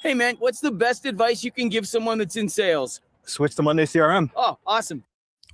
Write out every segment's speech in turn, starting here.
Hey, man, what's the best advice you can give someone that's in sales? Switch to Monday CRM. Oh, awesome.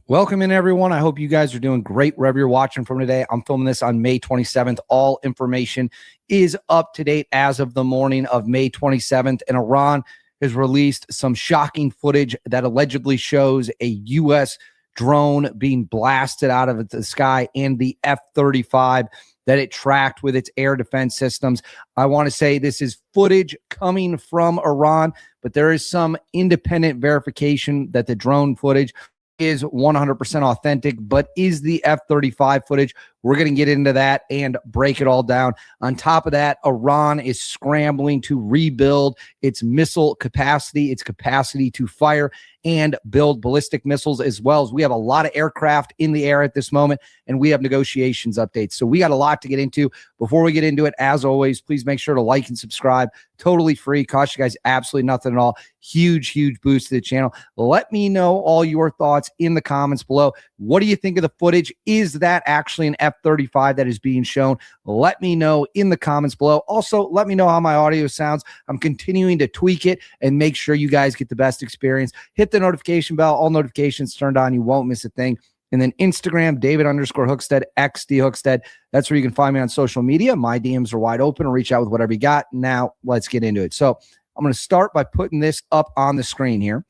Welcome in, everyone. I hope you guys are doing great wherever you're watching from today. I'm filming this on May 27th. All information is up to date as of the morning of May 27th, and Iran has released some shocking footage that allegedly shows a U.S. drone being blasted out of the sky and the F-35 that it tracked with its air defense systems. I want to say this is footage coming from Iran, but there is some independent verification that the drone footage is 100% authentic. But is the F-35 footage? We're going to get into that and break it all down. On top of that, Iran is scrambling to rebuild its missile capacity, its capacity to fire and build ballistic missiles, as well as we have a lot of aircraft in the air at this moment, and we have negotiations updates. So we got a lot to get into. Before we get into it, as always, please make sure to like and subscribe. Totally free. Cost you guys absolutely nothing at all. Huge boost to the channel. Let me know all your thoughts in the comments below. What do you think of the footage? Is that actually an F-35 that is being shown? Let me know in the comments below. Also, let me know how my audio sounds. I'm continuing to tweak it and make sure you guys get the best experience. Hit the notification bell. All notifications turned on. You won't miss a thing. And then Instagram, David_Hookstead, XDHookstead. That's where you can find me on social media. My DMs are wide open. Reach out with whatever you got. Now, let's get into it. So I'm going to start by putting this up on the screen here.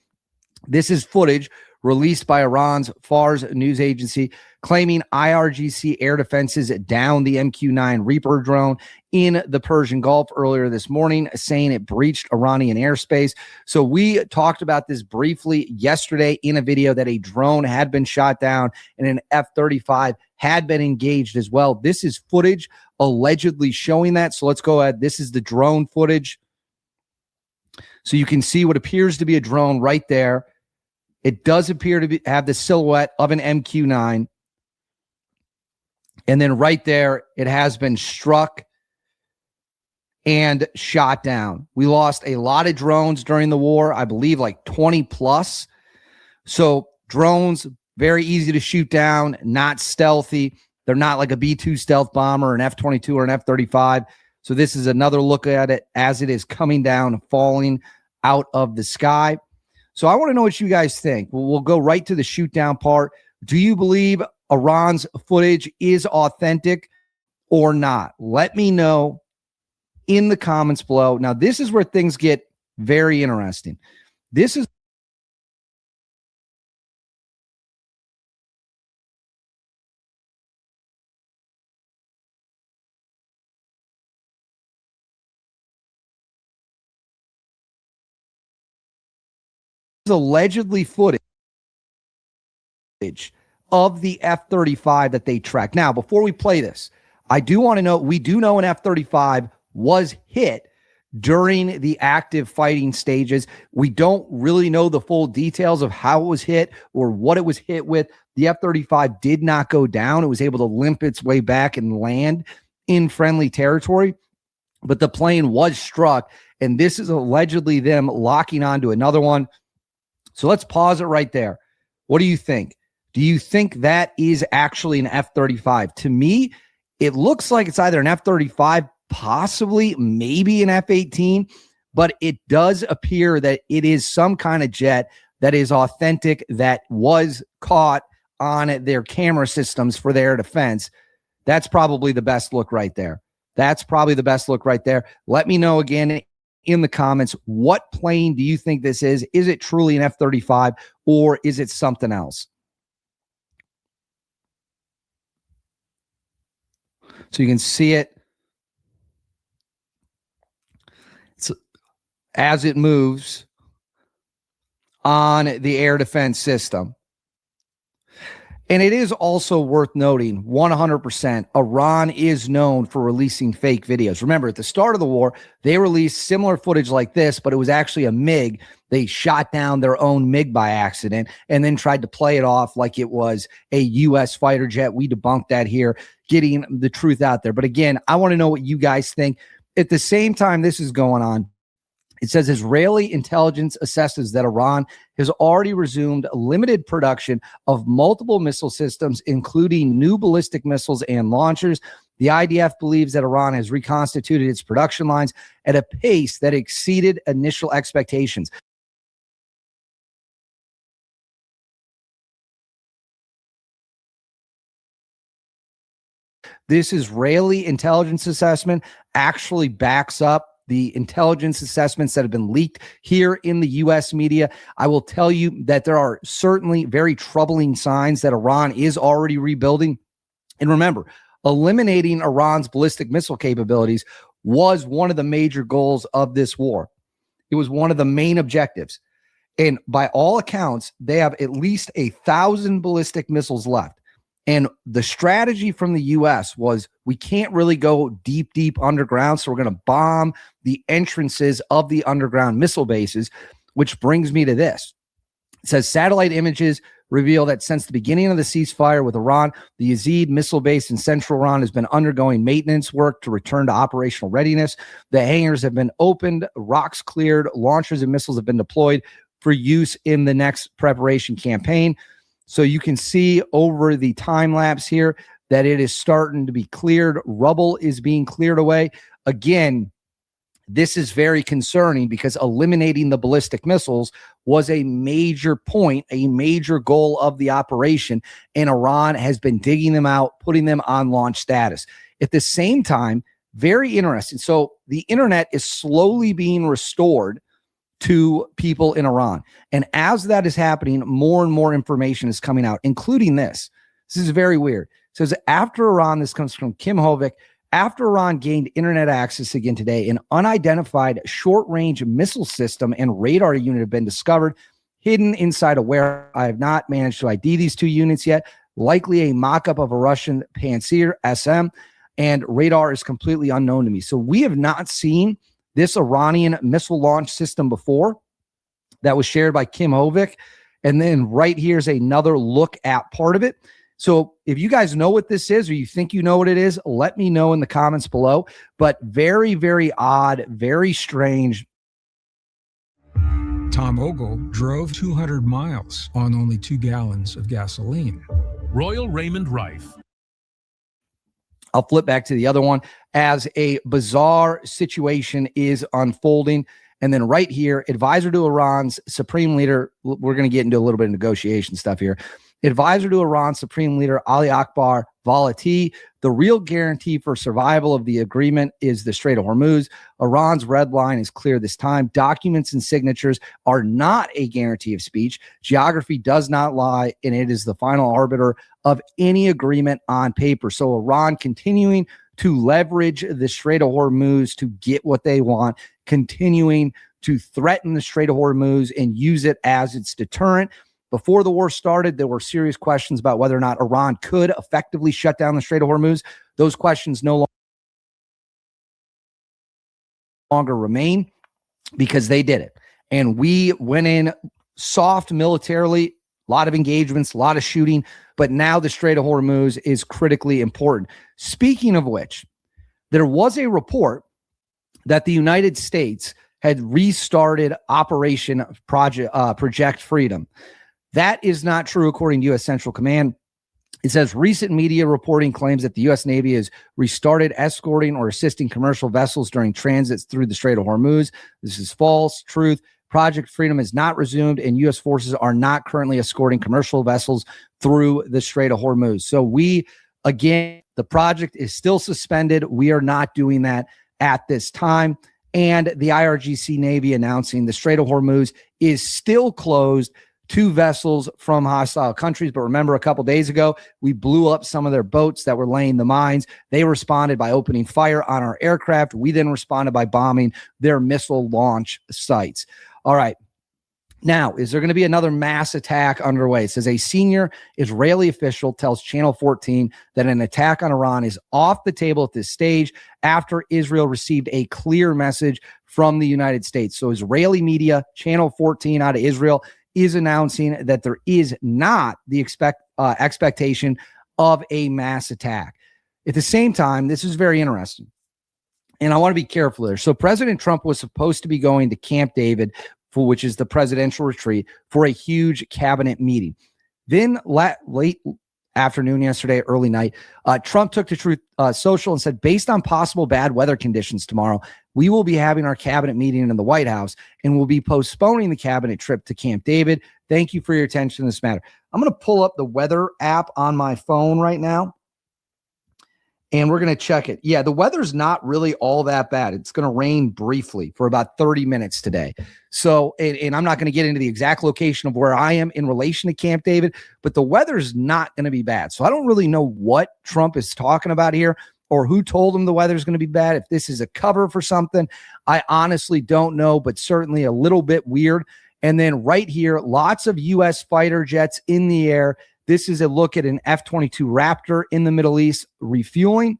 This is footage released by Iran's Fars news agency claiming IRGC air defenses downed the MQ-9 Reaper drone in the Persian Gulf earlier this morning, saying it breached Iranian airspace. So we talked about this briefly yesterday in a video that a drone had been shot down and an F-35 had been engaged as well. This is footage allegedly showing that. So let's go ahead. This is the drone footage. So you can see what appears to be a drone right there. It does appear to have the silhouette of an MQ-9. And then right there, it has been struck and shot down. We lost a lot of drones during the war, I believe like 20 plus. So drones, very easy to shoot down, not stealthy. They're not like a B-2 stealth bomber, an F-22 or an F-35. So this is another look at it as it is coming down, falling out of the sky. So I want to know what you guys think. We'll go right to the shoot down part. Do you believe Iran's footage is authentic or not? Let me know in the comments below. Now, this is where things get very interesting. This is allegedly footage of the F-35 that they tracked. Now, before we play this, I do want to know, we do know an F-35 was hit during the active fighting stages. We don't really know the full details of how it was hit or what it was hit with. The F-35 did not go down. It was able to limp its way back and land in friendly territory, but the plane was struck, and this is allegedly them locking onto another one. So let's pause it right there. What do you think? Do you think that is actually an F-35? To me, it looks like it's either an F-35, possibly maybe an F-18, but it does appear that it is some kind of jet that is authentic, that was caught on their camera systems for their defense. That's probably the best look right there. That's probably the best look right there. Let me know again in the comments, what plane do you think this is? Is it truly an F-35 or is it something else? So you can see it as it moves on the air defense system. And it is also worth noting, 100%, Iran is known for releasing fake videos. Remember, at the start of the war, they released similar footage like this, but it was actually a MiG. They shot down their own MiG by accident and then tried to play it off like it was a U.S. fighter jet. We debunked that here, getting the truth out there. But again, I want to know what you guys think. At the same time this is going on, it says Israeli intelligence assesses that Iran has already resumed limited production of multiple missile systems, including new ballistic missiles and launchers. The IDF believes that Iran has reconstituted its production lines at a pace that exceeded initial expectations. This Israeli intelligence assessment actually backs up the intelligence assessments that have been leaked here in the U.S. media. I will tell you that there are certainly very troubling signs that Iran is already rebuilding. And remember, eliminating Iran's ballistic missile capabilities was one of the major goals of this war. It was one of the main objectives. And by all accounts, they have at least 1,000 ballistic missiles left. And the strategy from the U.S. was, we can't really go deep underground, so we're going to bomb the entrances of the underground missile bases, which brings me to this. It says satellite images reveal that since the beginning of the ceasefire with Iran, the Yazid missile base in central Iran has been undergoing maintenance work to return to operational readiness. The hangars have been opened, rocks cleared, launchers and missiles have been deployed for use in the next preparation campaign. So you can see over the time lapse here that it is starting to be cleared. Rubble is being cleared away. Again, this is very concerning because eliminating the ballistic missiles was a major point, a major goal of the operation, and Iran has been digging them out, putting them on launch status. At the same time, very interesting. So the internet is slowly being restored to people in Iran. And as that is happening, more and more information is coming out, including this. This is very weird. It says after Iran, this comes from Kim Hovik, after Iran gained internet access again today, an unidentified short-range missile system and radar unit have been discovered hidden inside a warehouse. I have not managed to ID these two units yet, likely a mock-up of a Russian Pantsir SM, and radar is completely unknown to me. So we have not seen this Iranian missile launch system before. That was shared by Kim Hovik. And then right here's another look at part of it. So if you guys know what this is, or you think you know what it is, let me know in the comments below. But very, very odd, very strange. Tom Ogle drove 200 miles on only 2 gallons of gasoline. Royal Raymond Rife. I'll flip back to the other one as a bizarre situation is unfolding. And then right here, advisor to Iran's supreme leader, we're going to get into a little bit of negotiation stuff here. Advisor to Iran's supreme leader, Ali Akbar Valati, the real guarantee for survival of the agreement is the Strait of Hormuz. Iran's red line is clear this time. Documents and signatures are not a guarantee of speech. Geography does not lie, and it is the final arbiter of any agreement on paper. So Iran continuing to leverage the Strait of Hormuz to get what they want, continuing to threaten the Strait of Hormuz and use it as its deterrent. Before the war started, there were serious questions about whether or not Iran could effectively shut down the Strait of Hormuz. Those questions no longer remain because they did it. And we went in soft militarily, a lot of engagements, a lot of shooting, but now the Strait of Hormuz is critically important. Speaking of which, there was a report that the United States had restarted Operation Project Freedom. That is not true, according to U.S. Central Command. It says recent media reporting claims that the U.S. Navy has restarted escorting or assisting commercial vessels during transits through the Strait of Hormuz. This is false. Truth. Project Freedom is not resumed, and U.S. forces are not currently escorting commercial vessels through the Strait of Hormuz. So again, the project is still suspended. We are not doing that at this time. And the IRGC Navy announcing the Strait of Hormuz is still closed to vessels from hostile countries. But remember, a couple days ago, we blew up some of their boats that were laying the mines. They responded by opening fire on our aircraft. We then responded by bombing their missile launch sites. All right. Now, is there going to be another mass attack underway? It says a senior Israeli official tells Channel 14 that an attack on Iran is off the table at this stage after Israel received a clear message from the United States. So Israeli media, Channel 14 out of Israel, is announcing that there is not the expectation of a mass attack. At the same time, this is very interesting, and I want to be careful there. So President Trump was supposed to be going to Camp David, which is the presidential retreat, for a huge cabinet meeting. Then afternoon yesterday, early night. Trump took to Truth Social and said, based on possible bad weather conditions tomorrow, we will be having our cabinet meeting in the White House and we'll be postponing the cabinet trip to Camp David. Thank you for your attention to this matter. I'm going to pull up the weather app on my phone right now, and we're going to check it. Yeah, the weather's not really all that bad. It's going to rain briefly for about 30 minutes today. So, and I'm not going to get into the exact location of where I am in relation to Camp David, but the weather's not going to be bad. So I don't really know what Trump is talking about here or who told him the weather's going to be bad. If this is a cover for something, I honestly don't know, but certainly a little bit weird. And then right here, lots of U.S. fighter jets in the air. This is a look at an F-22 Raptor in the Middle East refueling.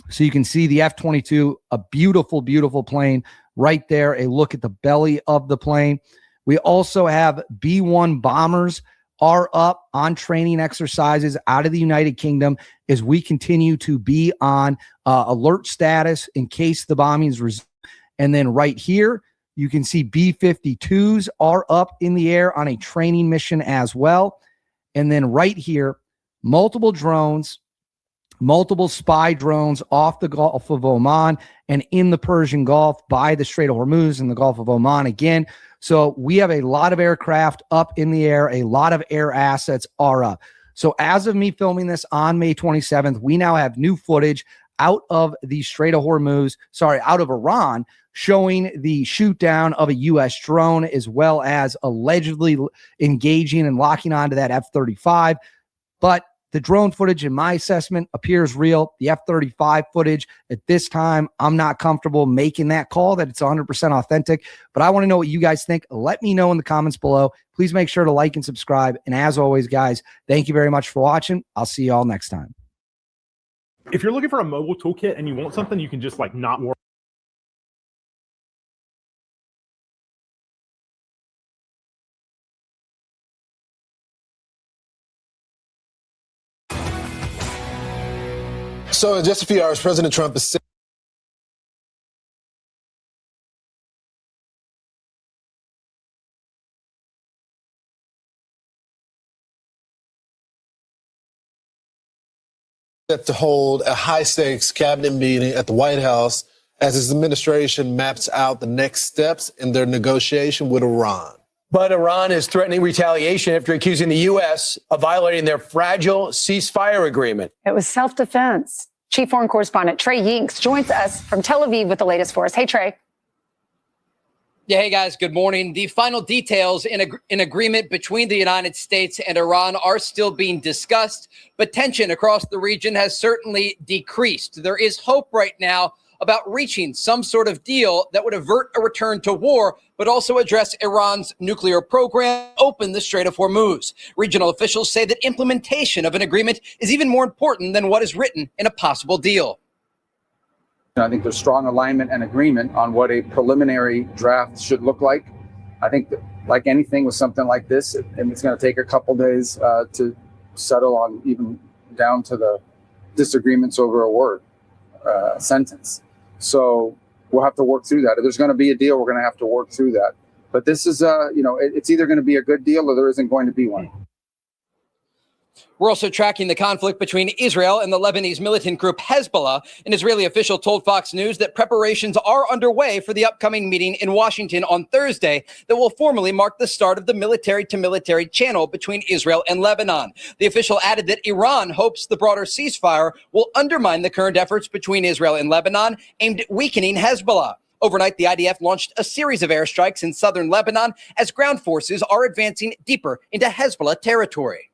So you can see the F-22, a beautiful, beautiful plane right there. A look at the belly of the plane. We also have B-1 bombers are up on training exercises out of the United Kingdom as we continue to be on alert status in case the bombings resume. And then right here, you can see B-52s are up in the air on a training mission as well. And then right here, multiple drones, multiple spy drones off the Gulf of Oman and in the Persian Gulf by the Strait of Hormuz and the Gulf of Oman again. So we have a lot of aircraft up in the air. A lot of air assets are up. So as of me filming this on May 27th, we now have new footage out of the Strait of Hormuz, out of Iran, showing the shoot down of a U.S. drone, as well as allegedly engaging and locking onto that F-35. But the drone footage, in my assessment, appears real. The F-35 footage, at this time, I'm not comfortable making that call that it's 100% authentic. But I want to know what you guys think. Let me know in the comments below. Please make sure to like and subscribe. And as always, guys, thank you very much for watching. I'll see you all next time. If you're looking for a mobile toolkit and you want something you can just like not worry. So in just a few hours, President Trump is set to hold a high-stakes cabinet meeting at the White House as his administration maps out the next steps in their negotiation with Iran. But Iran is threatening retaliation after accusing the U.S. of violating their fragile ceasefire agreement. It was self-defense. Chief Foreign Correspondent Trey Yinks joins us from Tel Aviv with the latest for us. Hey, Trey. Yeah, hey, guys, good morning. The final details in agreement between the United States and Iran are still being discussed, but tension across the region has certainly decreased. There is hope right now about reaching some sort of deal that would avert a return to war, but also address Iran's nuclear program, open the Strait of Hormuz. Regional officials say that implementation of an agreement is even more important than what is written in a possible deal. I think there's strong alignment and agreement on what a preliminary draft should look like. I think that, like anything with something like this, and it's going to take a couple days to settle on, even down to the disagreements over a word, sentence. So we'll have to work through that. If there's going to be a deal, we're going to have to work through that. But this is, it's either going to be a good deal or there isn't going to be one. We're also tracking the conflict between Israel and the Lebanese militant group Hezbollah. An Israeli official told Fox News that preparations are underway for the upcoming meeting in Washington on Thursday that will formally mark the start of the military-to-military channel between Israel and Lebanon. The official added that Iran hopes the broader ceasefire will undermine the current efforts between Israel and Lebanon aimed at weakening Hezbollah. Overnight, the IDF launched a series of airstrikes in southern Lebanon as ground forces are advancing deeper into Hezbollah territory.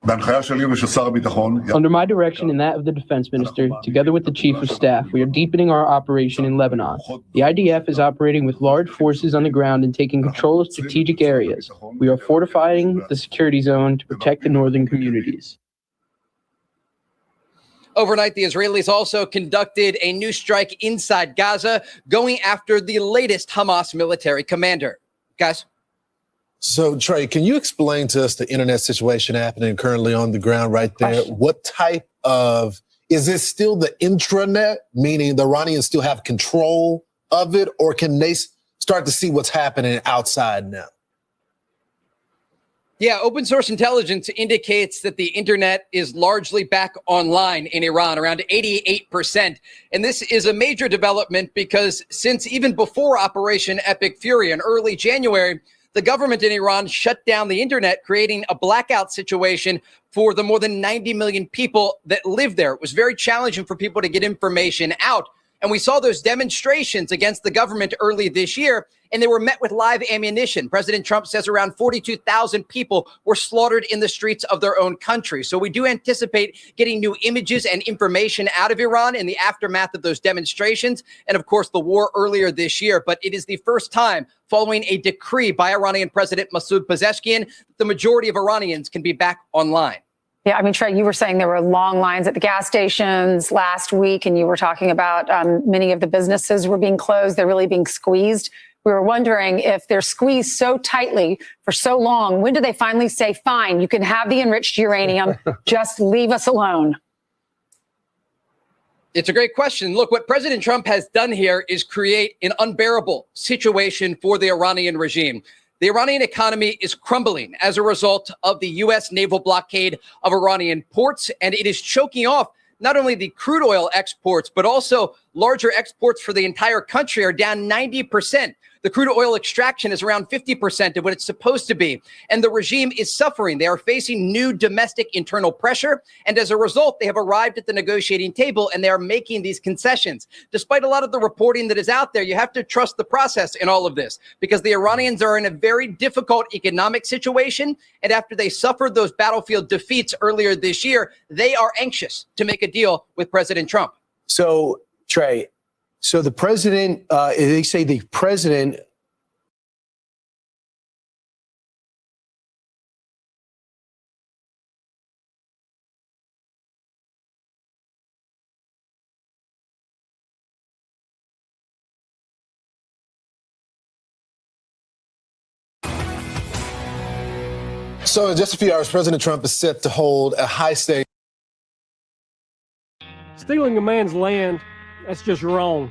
Under my direction and that of the defense minister, together with the chief of staff, we are deepening our operation in Lebanon. The IDF is operating with large forces on the ground and taking control of strategic areas. We are fortifying the security zone to protect the northern communities. Overnight, the Israelis also conducted a new strike inside Gaza, going after the latest Hamas military commander. Guys? So, Trey, can you explain to us the internet situation happening currently on the ground right there? What type of, is this still the intranet, meaning the Iranians still have control of it, or can they start to see what's happening outside now? Yeah, open source intelligence indicates that the internet is largely back online in Iran, around 88%. And this is a major development because since even before Operation Epic Fury in early January, the government in Iran shut down the internet, creating a blackout situation for the more than 90 million people that live there. It was very challenging for people to get information out. And we saw those demonstrations against the government early this year, and they were met with live ammunition. President Trump says around 42,000 people were slaughtered in the streets of their own country. So we do anticipate getting new images and information out of Iran in the aftermath of those demonstrations. And of course, the war earlier this year. But it is the first time following a decree by Iranian President Masoud Pezeshkian, the majority of Iranians can be back online. Yeah, I mean, Trey, you were saying there were long lines at the gas stations last week, and you were talking about many of the businesses were being closed. They're really being squeezed. We were wondering if they're squeezed so tightly for so long, when do they finally say, fine, you can have the enriched uranium, just leave us alone? It's a great question. Look, what President Trump has done here is create an unbearable situation for the Iranian regime. The Iranian economy is crumbling as a result of the U.S. naval blockade of Iranian ports, and it is choking off not only the crude oil exports, but also larger exports for the entire country are down 90%. The crude oil extraction is around 50% of what it's supposed to be. And the regime is suffering. They are facing new domestic internal pressure. And as a result, they have arrived at the negotiating table and they are making these concessions. Despite a lot of the reporting that is out there, you have to trust the process in all of this because the Iranians are in a very difficult economic situation. And after they suffered those battlefield defeats earlier this year, they are anxious to make a deal with President Trump. So, Trey, so the president, they say the president So in just a few hours, President Trump is set to hold a high-stakes. Stealing a man's land, that's just wrong.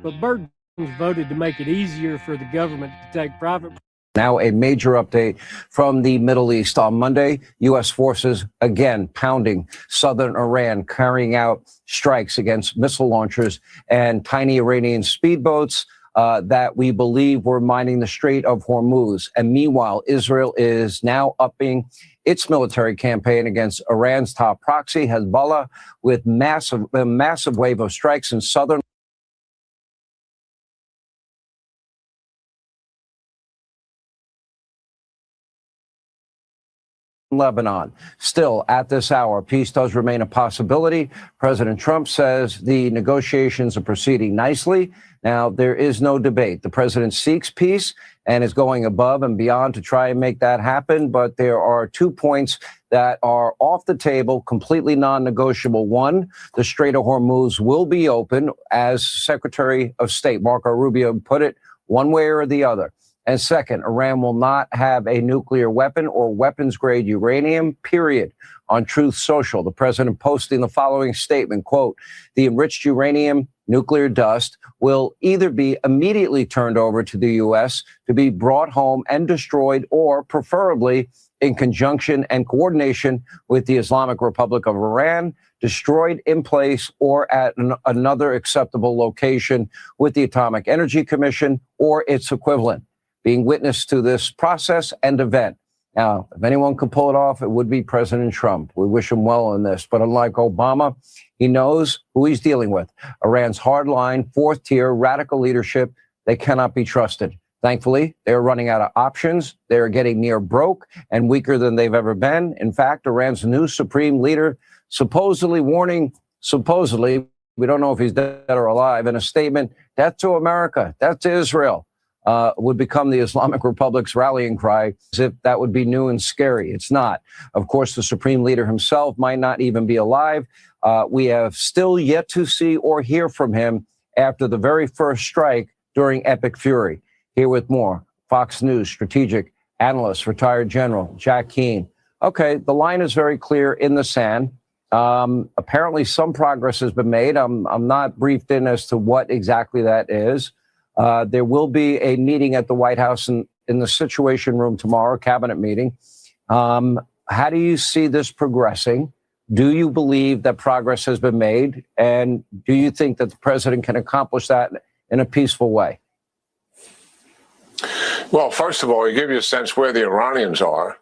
But Biden voted to make it easier for the government to take private. Now a major update from the Middle East. On Monday, U.S. forces again pounding southern Iran, carrying out strikes against missile launchers and tiny Iranian speedboats that we believe were mining the Strait of Hormuz. And meanwhile, Israel is now upping its military campaign against Iran's top proxy, Hezbollah, with a massive wave of strikes in southern Lebanon. Still, at this hour, peace does remain a possibility. President Trump says the negotiations are proceeding nicely. Now, there is no debate. The president seeks peace and is going above and beyond to try and make that happen. But there are 2 points that are off the table, completely non-negotiable. One, the Strait of Hormuz will be open, as Secretary of State Marco Rubio put it, one way or the other. And second, Iran will not have a nuclear weapon or weapons-grade uranium, period. On Truth Social, the president posting the following statement, quote, the enriched uranium nuclear dust will either be immediately turned over to the U.S. to be brought home and destroyed, or preferably in conjunction and coordination with the Islamic Republic of Iran, destroyed in place or at another acceptable location with the Atomic Energy Commission or its equivalent. Being witness to this process and event. Now, if anyone could pull it off, it would be President Trump. We wish him well in this. But unlike Obama, he knows who he's dealing with. Iran's hardline, fourth-tier radical leadership, they cannot be trusted. Thankfully, they're running out of options. They're getting near broke and weaker than they've ever been. In fact, Iran's new supreme leader supposedly warning, we don't know if he's dead or alive, in a statement, death to America, death to Israel. Would become the Islamic Republic's rallying cry, as if that would be new and scary. It's not. Of course, the supreme leader himself might not even be alive. We have still yet to see or hear from him after the very first strike during Epic Fury. Here with more, Fox News strategic analyst, retired General Jack Keane. Okay, the line is very clear in the sand. Apparently, some progress has been made. I'm not briefed in as to what exactly that is. There will be a meeting at the White House in the Situation Room tomorrow, cabinet meeting. How do you see this progressing? Do you believe that progress has been made? And do you think that the president can accomplish that in a peaceful way? Well, first of all, you give you a sense where the Iranians are.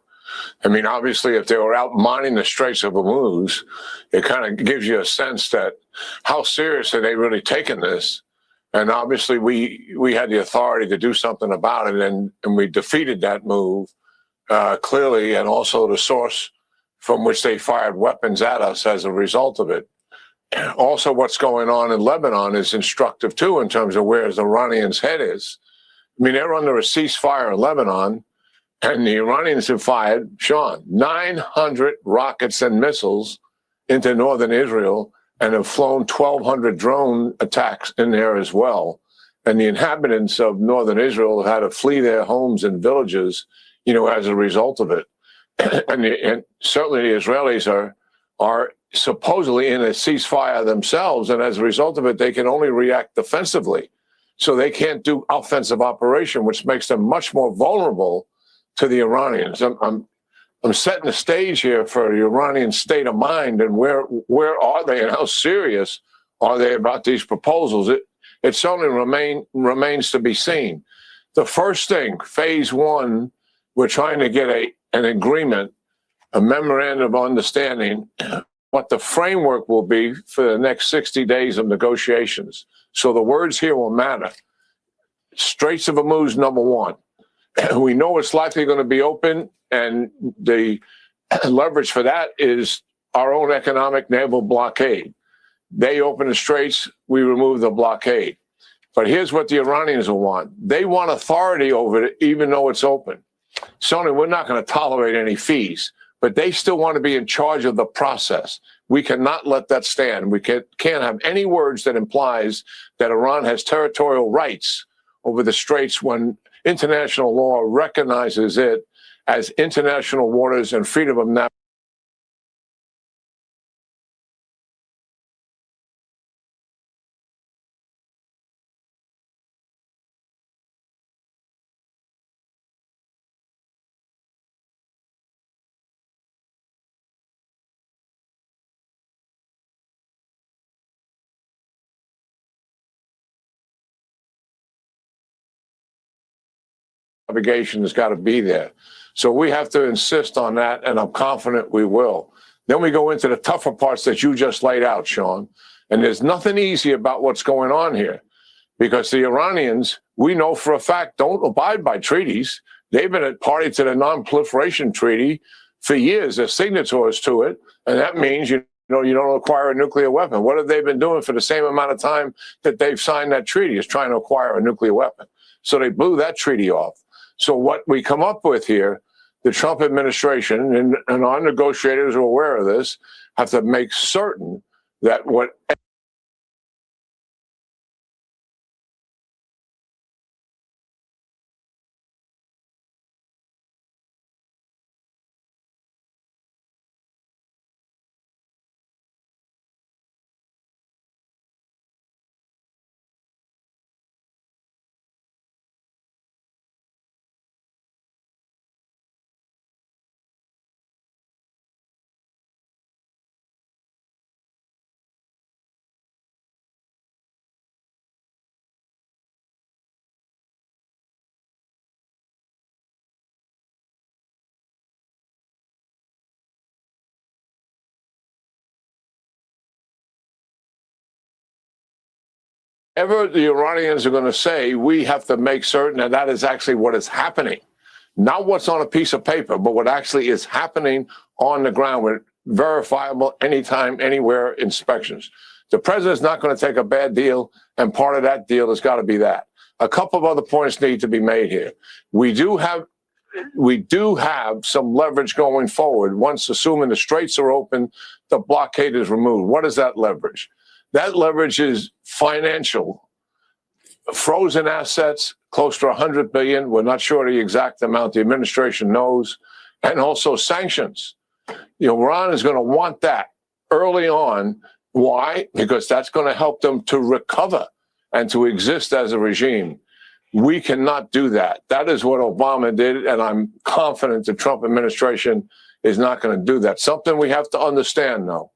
I mean, obviously, if they were out mining the Straits of Hormuz, it kind of gives you a sense that how serious are they really taking this? And obviously, we had the authority to do something about it, and we defeated that move clearly, and also the source from which they fired weapons at us as a result of it. Also, what's going on in Lebanon is instructive, too, in terms of where the Iranians' head is. I mean, they're under a ceasefire in Lebanon, and the Iranians have fired, Sean, 900 rockets and missiles into northern Israel and have flown 1,200 drone attacks in there as well. And the inhabitants of northern Israel have had to flee their homes and villages, as a result of it. And certainly the Israelis are supposedly in a ceasefire themselves, and as a result of it, they can only react defensively. So they can't do offensive operation, which makes them much more vulnerable to the Iranians. I'm setting the stage here for the Iranian state of mind and where are they and how serious are they about these proposals. It certainly remains to be seen. The first thing, phase one, we're trying to get an agreement, a memorandum of understanding, what the framework will be for the next 60 days of negotiations. So the words here will matter. Straits of Hormuz, number one. We know it's likely going to be open, and the leverage for that is our own economic naval blockade. They open the straits, we remove the blockade. But here's what the Iranians will want. They want authority over it, even though it's open. Sony, we're not going to tolerate any fees, but they still want to be in charge of the process. We cannot let that stand. We can't have any words that implies that Iran has territorial rights over the straits when international law recognizes it as international waters and freedom of navigation. Has got to be there. So we have to insist on that, and I'm confident we will. Then we go into the tougher parts that you just laid out, Sean. And there's nothing easy about what's going on here, because the Iranians, we know for a fact, don't abide by treaties. They've been a party to the Non-Proliferation Treaty for years. They're signatories to it, and that means you don't acquire a nuclear weapon. What have they been doing for the same amount of time that they've signed that treaty, is trying to acquire a nuclear weapon. So they blew that treaty off. So what we come up with here, the Trump administration and our negotiators are aware of this, have to make certain that what ever the Iranians are going to say, we have to make certain that that is actually what is happening. Not what's on a piece of paper, but what actually is happening on the ground with verifiable anytime, anywhere inspections. The president's not going to take a bad deal, and part of that deal has got to be that. A couple of other points need to be made here. We do have some leverage going forward. Once, assuming the straits are open, the blockade is removed. What is that leverage? That leverage is financial. Frozen assets, close to $100 billion. We're not sure the exact amount. The administration knows. And also sanctions. Iran is going to want that early on. Why? Because that's going to help them to recover and to exist as a regime. We cannot do that. That is what Obama did, and I'm confident the Trump administration is not going to do that. Something we have to understand, though.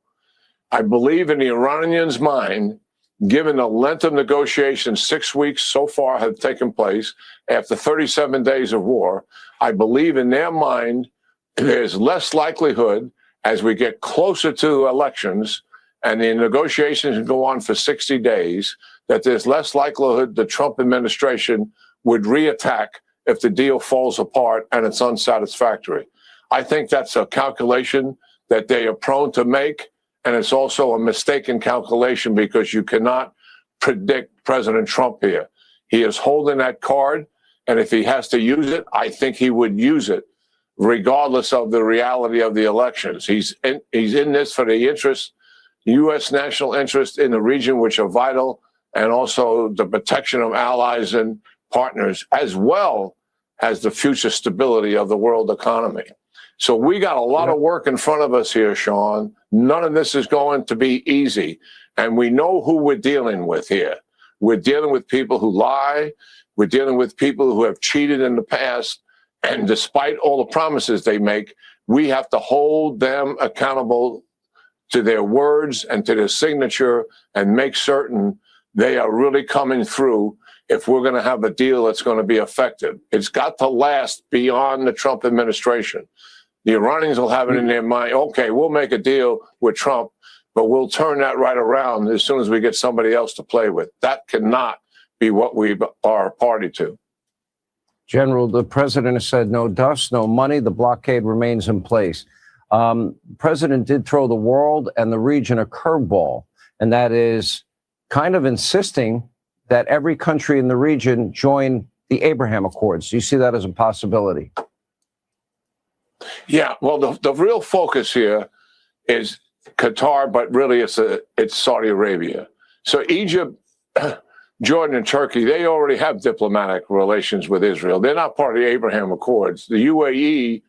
I believe in the Iranians' mind, given the length of negotiations, 6 weeks so far have taken place after 37 days of war. I believe in their mind, there's less likelihood as we get closer to elections and the negotiations go on for 60 days, that there's less likelihood the Trump administration would reattack if the deal falls apart and it's unsatisfactory. I think that's a calculation that they are prone to make, and it's also a mistaken calculation because you cannot predict President Trump here. He is holding that card, and if he has to use it, I think he would use it regardless of the reality of the elections. He's in this for the interest, U.S. national interest in the region, which are vital, and also the protection of allies and partners, as well as the future stability of the world economy. So we got a lot of work in front of us here, Sean. None of this is going to be easy. And we know who we're dealing with here. We're dealing with people who lie. We're dealing with people who have cheated in the past. And despite all the promises they make, we have to hold them accountable to their words and to their signature and make certain they are really coming through if we're going to have a deal that's going to be effective. It's got to last beyond the Trump administration. The Iranians will have it in their mind, okay, we'll make a deal with Trump, but we'll turn that right around as soon as we get somebody else to play with. That cannot be what we are a party to. General, the president has said no dust, no money. The blockade remains in place. The president did throw the world and the region a curveball, and that is kind of insisting that every country in the region join the Abraham Accords. Do you see that as a possibility? Yeah, well, the real focus here is Qatar, but really it's Saudi Arabia. So Egypt, Jordan, and Turkey, they already have diplomatic relations with Israel. They're not part of the Abraham Accords. The UAE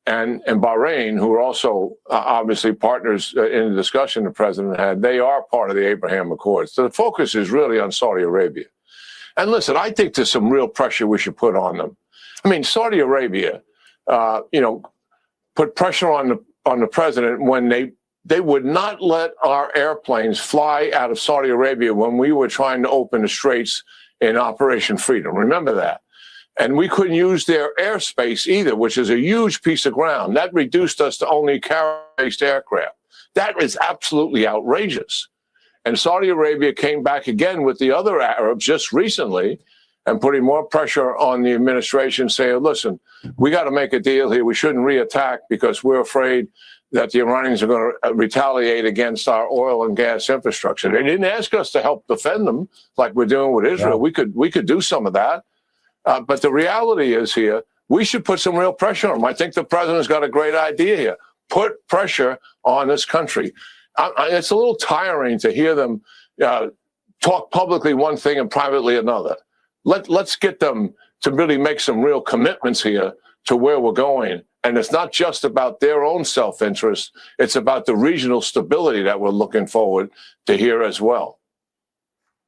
and Bahrain, who are also obviously partners in the discussion the president had, they are part of the Abraham Accords. So the focus is really on Saudi Arabia. And listen, I think there's some real pressure we should put on them. I mean, Saudi Arabia, put pressure on the president when they would not let our airplanes fly out of Saudi Arabia when we were trying to open the straits in Operation Freedom. Remember that. And we couldn't use their airspace either, which is a huge piece of ground. That reduced us to only carrier-based aircraft. That is absolutely outrageous. And Saudi Arabia came back again with the other Arabs just recently and putting more pressure on the administration, saying, listen, we got to make a deal here. We shouldn't reattack because we're afraid that the Iranians are going to retaliate against our oil and gas infrastructure. They didn't ask us to help defend them like we're doing with Israel. Yeah. We could do some of that. But the reality is here, we should put some real pressure on them. I think the president's got a great idea here. Put pressure on this country. It's a little tiring to hear them talk publicly one thing and privately another. Let's get them to really make some real commitments here to where we're going. And it's not just about their own self-interest. It's about the regional stability that we're looking forward to here as well.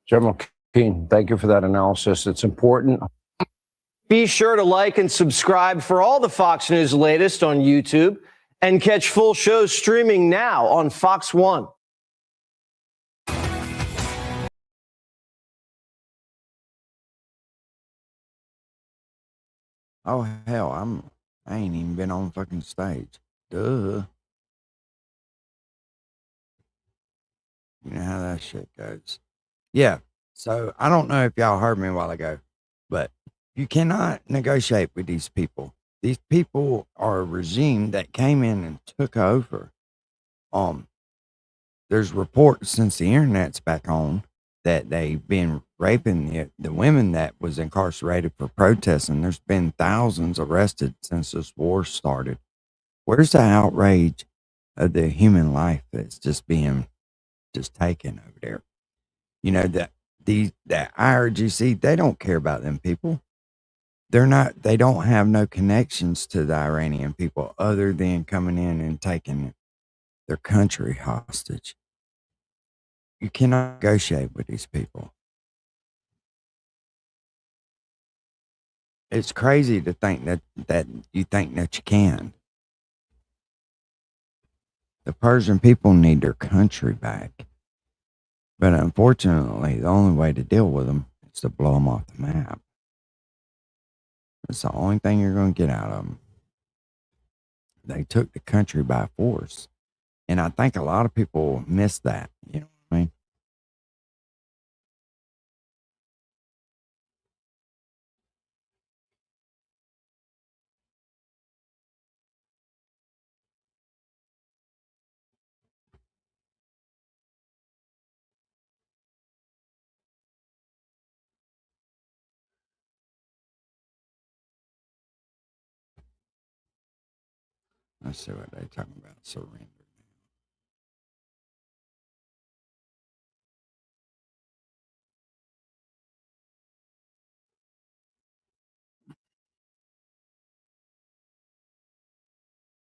General Keane, thank you for that analysis. It's important. Be sure to like and subscribe for all the Fox News latest on YouTube and catch full shows streaming now on Fox One. Oh, hell, I ain't even been on fucking stage. Duh. You know how that shit goes. Yeah, so I don't know if y'all heard me a while ago, but you cannot negotiate with these people. These people are a regime that came in and took over. There's reports since the internet's back on that they've been raping the women that was incarcerated for protesting. There's been thousands arrested since this war started. Where's the outrage of the human life that's just being taken over there? You know, that IRGC, they don't care about them people. They don't have no connections to the Iranian people other than coming in and taking their country hostage. You cannot negotiate with these people. It's crazy to think that you think that you can. The Persian people need their country back. But unfortunately, the only way to deal with them is to blow them off the map. It's the only thing you're going to get out of them. They took the country by force. And I think a lot of people miss that. You know what I mean? Let's see what they're talking about. Surrender.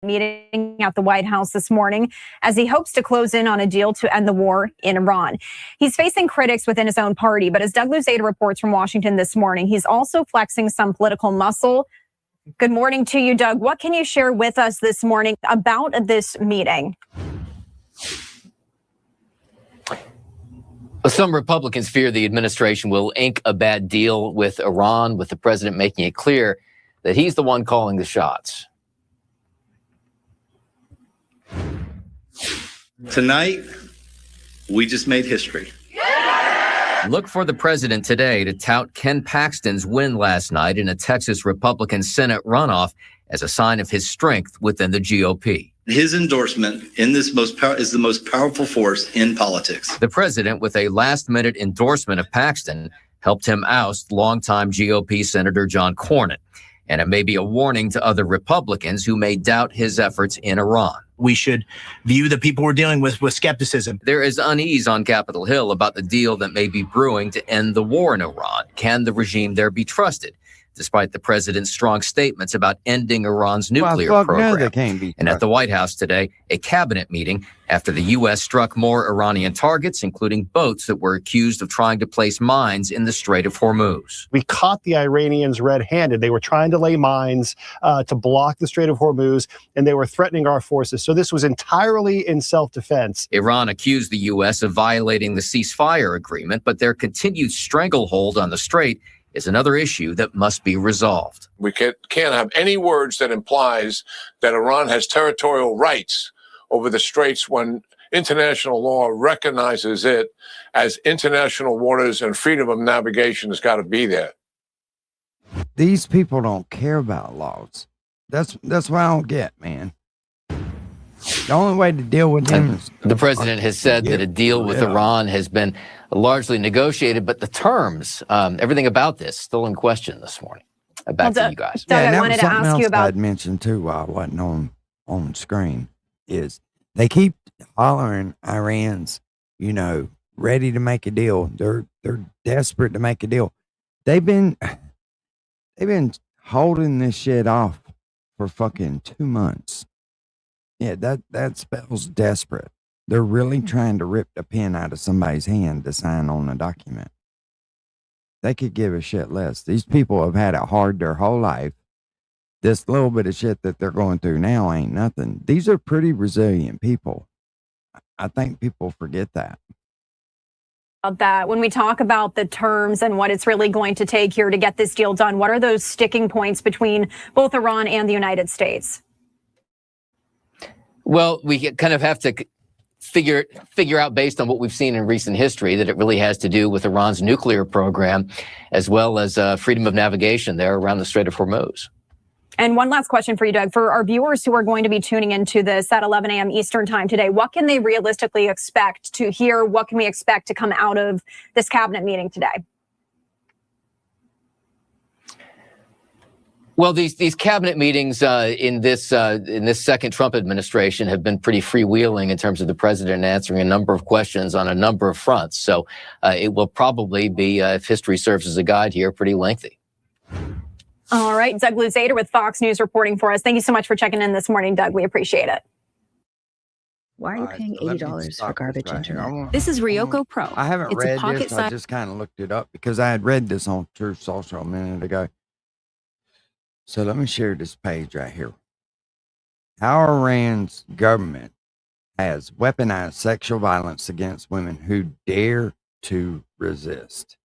Meeting at the White House this morning as he hopes to close in on a deal to end the war in Iran. He's facing critics within his own party, but as Doug Luzader reports from Washington this morning, he's also flexing some political muscle. Good morning to you, Doug. What can you share with us this morning about this meeting? Some Republicans fear the administration will ink a bad deal with Iran, with the president making it clear that he's the one calling the shots. Tonight, we just made history. Look for the president today to tout Ken Paxton's win last night in a Texas Republican Senate runoff as a sign of his strength within the GOP. His endorsement in this is the most powerful force in politics. The president, with a last-minute endorsement of Paxton, helped him oust longtime GOP Senator John Cornyn. And it may be a warning to other Republicans who may doubt his efforts in Iran. We should view the people we're dealing with skepticism. There is unease on Capitol Hill about the deal that may be brewing to end the war in Iran. Can the regime there be trusted? Despite the president's strong statements about ending Iran's nuclear program. No, they can't be. And at the White House today, a cabinet meeting after the U.S. struck more Iranian targets, including boats that were accused of trying to place mines in the Strait of Hormuz. We caught the Iranians red-handed. They were trying to lay mines to block the Strait of Hormuz, and they were threatening our forces. So this was entirely in self-defense. Iran accused the U.S. of violating the ceasefire agreement, but their continued stranglehold on the strait is another issue that must be resolved. We can't have any words that implies that Iran has territorial rights over the straits when international law recognizes it as international waters, and freedom of navigation has got to be there. These people don't care about laws. That's what I don't get, man. The only way to deal with them is... The president has said that a deal with Iran has been largely negotiated, but the terms, everything about this, still in question this morning. Back to you guys. Doug, I wanted to ask you about... I'd mentioned too while I wasn't on screen is they keep hollering Iran's, ready to make a deal. They're desperate to make a deal. They've been holding this shit off for fucking 2 months. Yeah, that spells desperate. They're really trying to rip the pen out of somebody's hand to sign on a document. They could give a shit less. These people have had it hard their whole life. This little bit of shit that they're going through now ain't nothing. These are pretty resilient people. I think people forget that. That when we talk about the terms and what it's really going to take here to get this deal done, what are those sticking points between both Iran and the United States? Well, we kind of have to figure out, based on what we've seen in recent history, that it really has to do with Iran's nuclear program, as well as freedom of navigation there around the Strait of Hormuz. And one last question for you, Doug. For our viewers who are going to be tuning into this at 11 a.m. Eastern time today, what can they realistically expect to hear? What can we expect to come out of this cabinet meeting today? Well, these cabinet meetings in this second Trump administration have been pretty freewheeling in terms of the president answering a number of questions on a number of fronts. So it will probably be, if history serves as a guide here, pretty lengthy. All right. Doug Luzader with Fox News reporting for us. Thank you so much for checking in this morning, Doug. We appreciate it. Why are you paying $80 for garbage internet? This is Ryoko Pro. I haven't It's read a pocket this. I just kind of looked it up because I had read this on Truth Social a minute ago. So let me share this page right here. How Iran's government has weaponized sexual violence against women who dare to resist.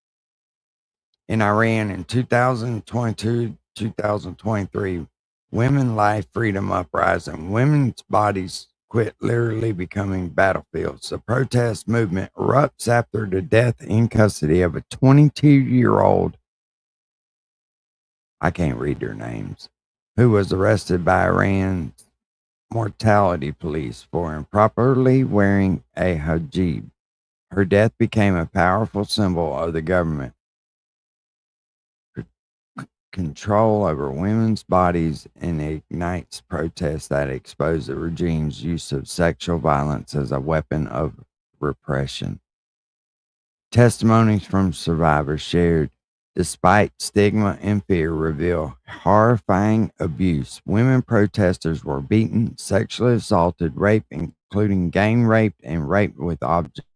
In Iran in 2022, 2023, Women Life Freedom Uprising, women's bodies quit literally becoming battlefields. The protest movement erupts after the death in custody of a 22-year-old, I can't read their names, who was arrested by Iran's mortality police for improperly wearing a hijab. Her death became a powerful symbol of the government control over women's bodies and ignites protests that expose the regime's use of sexual violence as a weapon of repression. Testimonies from survivors shared despite stigma and fear reveal horrifying abuse. Women protesters were beaten, sexually assaulted, raped, including gang raped and raped with objects,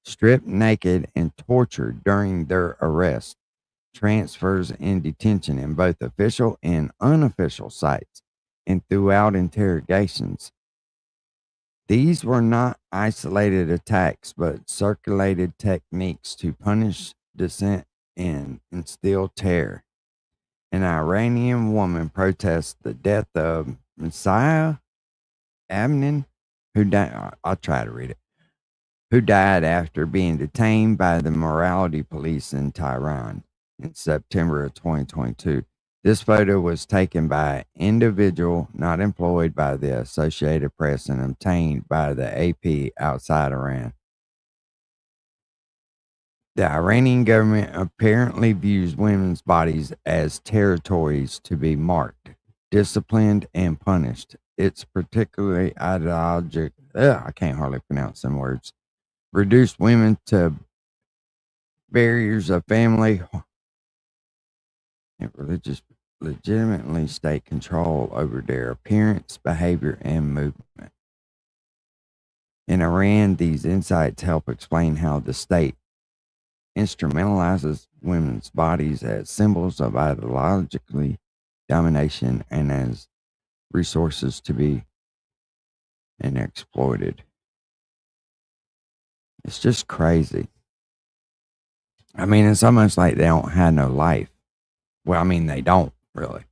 stripped naked and tortured during their arrest, transfers, and detention in both official and unofficial sites and throughout interrogations. These were not isolated attacks, but circulated techniques to punish dissent and instill terror. An Iranian woman protests the death of Messiah Amnin, who died. I'll try to read it. Who died after being detained by the morality police in Tehran in September of 2022. This photo was taken by an individual not employed by the Associated Press and obtained by the AP outside Iran. The Iranian government apparently views women's bodies as territories to be marked, disciplined, and punished. It's particularly ideologic. I can't hardly pronounce some words. Reduced women to barriers of family and religious, legitimately state control over their appearance, behavior, and movement. In Iran, these insights help explain how the state instrumentalizes women's bodies as symbols of ideologically domination and as resources to be and exploited. It's just crazy. I mean, it's almost like they don't have no life. Well, I mean, they don't really.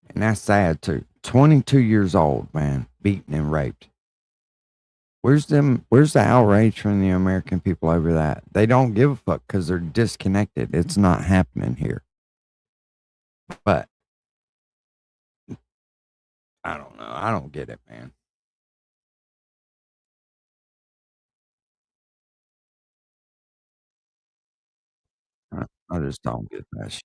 And that's sad too. 22 years old, man, beaten and raped. Where's the outrage from the American people over that? They don't give a fuck because they're disconnected. It's not happening here. But I don't know. I don't get it, man. I just don't get that shit.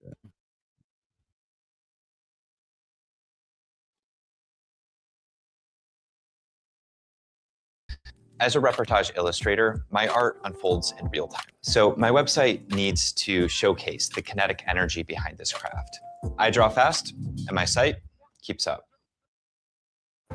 As a reportage illustrator, my art unfolds in real time. So my website needs to showcase the kinetic energy behind this craft. I draw fast, and my site keeps up.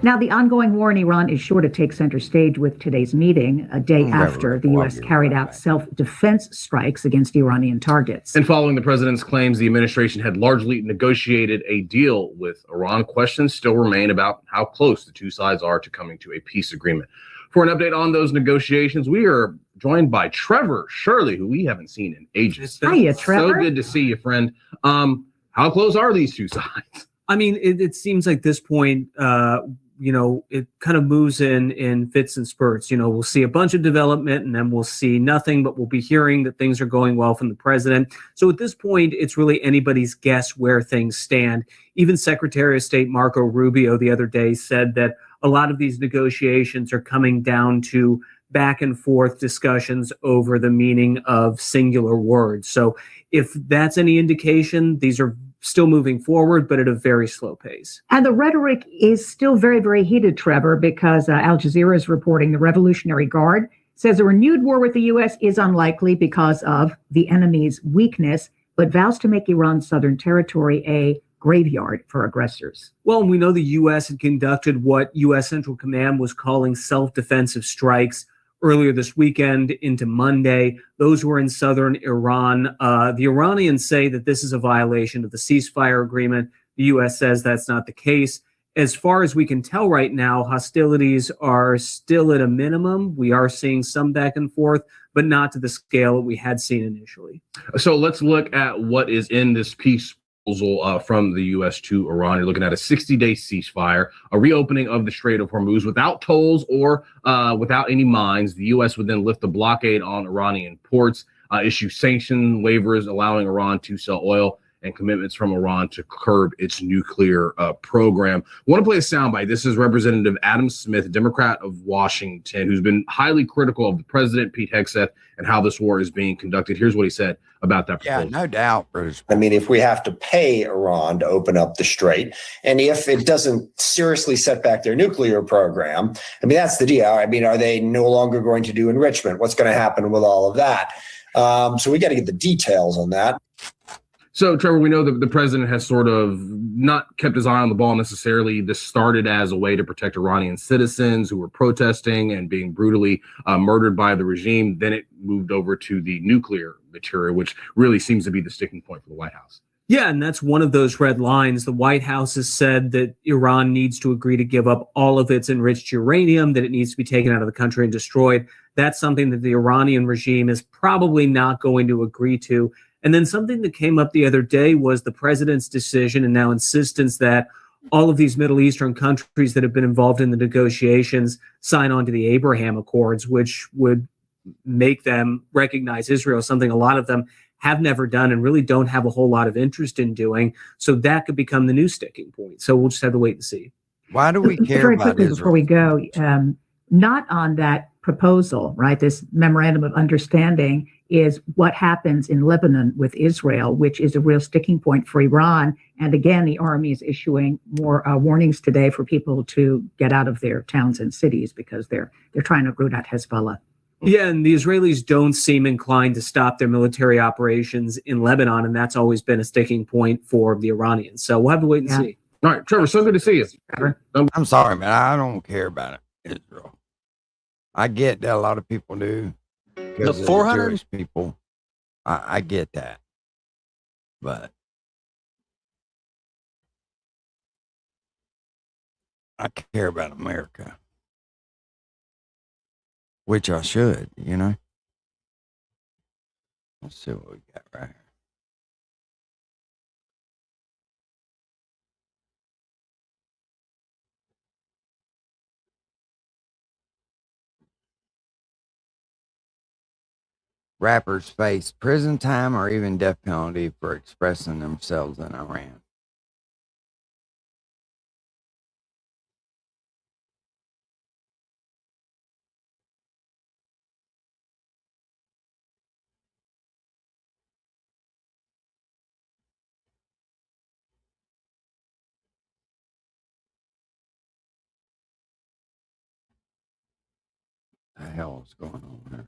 Now, the ongoing war in Iran is sure to take center stage with today's meeting, a day after the U.S. carried out self-defense strikes against Iranian targets. And following the president's claims the administration had largely negotiated a deal with Iran, questions still remain about how close the two sides are to coming to a peace agreement. For an update on those negotiations, we are joined by Trevor Shirley, who we haven't seen in ages. Hiya, Trevor. So good to see you, friend. How close are these two sides? I mean, it seems like this point, it kind of moves in fits and spurts. We'll see a bunch of development and then we'll see nothing, but we'll be hearing that things are going well from the president. So at this point, it's really anybody's guess where things stand. Even Secretary of State Marco Rubio the other day said that a lot of these negotiations are coming down to back and forth discussions over the meaning of singular words. So if that's any indication, these are still moving forward, but at a very slow pace. And the rhetoric is still very, very heated, Trevor, because Al Jazeera is reporting the Revolutionary Guard says a renewed war with the U.S. is unlikely because of the enemy's weakness, but vows to make Iran's southern territory a graveyard for aggressors. Well, we know the U.S. had conducted what U.S. Central Command was calling self-defensive strikes earlier this weekend into Monday. Those were in southern Iran. The Iranians say that this is a violation of the ceasefire agreement. The U.S. says that's not the case. As far as we can tell right now, hostilities are still at a minimum. We are seeing some back and forth, but not to the scale that we had seen initially. So let's look at what is in this peace proposal from the U.S. to Iran. You're looking at a 60-day ceasefire, a reopening of the Strait of Hormuz without tolls or without any mines. The U.S. would then lift the blockade on Iranian ports, issue sanction waivers allowing Iran to sell oil, and commitments from Iran to curb its nuclear program. I want to play a soundbite. This is Representative Adam Smith, Democrat of Washington, who's been highly critical of the president, Pete Hegseth, and how this war is being conducted. Here's what he said about that proposal. Yeah, no doubt, British. I mean, if we have to pay Iran to open up the strait, and if it doesn't seriously set back their nuclear program, I mean, that's the deal. I mean, are they no longer going to do enrichment? What's going to happen with all of that? So we got to get the details on that. So, Trevor, we know that the president has sort of not kept his eye on the ball necessarily. This started as a way to protect Iranian citizens who were protesting and being brutally murdered by the regime. Then it moved over to the nuclear material, which really seems to be the sticking point for the White House. Yeah, and that's one of those red lines. The White House has said that Iran needs to agree to give up all of its enriched uranium, that it needs to be taken out of the country and destroyed. That's something that the Iranian regime is probably not going to agree to. And then something that came up the other day was the president's decision and now insistence that all of these Middle Eastern countries that have been involved in the negotiations sign on to the Abraham Accords, which would make them recognize Israel, something a lot of them have never done and really don't have a whole lot of interest in doing. So that could become the new sticking point. So we'll just have to wait and see. Why do we care Very about quickly Israel? before we go, not on that proposal, right? This memorandum of understanding is what happens in Lebanon with Israel, which is a real sticking point for Iran. And again, the army is issuing more warnings today for people to get out of their towns and cities because they're trying to root out Hezbollah. Yeah, and the Israelis don't seem inclined to stop their military operations in Lebanon, and that's always been a sticking point for the Iranians. So we'll have to wait and see. All right, Trevor, so good to see you. Trevor. I'm sorry, man. I don't care about it, Israel. I get that a lot of people do. The 400 Jewish people, I get that, but I care about America, which I should, you know. Let's see what we got right here. Rappers face prison time or even death penalty for expressing themselves in Iran. What the hell is going on here?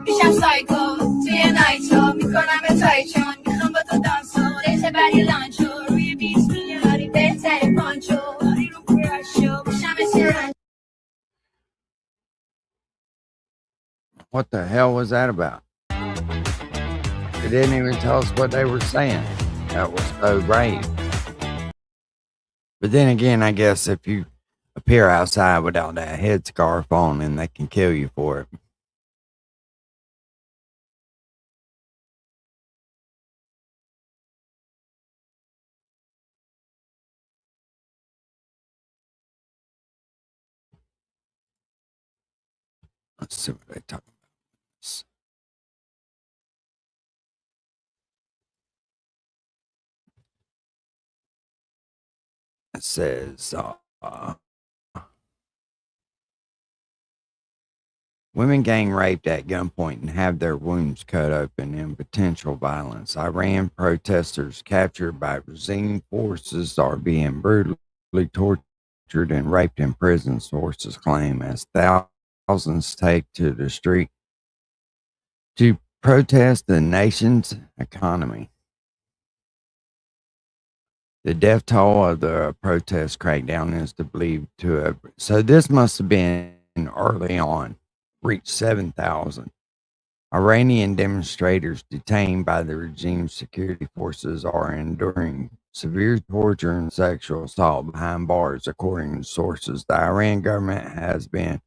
میشم سایکو توی نایتو میکنم به تایچون میخوام با تو دانسو ریت بری لانچو روی بیت میاری بهتری پانچو داری رو کراشو میشم اسیران. What the hell was that about? They didn't even tell us what they were saying. That was so brave. But then again, I guess if you appear outside without that headscarf on, then they can kill you for it. Let's see what they talk about. It says, women gang raped at gunpoint and have their wounds cut open in potential violence. Iran protesters captured by regime forces are being brutally tortured and raped in prison, sources claim, as thousands take to the street to protest the nation's economy. The death toll of the protest crackdown is believed to have, so this must have been early on, reached 7,000. Iranian demonstrators detained by the regime's security forces are enduring severe torture and sexual assault behind bars, according to sources. The Iran government has been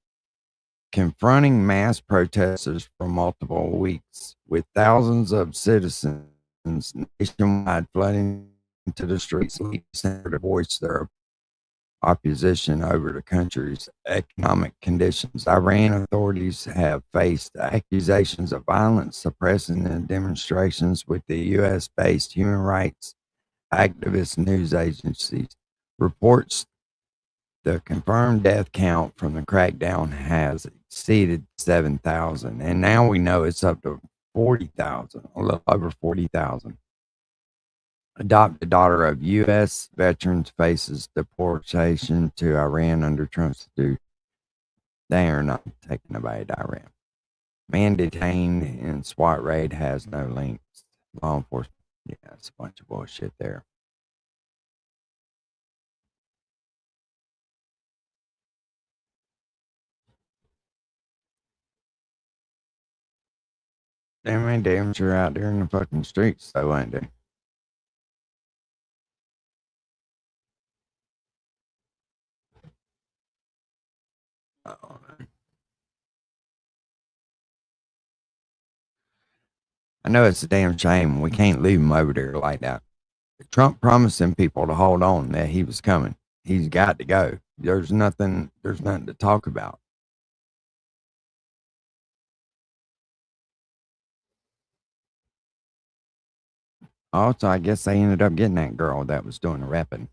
confronting mass protesters for multiple weeks, with thousands of citizens nationwide flooding into the streets to voice their opposition over the country's economic conditions. Iran authorities have faced accusations of violence, suppressing the demonstrations, with the U.S.-based human rights activist news agencies reports the confirmed death count from the crackdown has exceeded 7,000, and now we know it's up to 40,000, a little over 40,000. Adopted daughter of U.S. veterans faces deportation to Iran under Trump's due. They are not taking away to Iran. Man detained in SWAT raid has no links. Law enforcement, yeah, it's a bunch of bullshit there. Damn, ain't damn sure out there in the fucking streets, though, ain't they? I know it's a damn shame. We can't leave him over there like that. Trump promised them people to hold on, that he was coming. He's got to go. There's nothing to talk about. Also, I guess they ended up getting that girl that was doing the rapping.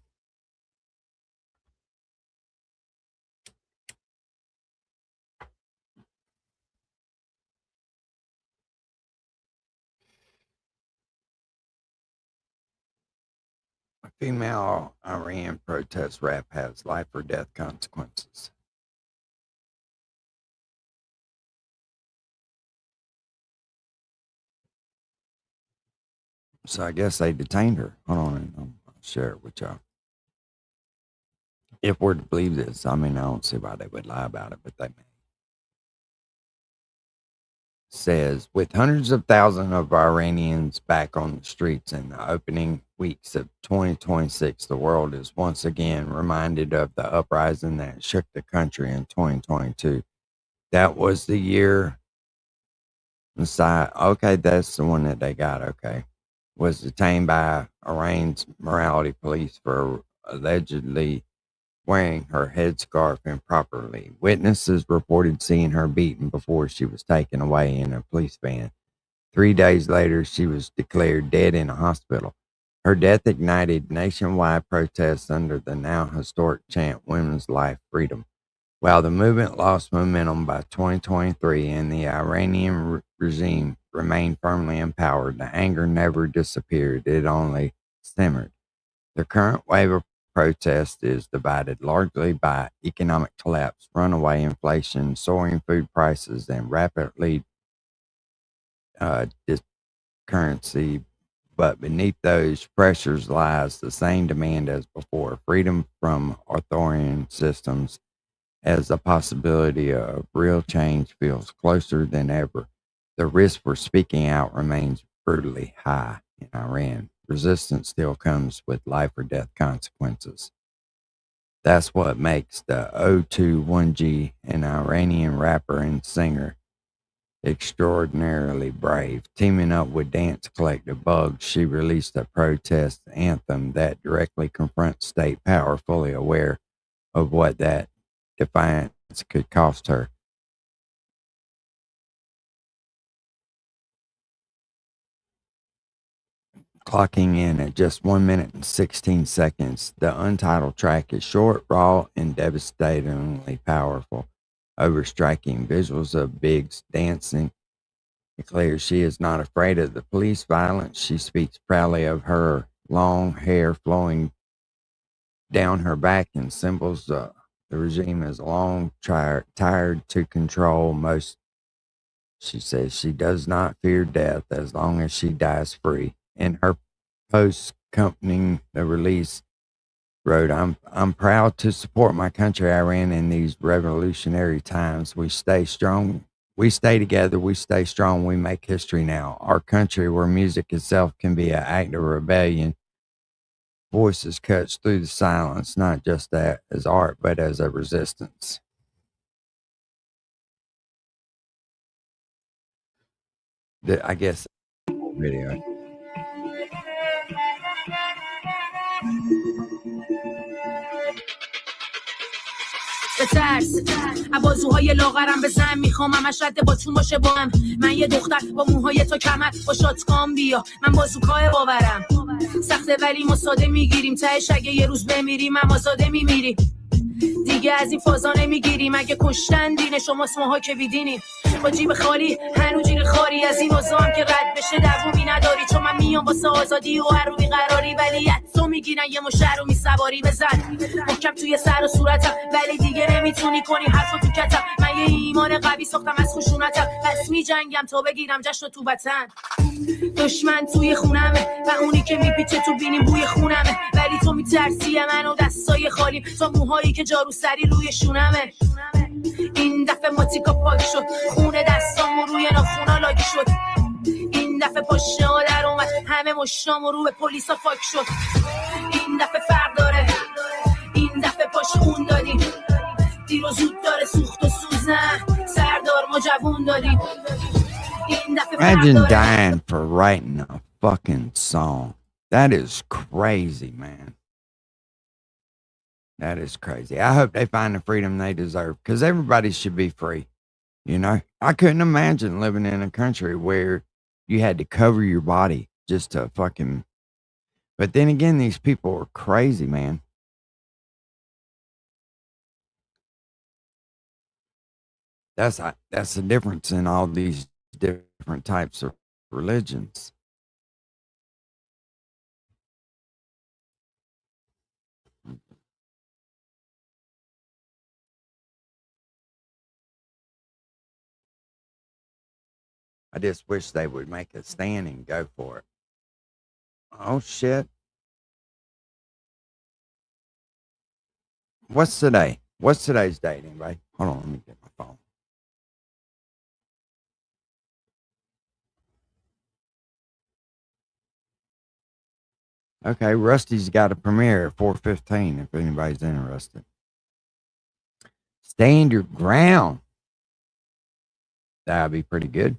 A female Iran protest rap has life or death consequences. So I guess they detained her. Hold on, I'll share it with y'all. If we're to believe this, I mean, I don't see why they would lie about it, but they may. Says, with hundreds of thousands of Iranians back on the streets in the opening weeks of 2026, the world is once again reminded of the uprising that shook the country in 2022. That was the year Messiah, okay, that's the one that they got, okay, was detained by Iran's morality police for allegedly wearing her headscarf improperly. Witnesses reported seeing her beaten before she was taken away in a police van. 3 days later, she was declared dead in a hospital. Her death ignited nationwide protests under the now historic chant, Women's Life, Freedom. While the movement lost momentum by 2023 and the Iranian regime remained firmly in power, the anger never disappeared. It only simmered. The current wave of protest is divided largely by economic collapse, runaway inflation, soaring food prices, and rapidly currency. But beneath those pressures lies the same demand as before: freedom from authoritarian systems. As the possibility of real change feels closer than ever, the risk for speaking out remains brutally high in Iran. Resistance still comes with life or death consequences. That's what makes the 021G, an Iranian rapper and singer, extraordinarily brave. Teaming up with dance collective Bugs, she released a protest anthem that directly confronts state power, fully aware of what that defiance could cost her. Clocking in at just 1 minute and 16 seconds, the untitled track is short, raw, and devastatingly powerful. Overstriking visuals of Biggs dancing declares she is not afraid of the police violence. She speaks proudly of her long hair flowing down her back and symbols the regime is long tired to control most She says she does not fear death as long as she dies free. In her post accompanying the release, wrote, I'm proud to support my country, Iran, in these revolutionary times. We stay strong. We stay together. We stay strong. We make history now. Our country, where music itself can be an act of rebellion, voices cuts through the silence, not just that as art, but as a resistance. I guess video. به ترس بازوهای لاغرم بزن میخوام همش رد با تون باشه با هم من یه دختر با موهای تا کمر با شاتگان بیا من بازوکای باورم سخته ولی ما ساده میگیریم تهش اگه یه روز بمیریم هم آزاده میمیریم دیگه از این فازا نمیگیریم اگه کشتن دین شماست ماها که بیدینیم با جیب خالی هنو جیر خاری از این وضعام که رد بشه دوومی نداری چون من میام واسه آزادی و هر رو بیقراری ولی حتی میگیرن یه مشهر رو میسواری بزن محکم توی سر و صورتم ولی دیگه نمیتونی کنی حرفو تو کتم من یه ایمان قوی ساختم از خشونتم پس میجنگم تا بگیرم جشن تو وطن دشمن توی خونمه و اونی که میپیچه تو بینیم بوی خونمه ولی تو میترسی منو دستای خالی تا موهایی که جارو سری روی شونمه این دفعه ماتیکا پاک شد خونه دستامو روی ناخونا لاگی شد این دفعه پاشه ها در اومد همه مشتامو رو به پلیسا فاک شد این دفعه فرق داره این دفعه پاش خون دادیم دیر و زود داره سوخت و سوزن سردار ما جوون دادیم این دفعه Imagine dying for writing a fucking song. That is crazy, man. That is crazy. I hope they find the freedom they deserve because everybody should be free. You know, I couldn't imagine living in a country where you had to cover your body just to fucking. But then again, these people are crazy, man. That's the difference in all these different types of religions. I just wish they would make a stand and go for it. Oh, shit. What's today? What's today's date, anybody? Hold on, let me get my phone. Okay, Rusty's got a premiere at 4:15 if anybody's interested. Stand your ground. That'd be pretty good.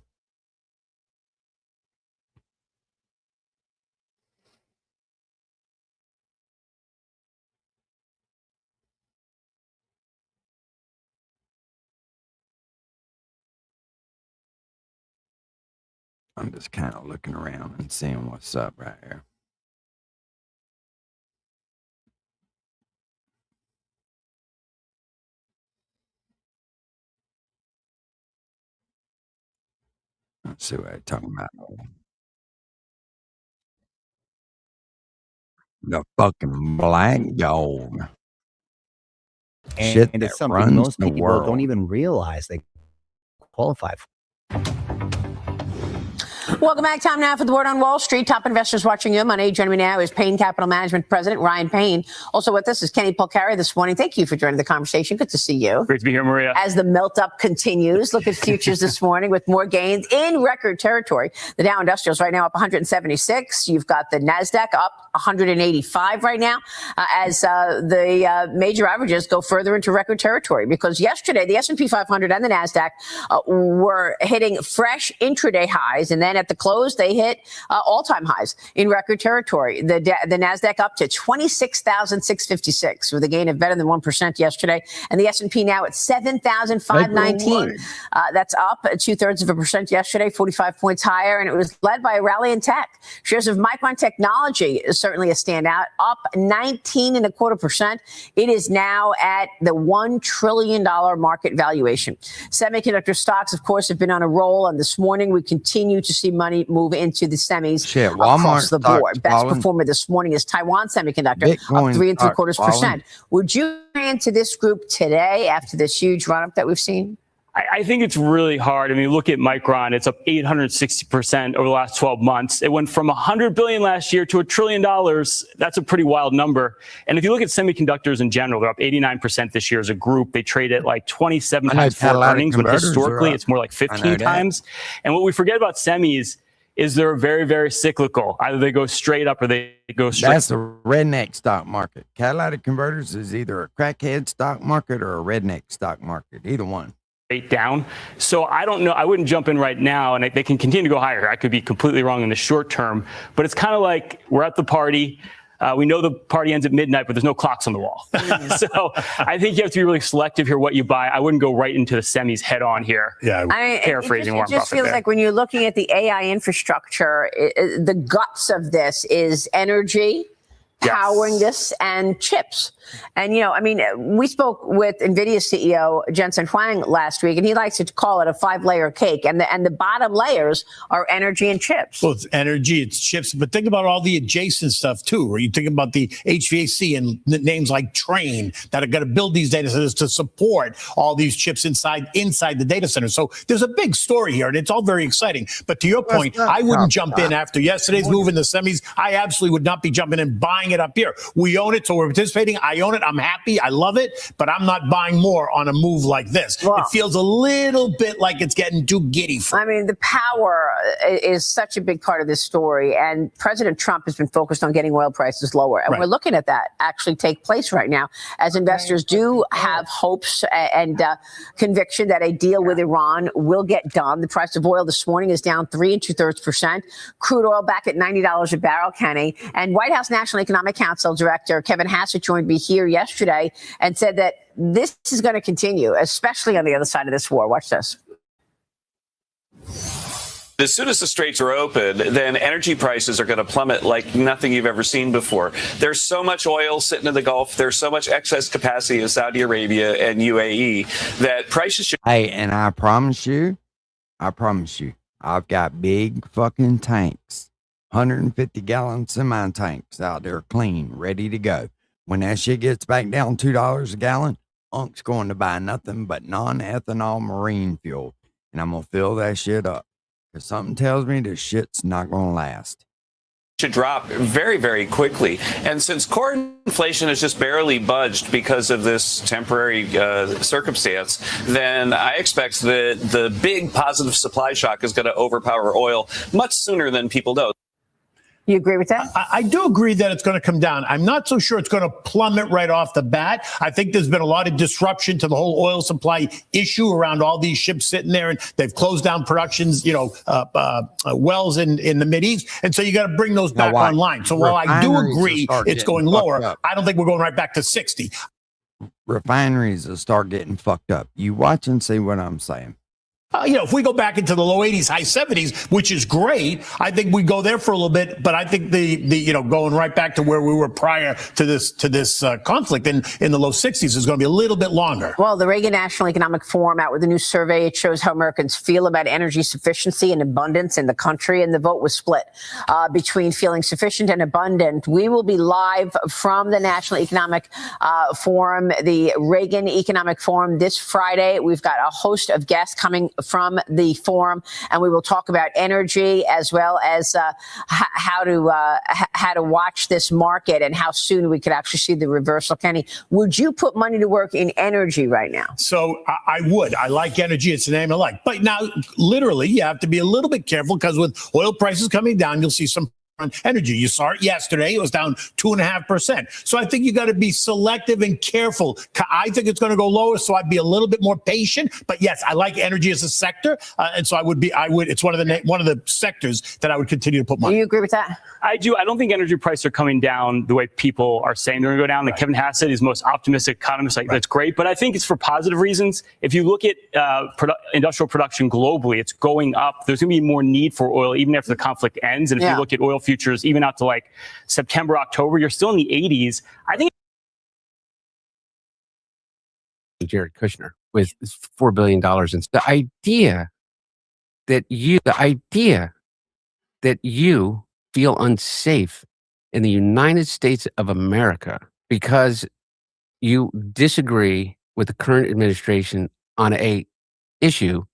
I'm just kind of looking around and seeing what's up right here. Let's see what they're talking about. The fucking black gold. Shit And that it's something runs most the people world. don't even realize they qualify for. Welcome back. Time now for the Word on Wall Street. Top investors watching you. Money. Joining me now is Payne Capital Management President Ryan Payne. Also with us is Kenny Polcari this morning. Thank you for joining the conversation. Good to see you. Great to be here, Maria. As the melt up continues, look at futures this morning with more gains in record territory. The Dow Industrials right now up 176. You've got the NASDAQ up 185 right now as the major averages go further into record territory because yesterday the S&P 500 and the NASDAQ were hitting fresh intraday highs, and then at the close they hit all-time highs in record territory. The NASDAQ up to 26,656 with a gain of better than 1% yesterday, and the S&P now at 7,519. That's up 0.2% yesterday, 45 points higher, and it was led by a rally in tech. Shares of Micron Technology is certainly a standout, up 19.25%. It is now at the $1 trillion market valuation. Semiconductor stocks, of course, have been on a roll, and this morning we continue to see money move into the semis across the board. Best performer this morning is Taiwan Semiconductor, Bitcoin up 3.75%. Would you buy into this group today after this huge run-up that we've seen? I think it's really hard. I mean, look at Micron. It's up 860% over the last 12 months. It went from $100 billion last year to $1 trillion. That's a pretty wild number. And if you look at semiconductors in general, they're up 89% this year as a group. They trade at like 27 times forward earnings, when historically it's more like 15 times. And what we forget about semis is they're very, very cyclical. Either they go straight up or they go straight. That's the redneck stock market. Catalytic converters is either a crackhead stock market or a redneck stock market, either one. Down. So I don't know. I wouldn't jump in right now, and they can continue to go higher. I could be completely wrong in the short term, but it's kind of like we're at the party. We know the party ends at midnight, but there's no clocks on the wall. So I think you have to be really selective here what you buy. I wouldn't go right into the semis head on here. Yeah, paraphrasing Warren Buffett. It just feels like when you're looking at the AI infrastructure, the guts of this is energy, powering this, and chips. And, you know, I mean, we spoke with NVIDIA CEO Jensen Huang last week, and he likes to call it a 5-layer cake. And the bottom layers are energy and chips. Well, it's energy, it's chips, but think about all the adjacent stuff too, where you think about the HVAC and names like Train that are going to build these data centers to support all these chips inside the data center. So there's a big story here, and it's all very exciting. But to your point, I wouldn't jump in after yesterday's move in the semis. I absolutely would not be jumping in and buying it up here. We own it, so we're participating. I own it. I'm happy. I love it, but I'm not buying more on a move like this. It feels a little bit like it's getting too giddy for me. I mean, the power is such a big part of this story, and President Trump has been focused on getting oil prices lower. And we're looking at that actually take place right now as investors do have hopes and conviction that a deal with Iran will get done. The price of oil this morning is down 3 2/3%. Crude oil back at $90 a barrel, Kenny. And White House National Economic Council Director Kevin Hassett joined me here yesterday and said that this is going to continue, especially on the other side of this war. Watch this. As soon as the straits are open, then energy prices are going to plummet like nothing you've ever seen before. There's so much oil sitting in the Gulf. There's so much excess capacity in Saudi Arabia and UAE that prices should. Hey, and I promise you, I've got big fucking tanks, 150-gallon semi-tanks out there clean, ready to go. When that shit gets back down $2 a gallon, Unc's going to buy nothing but non-ethanol marine fuel, and I'm going to fill that shit up. Because something tells me this shit's not going to last. Should drop very, very quickly. And since core inflation has just barely budged because of this temporary circumstance, then I expect that the big positive supply shock is going to overpower oil much sooner than people know. You agree with that? I do agree that it's going to come down. I'm not so sure it's going to plummet right off the bat. I think there's been a lot of disruption to the whole oil supply issue around all these ships sitting there, and they've closed down productions, wells in the Mideast. And so you got to bring those back online. So while I do agree it's going lower, I don't think we're going right back to 60. Refineries will start getting fucked up. You watch and see what I'm saying. If we go back into the low 80s, high 70s, which is great, I think we go there for a little bit. But I think the going right back to where we were prior to this conflict in the low 60s is going to be a little bit longer. Well, the Reagan National Economic Forum out with a new survey. It shows how Americans feel about energy sufficiency and abundance in the country, and the vote was split between feeling sufficient and abundant. We will be live from the National Economic Forum, the Reagan Economic Forum, this Friday. We've got a host of guests coming from the forum, and we will talk about energy as well as how to watch this market and how soon we could actually see the reversal. Kenny, would you put money to work in energy right now? So I would. I like energy. It's the name I like. But now, literally, you have to be a little bit careful because with oil prices coming down, you'll see some energy. You saw it yesterday. It was down 2.5%. So I think you got to be selective and careful. I think it's going to go lower, so I'd be a little bit more patient. But yes, I like energy as a sector, and so I would. It's one of the sectors that I would continue to put money. Do you agree with that? I do. I don't think energy prices are coming down the way people are saying they're going to go down. Like Kevin Hassett is the most optimistic economist. That's great, but I think it's for positive reasons. If you look at industrial production globally, it's going up. There's going to be more need for oil even after the conflict ends. And if you look at oil futures, even out to like September, October, you're still in the 80s. I think Jared Kushner with $4 billion. And the idea that you feel unsafe in the United States of America because you disagree with the current administration on a issue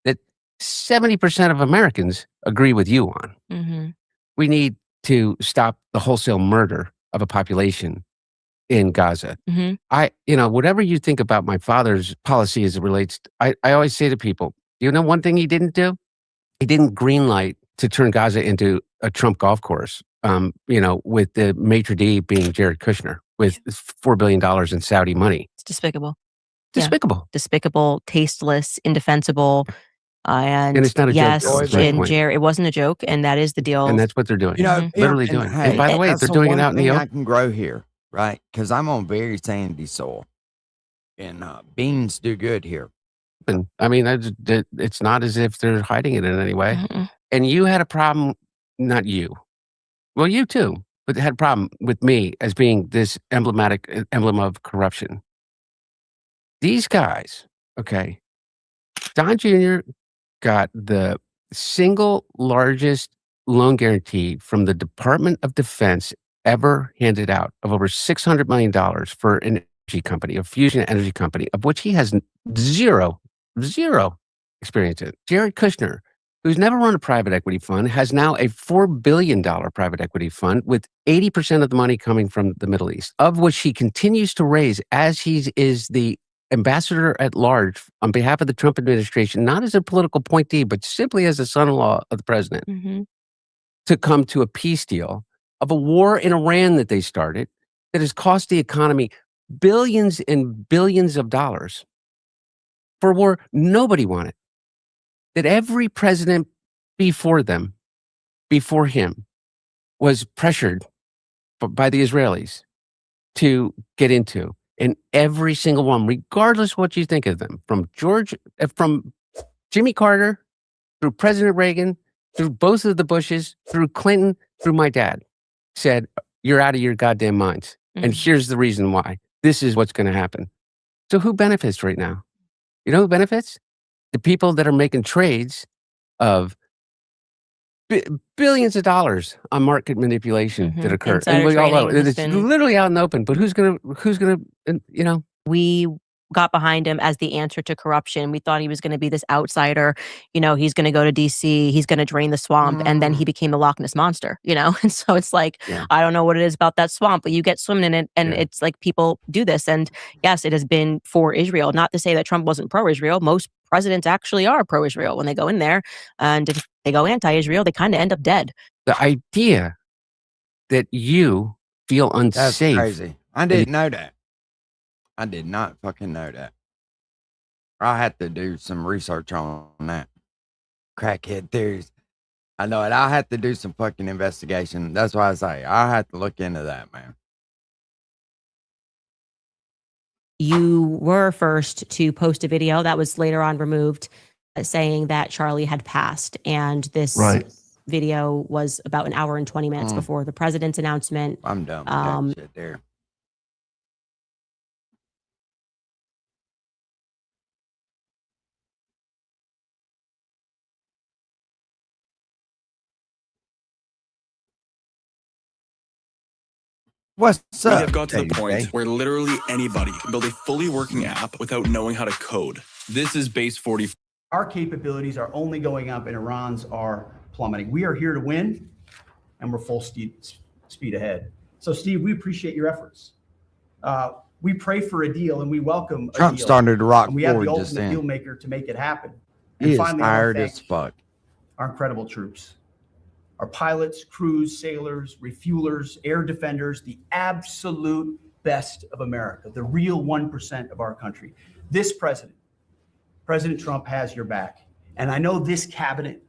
that 70% of Americans agree with you on. Mm-hmm. We need to stop the wholesale murder of a population in Gaza. Mm-hmm. Whatever you think about my father's policy as it relates, I always say to people, one thing he didn't do? He didn't greenlight to turn Gaza into a Trump golf course, with the maitre d' being Jared Kushner with $4 billion in Saudi money. It's despicable. Despicable. Yeah. Despicable, tasteless, indefensible. And it's not a yes, joke. That's my and point. Jared, it wasn't a joke, and that is the deal. And that's what they're doing. Literally doing. Hey, And by the way, that's they're doing it one out in the thing I open. can grow here, right? Because I'm on very sandy soil, and beans do good here. And I mean, it's not as if they're hiding it in any way. Mm-mm. And you had a problem, not you. Well, you too, but had a problem with me as being this emblem of corruption. These guys, okay, Don Jr. got the single largest loan guarantee from the Department of Defense ever handed out of over $600 million for an energy company, a fusion energy company, of which he has zero experience in. Jared Kushner, who's never run a private equity fund, has now a $4 billion private equity fund with 80% of the money coming from the Middle East, of which he continues to raise as he is the ambassador at large on behalf of the Trump administration, not as a political appointee, but simply as a son-in-law of the president, Mm-hmm. to come to a peace deal of a war in Iran that they started that has cost the economy billions and billions of dollars for a war nobody wanted. That every president before him, was pressured by the Israelis to get into. And every single one, regardless what you think of them, from Jimmy Carter, through President Reagan, through both of the Bushes, through Clinton, through my dad, said, you're out of your goddamn minds. And here's the reason why. This is what's going to happen. So who benefits right now? You know who benefits? The people that are making trades of billions of dollars on market manipulation that occur. And we all know it's literally out in the open. But who's gonna, We got behind him as the answer to corruption. We thought he was going to be this outsider. He's going to go to DC. He's going to drain the swamp. And then he became the Loch Ness Monster, And so it's like, I don't know what it is about that swamp, but you get swimming in it. And it's like people do this. And yes, it has been for Israel. Not to say that Trump wasn't pro-Israel. Most presidents actually are pro-Israel when they go in there. And if they go anti-Israel, they kind of end up dead. The idea that you feel unsafe. That's crazy. I didn't know that. I did not fucking know that. I had to do some research on that. Crackhead theories. I know it. I had to do some fucking investigation. That's why I say I had to look into that, man. You were first to post a video that was later on removed saying that Charlie had passed. And this video was about an hour and 20 minutes before the president's announcement. I'm done with that shit there. What's We up? have got to the Hey, point hey. where literally anybody can build a fully working app without knowing how to code. This is Base 44. Our capabilities are only going up and Iran's are plummeting. We are here to win and we're full speed ahead. So Steve, we appreciate your efforts. We pray for a deal and we welcome a Trump deal. started to rock And we have the forward just ultimate then. deal maker to make it happen. He And is finally, I wanna tired thank as fuck. our incredible troops. Our pilots, crews, sailors, refuelers, air defenders, the absolute best of America, the real 1% of our country. This president, President Trump, has your back. And I know this cabinet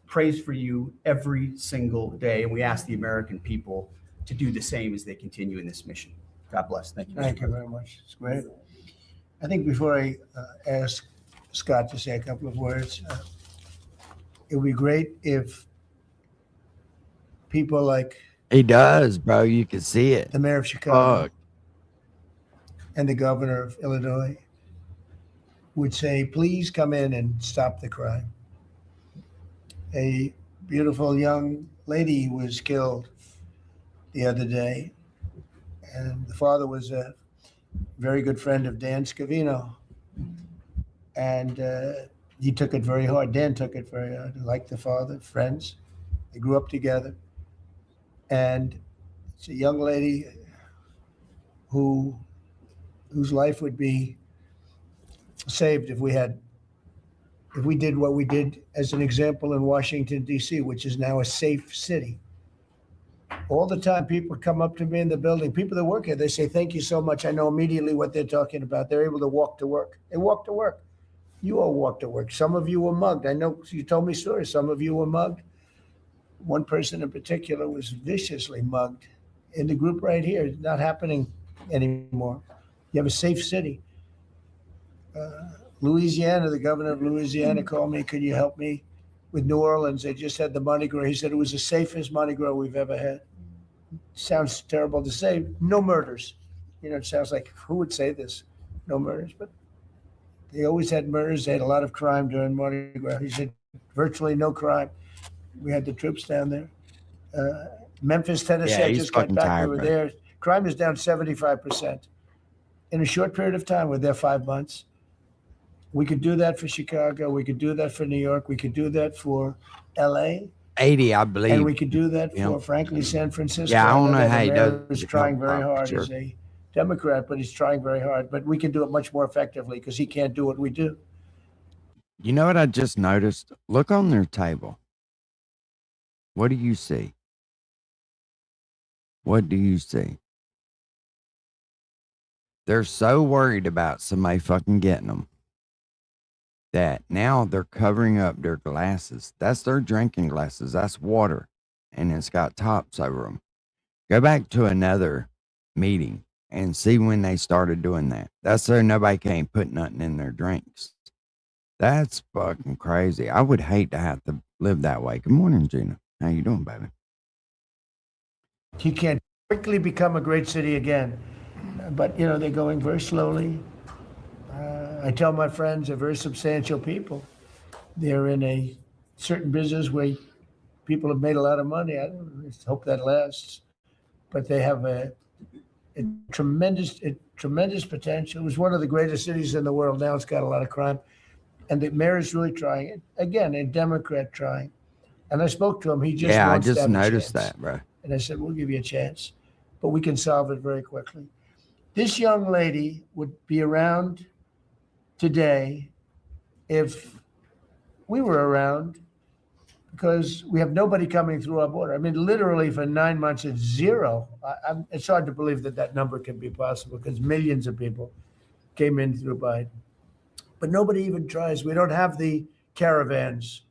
prays for you every single day. And we ask the American people to do the same as they continue in this mission. God bless. Thank you. Thank you very much. It's great. I think before I ask Scott to say a couple of words, it would be great if people like He does, bro. You can see it. the mayor of Chicago Fuck. and the governor of Illinois would say, please come in and stop the crime. A beautiful young lady was killed the other day, and the father was a very good friend of Dan Scavino. And He took it very hard. Dan took it very hard. Like the father, friends. They grew up together. And it's a young lady whose life would be saved if we did what we did as an example in Washington, D.C., which is now a safe city. All the time, people come up to me in the building, people that work here, they say, thank you so much. I know immediately what they're talking about. They're able to walk to work. They walk to work. You all walk to work. Some of you were mugged. I know you told me stories. Some of you were mugged. One person in particular was viciously mugged in the group right here. It's not happening anymore. You have a safe city. Louisiana, the governor of Louisiana called me, could you help me with New Orleans? They just had the Mardi Gras. He said it was the safest Mardi Gras we've ever had. Sounds terrible to say. No murders. You know, it sounds like, who would say this? No murders. But they always had murders. They had a lot of crime during Mardi Gras. He said virtually no crime. We had the troops down there. Memphis, Tennessee, I just got back. We were there. Crime is down 75%. In a short period of time, we're there 5 months. We could do that for Chicago. We could do that for New York. We could do that for L.A. 80, I believe. And we could do that for, frankly, San Francisco. Yeah, I don't know how he does. does. He's trying very hard as a Democrat, but he's trying very hard. But we can do it much more effectively because he can't do what we do. You know what I just noticed? Look on their table. What do you see? What do you see? They're so worried about somebody fucking getting them that now they're covering up their glasses. That's their drinking glasses. That's water. And it's got tops over them. Go back to another meeting and see when they started doing that. That's so nobody can't put nothing in their drinks. That's fucking crazy. I would hate to have to live that way. Good morning, Gina. How you doing, baby? He can't quickly become a great city again. But, you know, they're going very slowly. I tell my friends they're very substantial people. They're in a certain business where people have made a lot of money. I hope that lasts. But they have a tremendous potential. It was one of the greatest cities in the world. Now it's got a lot of crime. And the mayor is really trying it. Again, a Democrat trying. And I spoke to him. He just I wants to just have a noticed chance. that, bro. And I said, we'll give you a chance. But we can solve it very quickly. This young lady would be around today if we were around, because we have nobody coming through our border. I mean, literally for 9 months, it's zero. It's hard to believe that number can be possible because millions of people came in through Biden. But nobody even tries. We don't have the caravans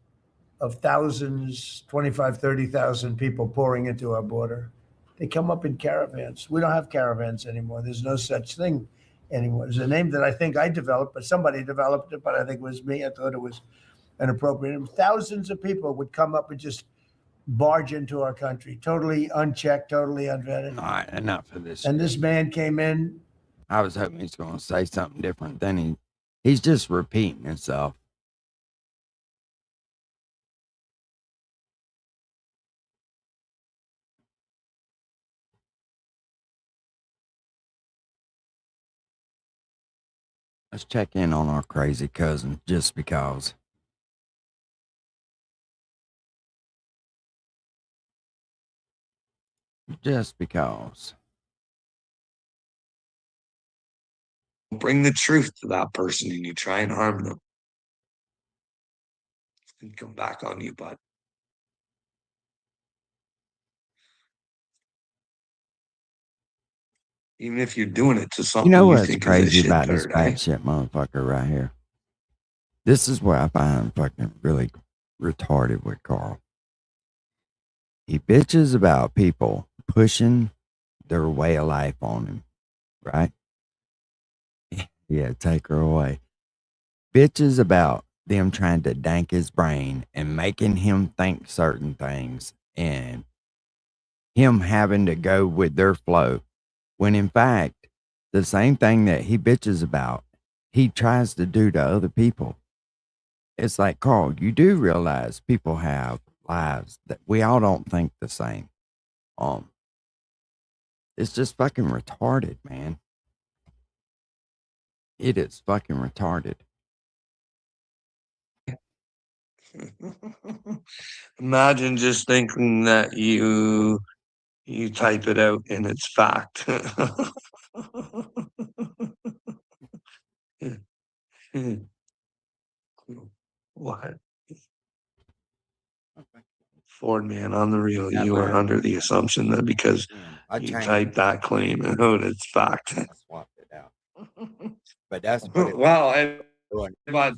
of thousands, 25, 30,000 people pouring into our border. They come up in caravans. We don't have caravans anymore. There's no such thing anymore. There's a name that I think I developed, but somebody developed it, but I think it was me. I thought it was inappropriate. Thousands of people would come up and just barge into our country, totally unchecked, totally unvetted. All right, enough of this. And this man came in. I was hoping he's going to say something different. Then he's just repeating himself. Let's check in on our crazy cousin just because. Just because. Bring the truth to that person and you try and harm them. And come back on you, bud. Even if you're doing it to something You know you what's think crazy is a about shit this turd, bad shit motherfucker right here? This is where I find fucking really retarded with Carl. He bitches about people pushing their way of life on him, right? Yeah, take her away. Bitches about them trying to dank his brain and making him think certain things and him having to go with their flow. When in fact, the same thing that he bitches about, he tries to do to other people. It's like, Carl, you do realize people have lives that we all don't think the same. It's just fucking retarded, man. It is fucking retarded. Imagine just thinking that you type it out and it's fact. What? Ford man, on the real, Yeah, you are man. under the assumption that because I you changed type that claim out, it's fact. I swapped it out. But that's what it Well, was. but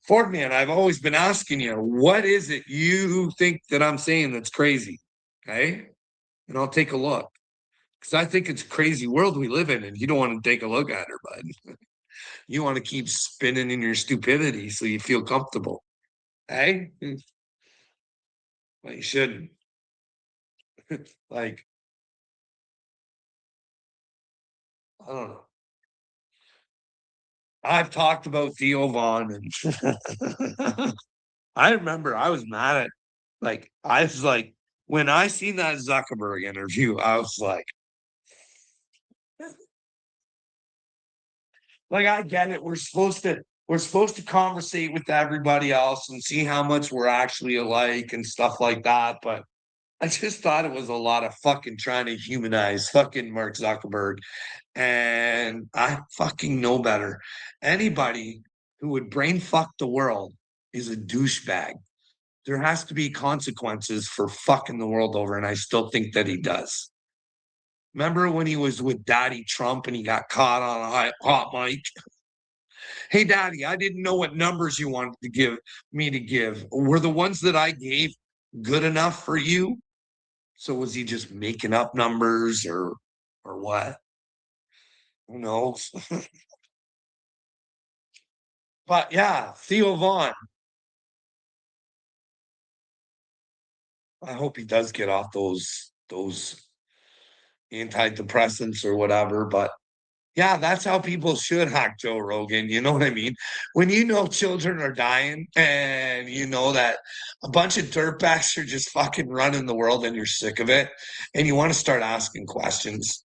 Ford man, I've always been asking you, what is it you think that I'm saying that's crazy? Okay, and I'll take a look because I think it's a crazy world we live in, and you don't want to take a look at her, bud. You want to keep spinning in your stupidity so you feel comfortable. Hey, well, you shouldn't. Like, I don't know. I've talked about Theo Vaughn, and I remember I was mad at, like, I was like, when I seen that Zuckerberg interview, I was like, I get it. We're supposed to conversate with everybody else and see how much we're actually alike and stuff like that. But I just thought it was a lot of fucking trying to humanize fucking Mark Zuckerberg. And I fucking know better. Anybody who would brain fuck the world is a douchebag. There has to be consequences for fucking the world over. And I still think that he does. Remember when he was with Daddy Trump and he got caught on a hot mic? Hey, Daddy, I didn't know what numbers you wanted to give me to give. Were the ones that I gave good enough for you? So was he just making up numbers or what? Who knows? But yeah, Theo Vaughn. I hope he does get off those antidepressants or whatever. But yeah, that's how people should hack Joe Rogan. You know what I mean? When you know children are dying and you know that a bunch of dirtbags are just fucking running the world and you're sick of it and you want to start asking questions.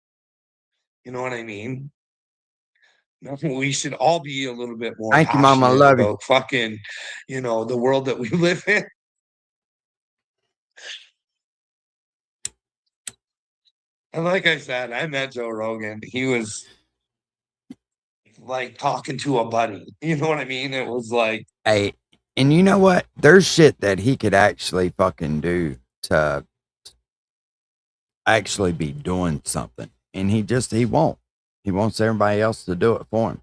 You know what I mean? We should all be a little bit more Thank you, Mama. I passionate love you. about fucking, the world that we live in. And like I said, I met Joe Rogan. He was like talking to a buddy. You know what I mean? It was like, Hey, and you know what? There's shit that he could actually fucking do to actually be doing something. And he won't. He wants everybody else to do it for him.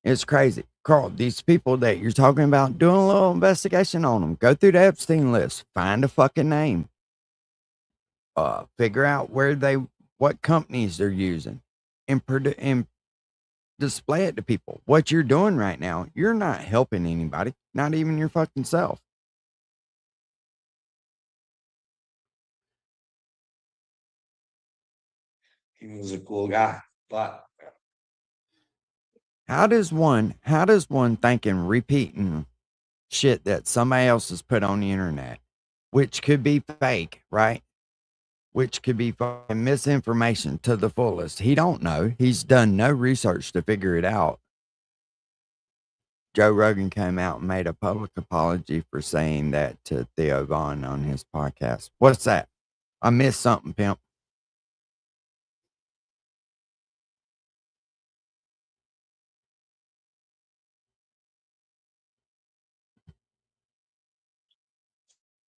It's crazy. Carl, these people that you're talking about, doing a little investigation on them. Go through the Epstein list. Find a fucking name. Figure out what companies they're using. And display it to people. What you're doing right now, you're not helping anybody. Not even your fucking self. he was a cool guy. But How does one think and repeating shit that somebody else has put on the internet, which could be fake, right? Which could be fucking misinformation to the fullest. He don't know. He's done no research to figure it out. Joe Rogan came out and made a public apology for saying that to Theo Vaughn on his podcast. What's that? I missed something, pimp.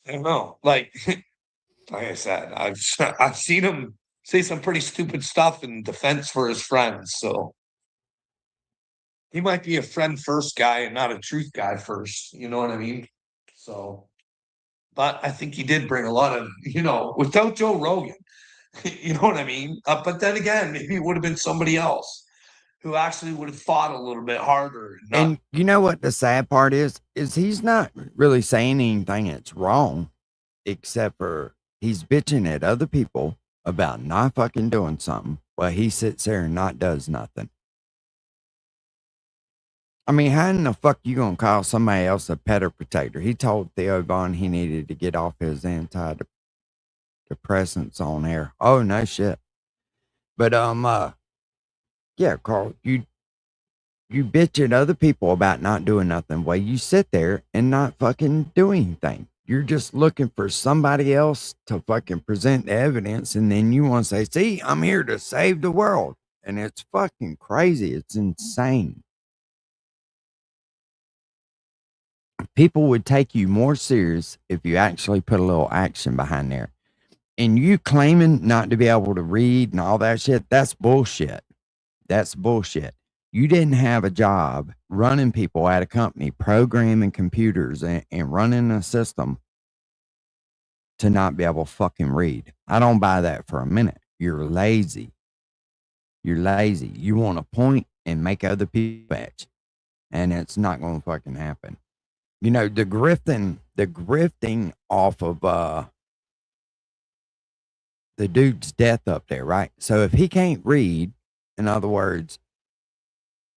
I don't know. Like I said, I've seen him say some pretty stupid stuff in defense for his friends. So he might be a friend first guy and not a truth guy first. You know what I mean? So, but I think he did bring a lot of, without Joe Rogan, you know what I mean? But then again, maybe it would have been somebody else who actually would have fought a little bit harder. And you know what the sad part is he's not really saying anything that's wrong, except for he's bitching at other people about not fucking doing something while he sits there and not does nothing. I mean, how in the fuck you gonna call somebody else a pedo protector? He told Theo Vaughn he needed to get off his antidepressants on air. Oh, no shit. But, yeah, Carl, You bitch at other people about not doing nothing. Well, you sit there and not fucking do anything. You're just looking for somebody else to fucking present the evidence, and then you want to say, see, I'm here to save the world. And it's fucking crazy. It's insane. People would take you more serious if you actually put a little action behind there. And you claiming not to be able to read and all that shit, that's bullshit. That's bullshit. You didn't have a job running people at a company, programming computers and running a system to not be able to fucking read. I don't buy that for a minute. You're lazy. You're lazy. You want to point and make other people bitch. And it's not going to fucking happen. You know, the grifting off of the dude's death up there, right? So if he can't read, in other words,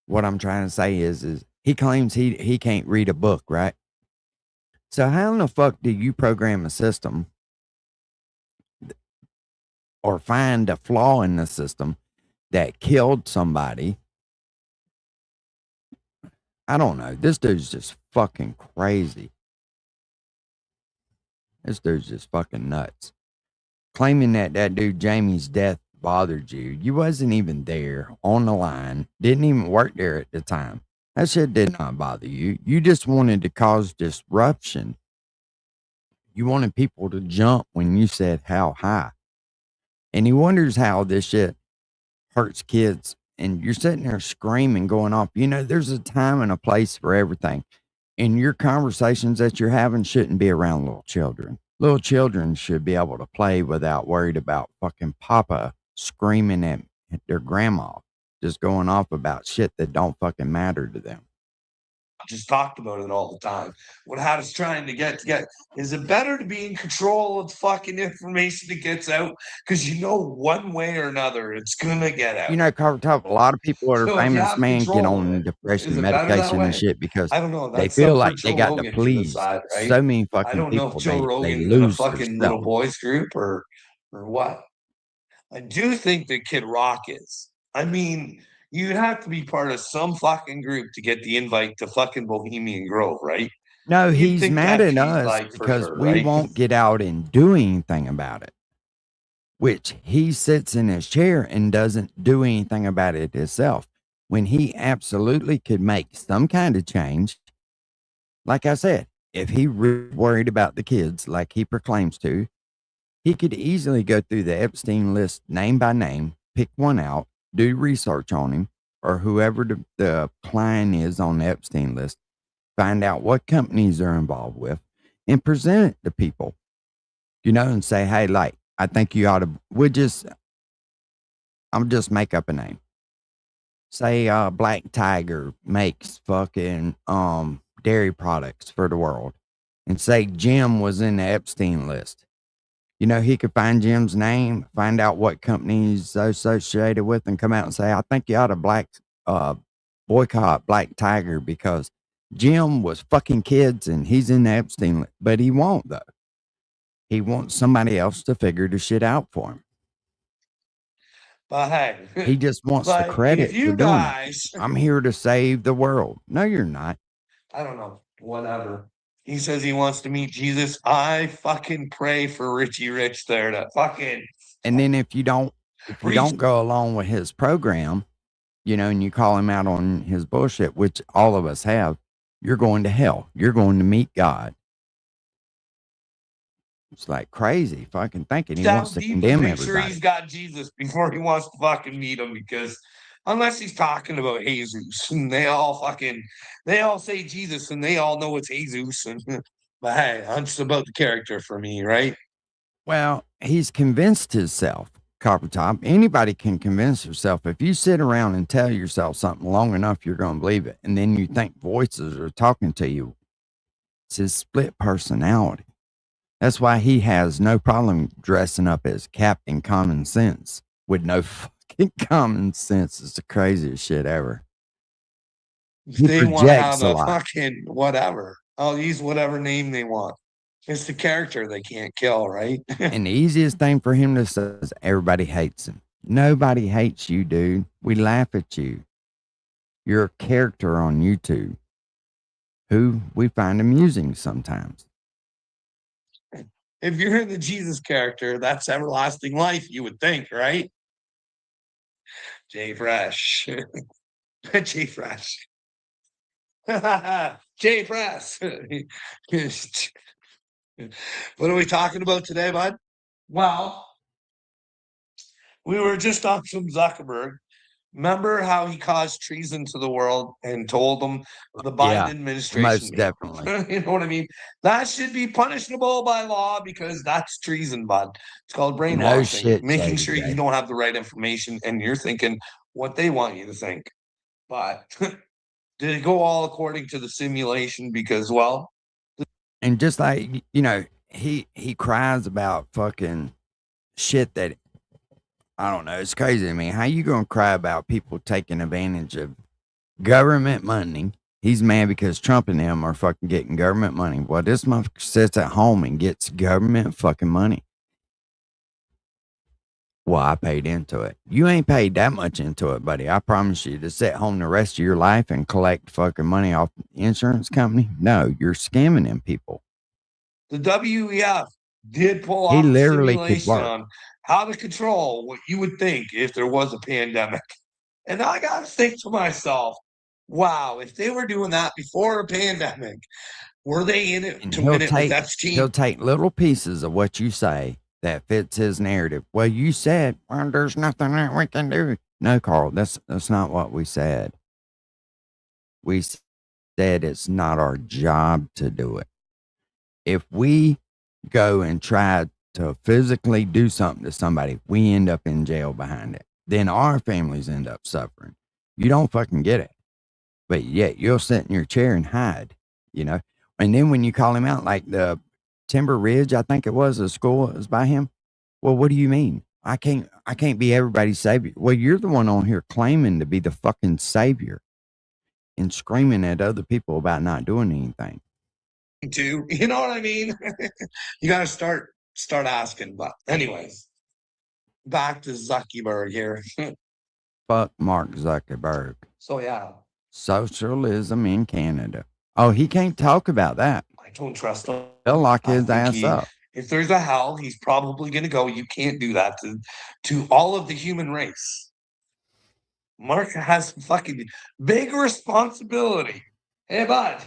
what I'm trying to say is he claims he can't read a book, right? So how in the fuck do you program a system or find a flaw in the system that killed somebody? I don't know. This dude's just fucking crazy. This dude's just fucking nuts. Claiming that dude Jamie's death bothered you. You wasn't even there on the line. Didn't even work there at the time. That shit did not bother you. You just wanted to cause disruption. You wanted people to jump when you said how high. And he wonders how this shit hurts kids. And you're sitting there screaming, going off. You know, there's a time and a place for everything. And your conversations that you're having shouldn't be around little children. Little children should be able to play without worried about fucking Papa screaming at their grandma, just going off about shit that don't fucking matter to them. Just talked about it all the time. What Howard's trying to get is it better to be in control of the fucking information that gets out? Because you know one way or another it's gonna get out. You know, Cover Top, a lot of people that So are if you famous have man get control of on it, depression is it better that medication way? and shit because I don't know. they That's feel up like for they Joe got Rogan to to please decide, right? so many I fucking don't know people. if Joe They Rogan's in a lose fucking their little boys group or what. I do think that Kid Rock is. I mean, you'd have to be part of some fucking group to get the invite to fucking Bohemian Grove, right? No, You'd he's think mad that's at his us like for because sure, we right? won't get out and do anything about it. Which he sits in his chair and doesn't do anything about it himself. When he absolutely could make some kind of change. Like I said, if he really worried about the kids like he proclaims to, he could easily go through the Epstein list name by name, pick one out, do research on him, or whoever the client is on the Epstein list, find out what companies they're involved with, and present it to people, you know, and say, hey, like, I think you ought to, I'm just make up a name. Say, Black Tiger makes fucking, dairy products for the world, and say Jim was in the Epstein list. You know, he could find Jim's name, find out what company he's associated with, and come out and say, I think you ought to boycott Black Tiger because Jim was fucking kids and he's in the Epstein list. But he won't, though. He wants somebody else to figure the shit out for him. But hey, He just wants the but credit if you for doing guys, it. I'm here to save the world. No, you're not. I don't know, whatever. He says he wants to meet Jesus. I fucking pray for Richie Rich there to fucking. And then if you don't go along with his program, you know, and you call him out on his bullshit, which all of us have, you're going to hell. You're going to meet God. It's like crazy fucking thinking he wants to condemn Make sure everybody. he's got Jesus before he wants to fucking meet him, because unless he's talking about Jesus and they all say Jesus and they all know it's Jesus. And but hey, it's about the character for me, right? Well, he's convinced himself, Copper Top. Anybody can convince yourself. If you sit around and tell yourself something long enough, you're going to believe it. And then you think voices are talking to you. It's his split personality. That's why he has no problem dressing up as Captain Common Sense with no fucking common sense. It's the craziest shit ever. He They want to have projects a a lot. fucking whatever. I'll use whatever name they want. It's the character they can't kill, right? And the easiest thing for him to say is everybody hates him. Nobody hates you, dude. We laugh at you. You're a character on YouTube who we find amusing sometimes. If you're in the Jesus character, that's everlasting life, you would think, right? Jay Fresh. Jay Fresh. Jay Fresh. What are we talking about today, bud? Well, we were just on from Zuckerberg. Remember how he caused treason to the world and told them the Biden Yeah, administration? most definitely. You know what I mean? That should be punishable by law because that's treason, bud. It's called brainwashing, shit, making Jay, sure Jay. you don't have the right information and you're thinking what they want you to think. But did it go all according to the simulation? Because, well, And just like, you know, he cries about fucking shit that, I don't know, it's crazy to me. How you gonna cry about people taking advantage of government money? He's mad because Trump and them are fucking getting government money. Well, this motherfucker sits at home and gets government fucking money. Well, I paid into it. You ain't paid that much into it, buddy. I promise you, to sit home the rest of your life and collect fucking money off the insurance company. No, you're scamming them people. the WEF did pull He off a literally could simulation work. on how to control what you would think if there was a pandemic. And I got to think to myself, wow, if they were doing that before a pandemic, were they in it And to win it with Epstein? he'll take little pieces of what you say that fits his narrative. Well, you said, well, there's nothing that we can do. No, Carl, that's not what we said. We said it's not our job to do it. If we go and try to physically do something to somebody, we end up in jail behind it. Then our families end up suffering. You don't fucking get it. But yet you'll sit in your chair and hide, you know? And then when you call him out, like the Timber Ridge, I think it was, a school that was by him. Well, what do you mean? I can't be everybody's savior. Well, you're the one on here claiming to be the fucking savior and screaming at other people about not doing anything. To, you know what I mean? You got to start asking. But anyways, back to Zuckerberg here. Fuck Mark Zuckerberg. So yeah, Socialism in Canada. Oh, he can't talk about that. I don't trust him. They'll lock I his think ass up. if there's a hell, he's probably going to go. You can't do that to all of the human race. Mark has fucking big responsibility. Hey, bud.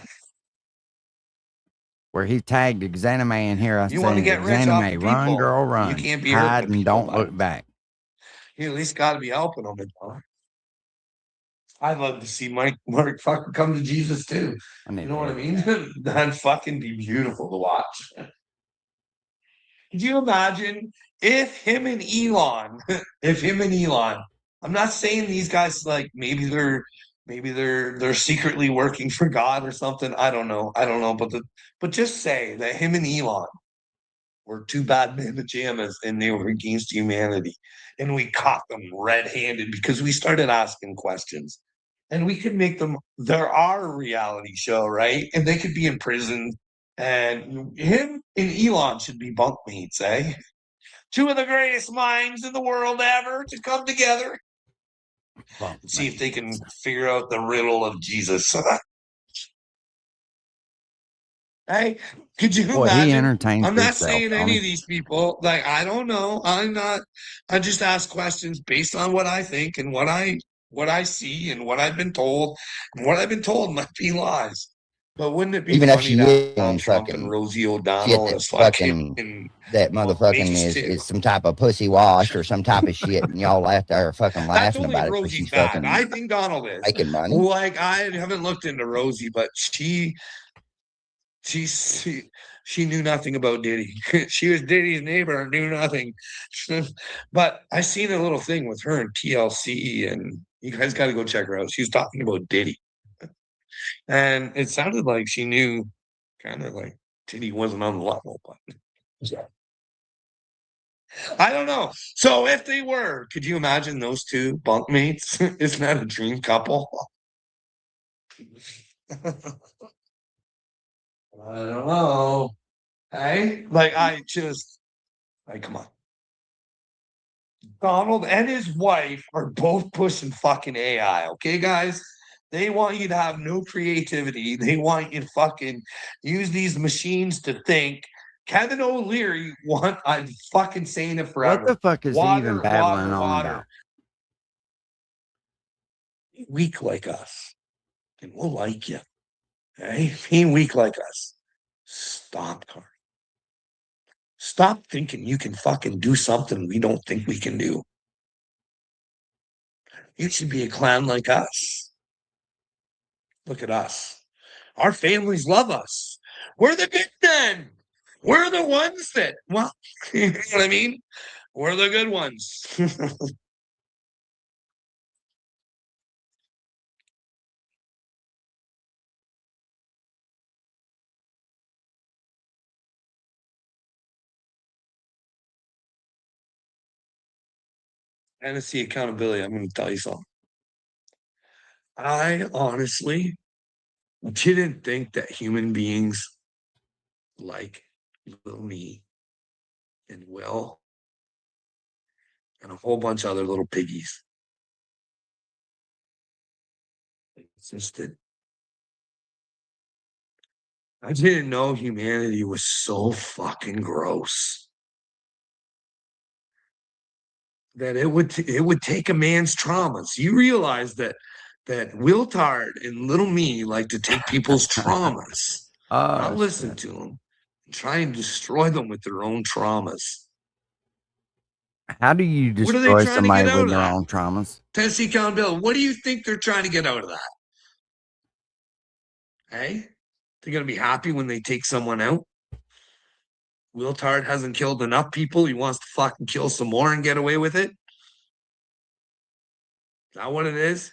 Where he tagged Xanime in here. I You want to said, get rich off Xanime, the run, people. girl, run. You can't be Hide hurting the and people, don't bud. look back. You at least got to be helping them. I'd love to see Mark fucking come to Jesus too. You know what I mean? That'd fucking be beautiful to watch. Could you imagine if him and Elon, I'm not saying these guys like maybe they're secretly working for God or something. I don't know. But just say that him and Elon were two bad men pajamas and they were against humanity. And we caught them red-handed because we started asking questions. And we could make them our reality show, right? And they could be in prison. And him and Elon should be bunkmates, eh? Two of the greatest minds in the world ever to come together. And see if they can figure out the riddle of Jesus. Hey, could you Boy, imagine? he entertains I'm not himself, saying don't any he? of these people, like, I don't know. I just ask questions based on what I think and what I see and what I've been told. And what I've been told might be lies. But wouldn't it be Even if funny she to is have on Trump and fucking Rosie shit O'Donnell that's as fucking fucking that motherfucking is some type of pussy wash or some type of shit, and y'all out there fucking That's laughing only about if it because Rosie's she's bad. fucking I think Donald is. making money. Like, I haven't looked into Rosie, but she knew nothing about Diddy. She was Diddy's neighbor and knew nothing. But I seen a little thing with her and TLC, and you guys got to go check her out. She was talking about Diddy. And it sounded like she knew kind of like Diddy wasn't on the level, but I don't know. So if they were, could you imagine those two bunkmates? Isn't that a dream couple? I don't know. Hey, come on. Donald and his wife are both pushing fucking AI. Okay, guys? They want you to have no creativity. They want you to fucking use these machines to think. Kevin O'Leary I'm fucking saying it forever. What the fuck is he even babbling on about? Weak like us, and we'll like you. Hey, being weak like us. Stop, Carl. Stop thinking you can fucking do something we don't think we can do. You should be a clown like us. Look at us. Our families love us. We're the good men. We're the ones that, well, you know what I mean? We're the good ones. Fantasy accountability. I'm going to tell you something. I honestly didn't think that human beings like little me and Will and a whole bunch of other little piggies existed. I didn't know humanity was so fucking gross that it would take a man's traumas. You realize that Wiltard and little me like to take people's traumas, not listen to them, and try and destroy them with their own traumas. How do you What are they destroy trying to somebody get out with of their that? own traumas? Tennessee accountability. What do you think they're trying to get out of that? Hey, they're gonna be happy when they take someone out. Wiltard hasn't killed enough people. He wants to fucking kill some more and get away with it. Is that what it is?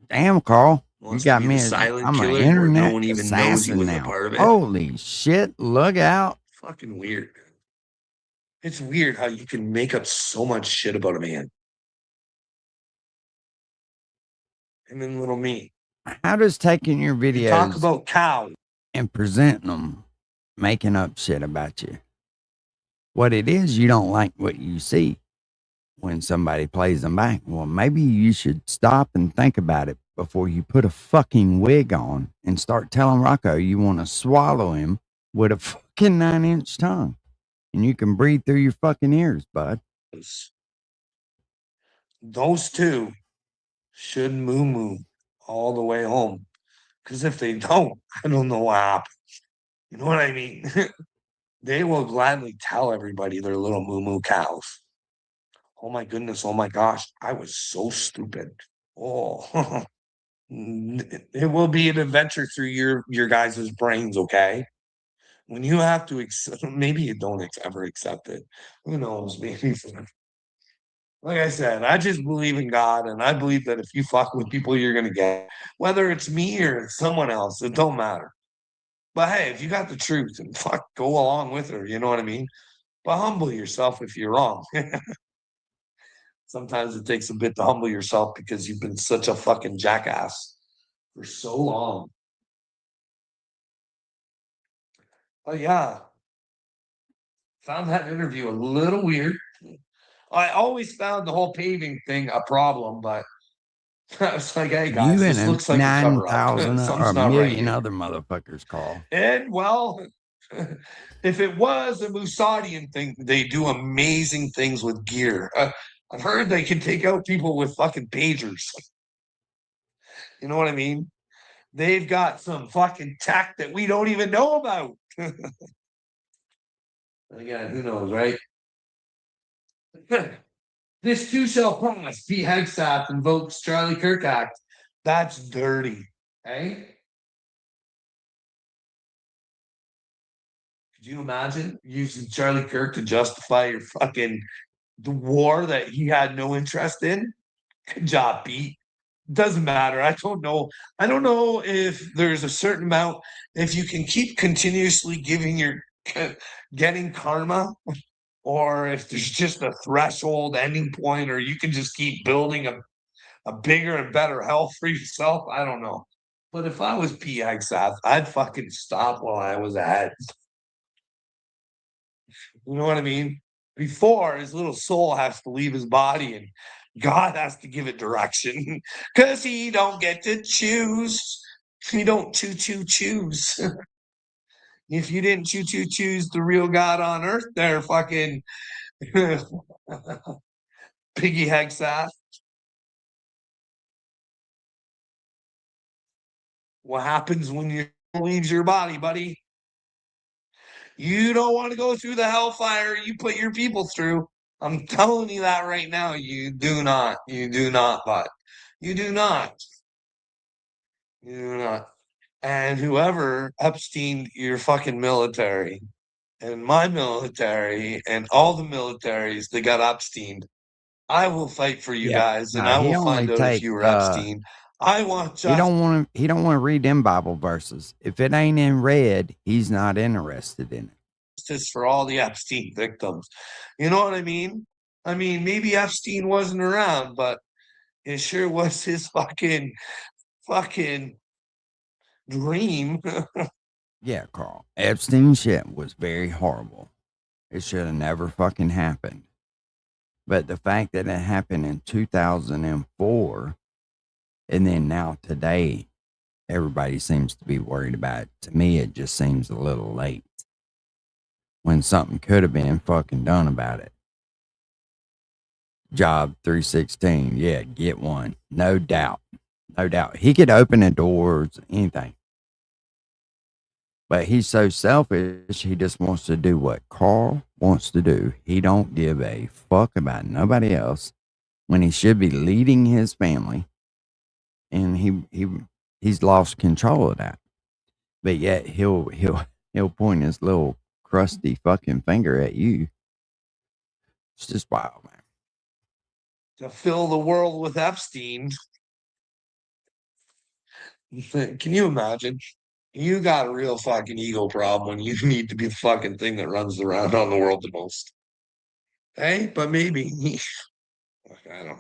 Damn, Carl. You Wants got to be me. the silent I'm an killer where internet no one even knows he assassin was a now. part of it. Holy shit. Look out. Fucking weird. It's weird how you can make up so much shit about a man. And then little me. How does taking your You talk videos about cows. and presenting them making up shit about you? What it is, you don't like what you see when somebody plays them back. Well, maybe you should stop and think about it before you put a fucking wig on and start telling Rocco you want to swallow him with a fucking 9-inch tongue. And you can breathe through your fucking ears, bud. Those two should moo all the way home. Because if they don't, I don't know what happens. You know what I mean? They will gladly tell everybody they're little moo cows. Oh my goodness. Oh my gosh. I was so stupid. Oh, it will be an adventure through your guys' brains. Okay. When you have to accept, maybe you don't ever accept it. Who knows? Maybe. Like I said, I just believe in God, and I believe that if you fuck with people, you're gonna get, whether it's me or it's someone else, it don't matter. But hey, if you got the truth, and fuck, go along with her. You know what I mean? But humble yourself if you're wrong. Sometimes it takes a bit to humble yourself because you've been such a fucking jackass for so long. But yeah, found that interview a little weird. I always found the whole paving thing a problem, but I was like, hey guys, You this and looks like a cover-up. 9,000 or Something's a not right million here. other motherfuckers, Carl. And well, if it was a Mossadian thing, they do amazing things with gear. I've heard they can take out people with fucking pagers. You know what I mean? They've got some fucking tech that we don't even know about. Again, who knows, right? This too shall pass. Pete Hegseth invokes Charlie Kirk Act. That's dirty, eh? Could you imagine using Charlie Kirk to justify your fucking the war that he had no interest in? Good job, Pete. Doesn't matter. I don't know. I don't know if there's a certain amount. If you can keep continuously getting karma, or if there's just a threshold ending point, or you can just keep building a bigger and better hell for yourself. I don't know. But if I was Pete Hegseth, I'd fucking stop while I was ahead. You know what I mean? Before his little soul has to leave his body and God has to give it direction because he don't get to choose. He don't choose. If you didn't choose the real God on earth, there, fucking piggy hex that. What happens when you leaves your body, buddy? You don't want to go through the hellfire you put your people through. I'm telling you that right now. You do not. You do not, bud. You do not. You do not. And whoever Epstein your fucking military and my military and all the militaries that got Epstein, I will fight for you guys, and No, I he will only find out if take you were Epstein. I want he justice. don't want to read them Bible verses. If it ain't in red, he's not interested in it. For all the Epstein victims. You know what I mean? I mean, maybe Epstein wasn't around, but it sure was his fucking dream. Yeah, Carl. Epstein shit was very horrible. It should have never fucking happened. But the fact that it happened in 2004 and then now today, everybody seems to be worried about it. To me, it just seems a little late when something could have been fucking done about it. Job 316. Yeah, get one. No doubt. No doubt. He could open the doors, anything. But he's so selfish, he just wants to do what Carl wants to do. He don't give a fuck about nobody else when he should be leading his family. And he's lost control of that. But yet he'll point his little crusty fucking finger at you. It's just wild, man. To fill the world with Epstein. Can you imagine? You got a real fucking ego problem when you need to be the fucking thing that runs around on the world the most. Hey, but maybe. I don't know.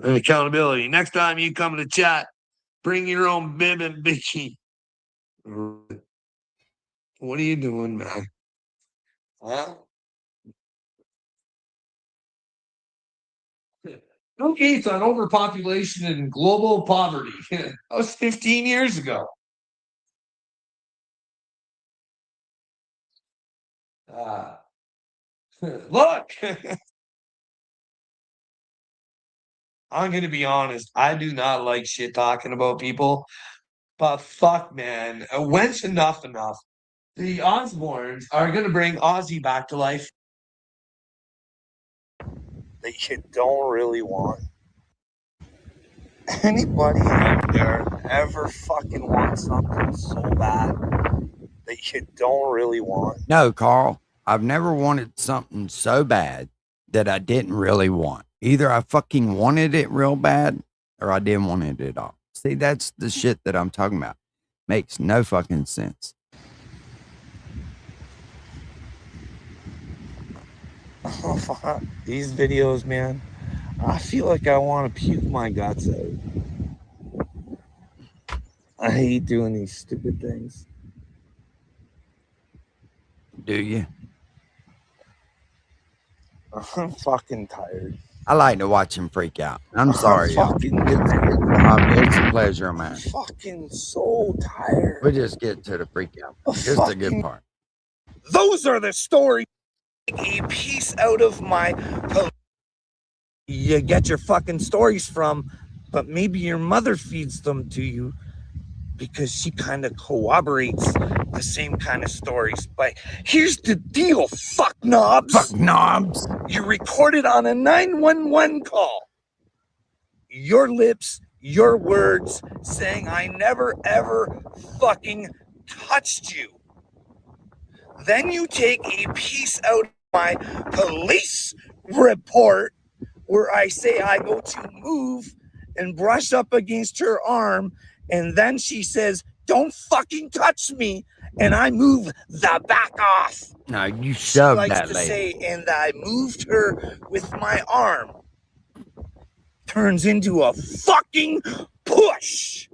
And accountability. Next time you come to chat, bring your own bib and bicky. What are you doing, man? Huh? Bill Gates on overpopulation and global poverty. That was 15 years ago. Look, I'm going to be honest. I do not like shit talking about people, but fuck, man. When's enough? The Osbournes are going to bring Ozzy back to life. That you don't really want. Anybody out there ever fucking want something so bad that you don't really want? No, Carl, I've never wanted something so bad that I didn't really want. Either I fucking wanted it real bad or I didn't want it at all. See, that's the shit that I'm talking about. Makes no fucking sense. Oh, fuck. These videos, man, I feel like I want to puke my guts out. I hate doing these stupid things. Do you? I'm fucking tired. I like to watch him freak out. I'm sorry, y'all. It's a pleasure, man. I'm fucking so tired. We'll just get to the freak out. Just the good part. Those are the stories. A piece out of my you get your fucking stories from, but maybe your mother feeds them to you because she kind of corroborates the same kind of stories. But here's the deal, fuck knobs. Fuck knobs. You recorded on a 911 call. Your lips, your words saying I never ever fucking touched you. Then you take a piece out of my police report where I say I go to move and brush up against her arm, and then she says, "Don't fucking touch me," and I move the back off. No, you shoved She likes that to lady. say, and I moved her with my arm. Turns into a fucking push.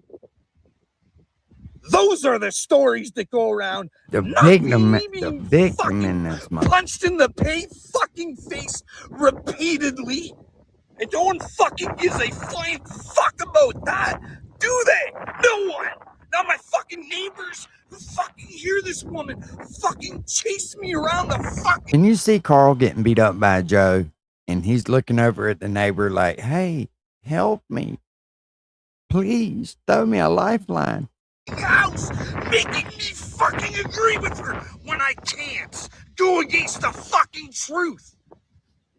Those are the stories that go around. The Not victim, me the being victim in this mother. punched in the fucking face repeatedly. And no one fucking gives a flying fuck about that, do they? No one. Not my fucking neighbors who fucking hear this woman fucking chase me around the fucking. Can you see Carl getting beat up by Joe? And he's looking over at the neighbor like, hey, help me. Please throw me a lifeline. House making me fucking agree with her when I can't go against the fucking truth.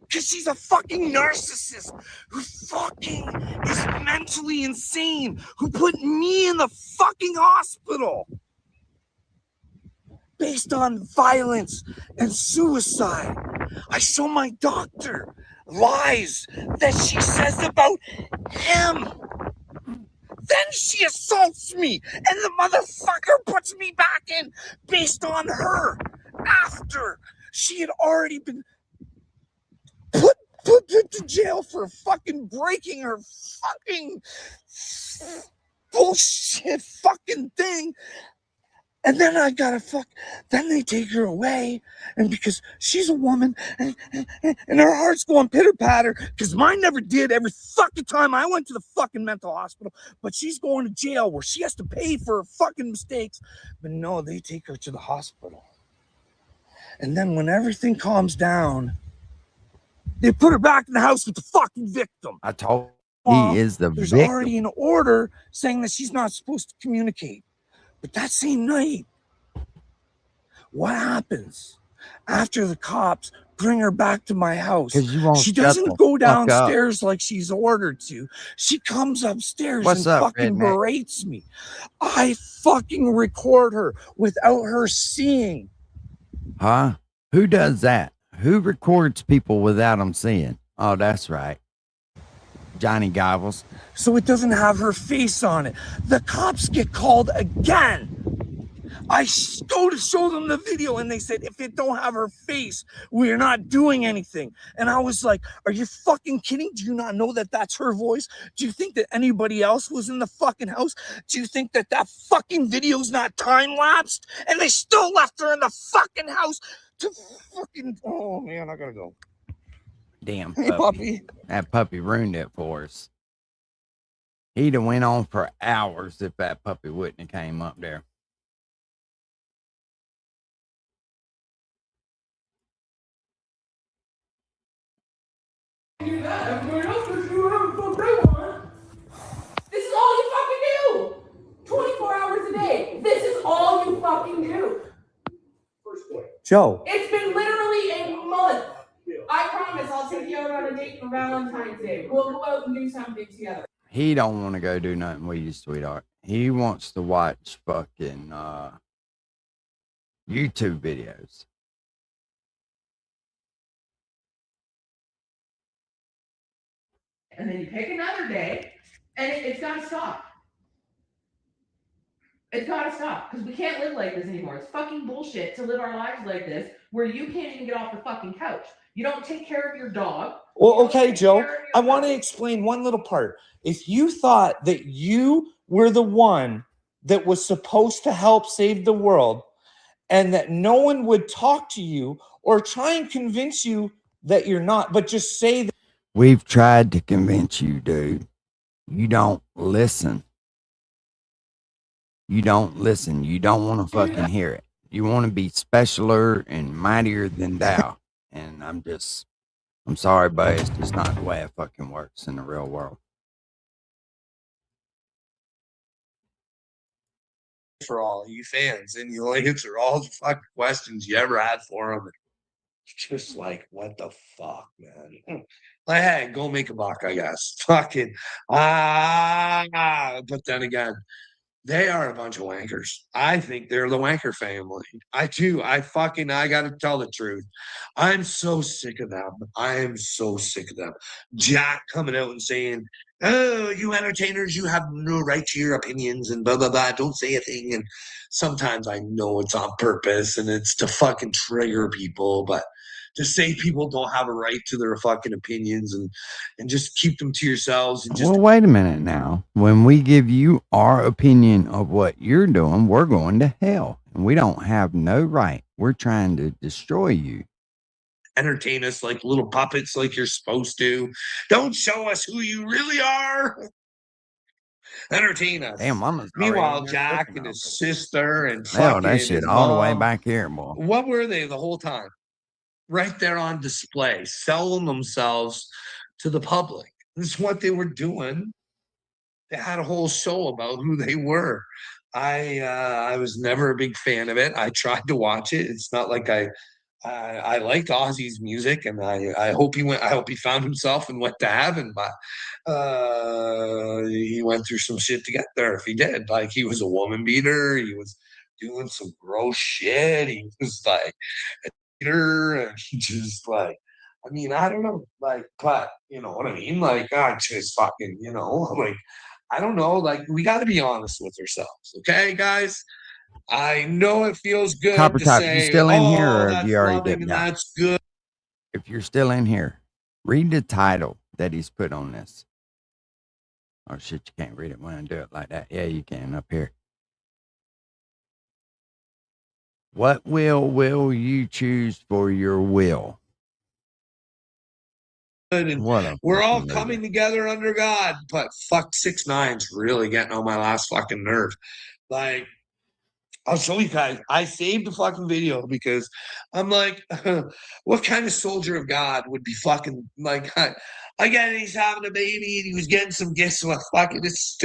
Because she's a fucking narcissist who fucking is mentally insane, who put me in the fucking hospital based on violence and suicide. I show my doctor lies that she says about him. Then she assaults me, and the motherfucker puts me back in based on her after she had already been put to jail for fucking breaking her fucking bullshit fucking thing. And then I gotta then they take her away, and because she's a woman, and her heart's going pitter-patter, because mine never did every fucking time I went to the fucking mental hospital, but she's going to jail where she has to pay for her fucking mistakes. But no, they take her to the hospital. And then when everything calms down, they put her back in the house with the fucking victim. I told he is the There's victim. already an order saying that she's not supposed to communicate. But that same night, what happens after the cops bring her back to my house? 'Cause you won't She shut doesn't the go fuck up. downstairs like she's ordered to. She comes upstairs What's and up, fucking redneck? berates me. I fucking record her without her seeing. Huh? Who does that? Who records people without them seeing? Oh, that's right. Johnny Gobbles. So it doesn't have her face on it. The cops get called again. I go to show them the video and they said, if it don't have her face, we're not doing anything. And I was like, are you fucking kidding? Do you not know that that's her voice? Do you think that anybody else was in the fucking house? Do you think that that fucking video's not time-lapsed? And they still left her in the fucking house to fucking, oh man, I gotta go. Damn Hey, puppy. That puppy ruined it for us. He'd have went on for hours if that puppy wouldn't have came up there. Everybody else does do whatever the fuck they want. This is all you fucking do. 24 hours a day. This is all you fucking do. Joe. It's been literally a month. I promise I'll take you out on a date for Valentine's Day. We'll go out and do something together. He don't want to go do nothing with you, sweetheart. He wants to watch fucking YouTube videos. And then you pick another day, and it's got to stop. It's got to stop, because we can't live like this anymore. It's fucking bullshit to live our lives like this, where you can't even get off the fucking couch. You don't take care of your dog. Well, okay, Joe, I want to explain one little part. If you thought that you were the one that was supposed to help save the world and that no one would talk to you or try and convince you that you're not, but just say that. We've tried to convince you, dude. You don't listen. You don't listen. You don't want to fucking hear it. You want to be specialer and mightier than thou. And I'm sorry, but it's just not the way it fucking works in the real world. For all you fans, and you'll answer all the fucking questions you ever had for them. Just like, what the fuck, man? Like, hey, go make a buck, I guess. Fucking, but then again, they are a bunch of wankers. I think they're the wanker family. I do. I gotta tell the truth. I'm so sick of them. I am so sick of them. Jack coming out and saying, oh, you entertainers, you have no right to your opinions and blah, blah, blah. Don't say a thing. And sometimes I know it's on purpose and it's to fucking trigger people, but to say people don't have a right to their fucking opinions and just keep them to yourselves and just Well, wait a minute now. When we give you our opinion of what you're doing, we're going to hell. And we don't have no right. We're trying to destroy you. entertain us like little puppets like you're supposed to. Don't show us who you really are. Entertain us. Damn, Mama's Meanwhile, already Jack and his sister and hell, that fucking shit his all the way mom, back here, boy. what were they the whole time? Right there on display, selling themselves to the public. This is what they were doing. They had a whole show about who they were. I was never a big fan of it. I tried to watch it. It's not like I liked Ozzy's music, and I hope he went. I hope he found himself and went to heaven. But he went through some shit to get there. If he did, like he was a woman beater, he was doing some gross shit. He was like a beater, and he just like. I mean, I don't know, like, but you know what I mean? Like, I just fucking, you know, like, I don't know, like, we got to be honest with ourselves, okay, guys? I know it feels good Copper to Top, say, you still in here, oh, or have that's you already loving dipped and out? that's good. If you're still in here, read the title that he's put on this. Oh shit, you can't read it when I do it like that. Yeah, you can up here. What will you choose for your will? And What a we're all fucking coming movie. together under God, but fuck 6ix9ine's really getting on my last fucking nerve. Like, I'll show you guys. I saved the fucking video because I'm like, what kind of soldier of God would be fucking like? I get it, he's having a baby and he was getting some gifts with fucking this.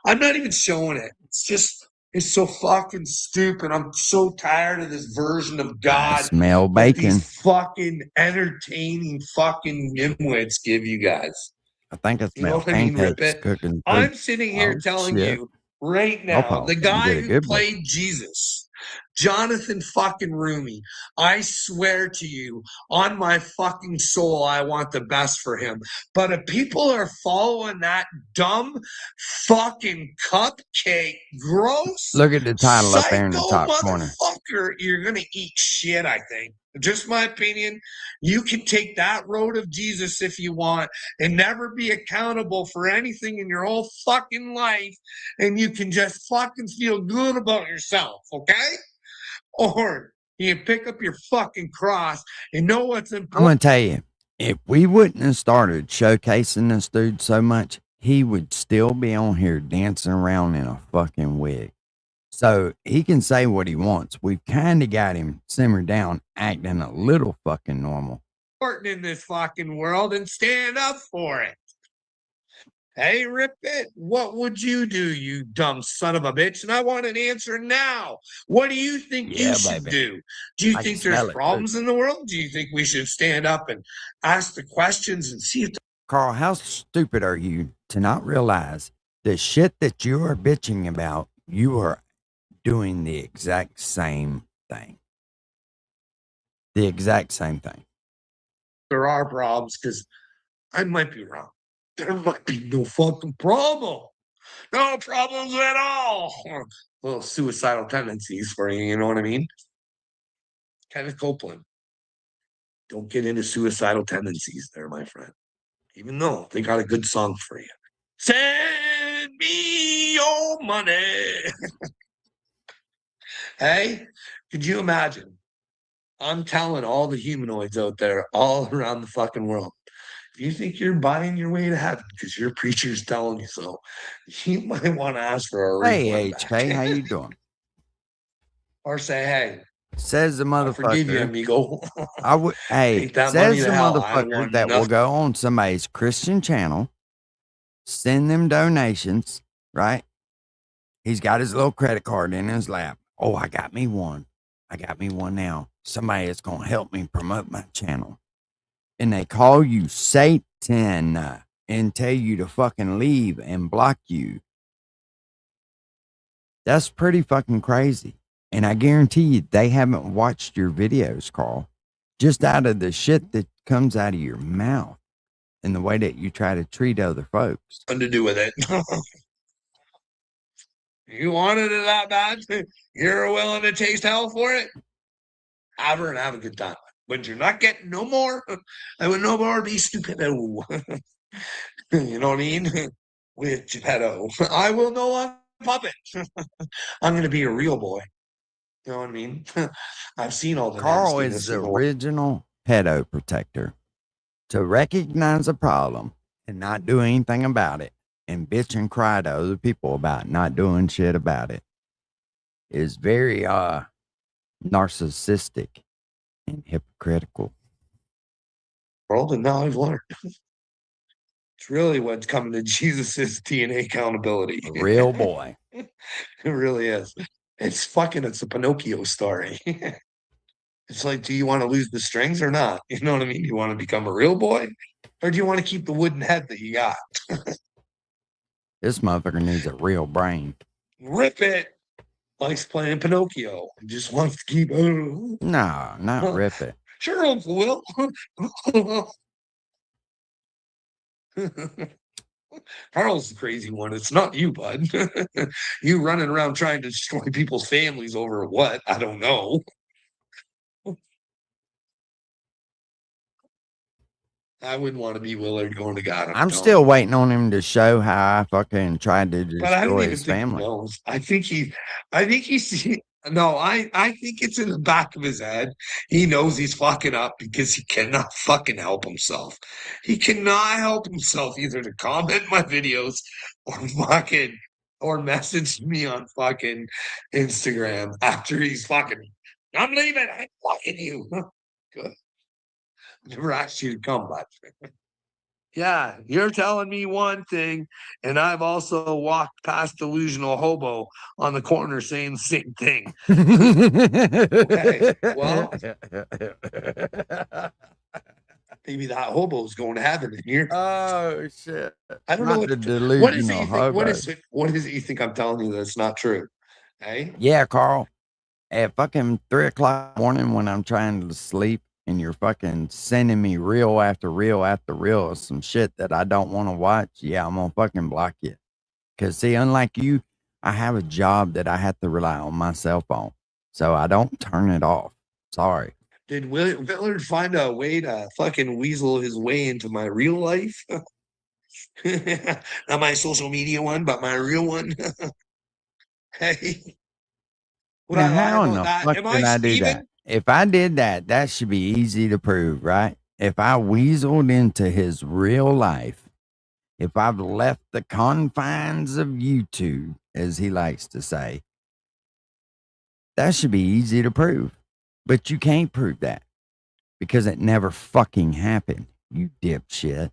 I'm not even showing it. It's just, it's so fucking stupid. I'm so tired of this version of I God smell that bacon. these fucking entertaining fucking nimwits give you guys. I think I You know smell what I mean, Rip pancakes It? cooking through. I'm sitting here Oh telling shit. you right now, Pawpaw, the you guy did a who good one. played Jesus, Jonathan fucking Rumi, I swear to you, on my fucking soul, I want the best for him. But if people are following that dumb fucking cupcake, gross, Look at the title up there in the psycho top corner. motherfucker, you're gonna eat shit, I think. Just my opinion. You can take that road of Jesus if you want and never be accountable for anything in your whole fucking life, and you can just fucking feel good about yourself, okay? Or you can pick up your fucking cross and know what's I'm important. gonna tell you, if we wouldn't have started showcasing this dude so much, he would still be on here dancing around in a fucking wig. So he can say what he wants. We've kind of got him simmered down, acting a little fucking normal. In this fucking world and stand up for it. Hey, Rip It, what would you do, you dumb son of a bitch? And I want an answer now. What do you think Yeah, you should baby. do? Do you I can think there's smell it, problems in the world? Do you think we should stand up and ask the questions and see if Carl, how stupid are you to not realize the shit that you are bitching about, you are doing the exact same thing. The exact same thing. there are problems? Because I might be wrong. There might be no fucking problem. No problems at all. Little suicidal tendencies for you, you know what I mean? Kenneth Copeland. Don't get into suicidal tendencies there, my friend. Even though they got a good song for you. Send me your money. Hey, could you imagine? I'm telling all the humanoids out there all around the fucking world. If you think you're buying your way to heaven because your preacher's telling you so, you might want to ask for a Hey, refund HK, how back. you doing? Or say, hey, Says the I forgive you, motherfucker. amigo. I would. Hey, Take that money says to the hell. I don't motherfucker want that will nothing. go on somebody's Christian channel, send them donations, right? He's got his little credit card in his lap. Oh, I got me one. I got me one now. Somebody that's gonna help me promote my channel. And they call you Satan and tell you to fucking leave and block you. That's pretty fucking crazy. And I guarantee you they haven't watched your videos, Carl. Just out of the shit that comes out of your mouth and the way that you try to treat other folks. Nothing to do with it. You wanted it that bad? You're willing to taste hell for it? Have her and have a good time. but you're not getting no more. I would no more be stupido. You know what I mean? With Geppetto. I will no longer puppet. I'm going to be a real boy. You know what I mean? I've seen all the Carl nastiness is the in the world. original pedo protector. To recognize a problem and not do anything about it and bitch and cry to other people about not doing shit about it is very narcissistic and hypocritical. World, and now I've learned. It's really what's coming to Jesus' DNA accountability. A real boy. It really is. It's a Pinocchio story. It's like, do you want to lose the strings or not? You know what I mean? Do you want to become a real boy? Or do you want to keep the wooden head that you got? This motherfucker needs a real brain. Rip it. Likes playing Pinocchio. Just wants to keep. No, not rip it. Sure, Uncle Will. Carl's the crazy one. It's not you, bud. You running around trying to destroy people's families over what? I don't know. I wouldn't want to be Willard going to God. I'm still waiting on him to show how I fucking tried to But I don't destroy even his think he family. knows. I think he's no, I think it's in the back of his head. He knows he's fucking up because he cannot fucking help himself. He cannot help himself either to comment my videos or message me on fucking Instagram after he's fucking, I'm leaving, I'm fucking you. Good. Never asked you to come, bud. Yeah, you're telling me one thing, and I've also walked past delusional hobo on the corner saying the same thing. Okay, well, maybe that hobo's going to heaven in here. Oh shit! I don't Not know the what is delusional it you think? hobo. What is it you think I'm telling you that's not true? Hey, Yeah, Carl. At fucking 3 o'clock in the morning when I'm trying to sleep and you're fucking sending me reel after reel after reel of some shit that I don't want to watch, yeah, I'm gonna fucking block you. Cause see, unlike you, I have a job that I have to rely on my cell phone. So I don't turn it off. Sorry. did Willard find a way to fucking weasel his way into my real life? Not my social media one, but my real one. Hey. Would Now, I lie how in about the that? fuck Am did I I do that? Steven? If I did that, that should be easy to prove, right? If I weaseled into his real life, if I've left the confines of YouTube, as he likes to say, that should be easy to prove. But you can't prove that because it never fucking happened, you dipshit.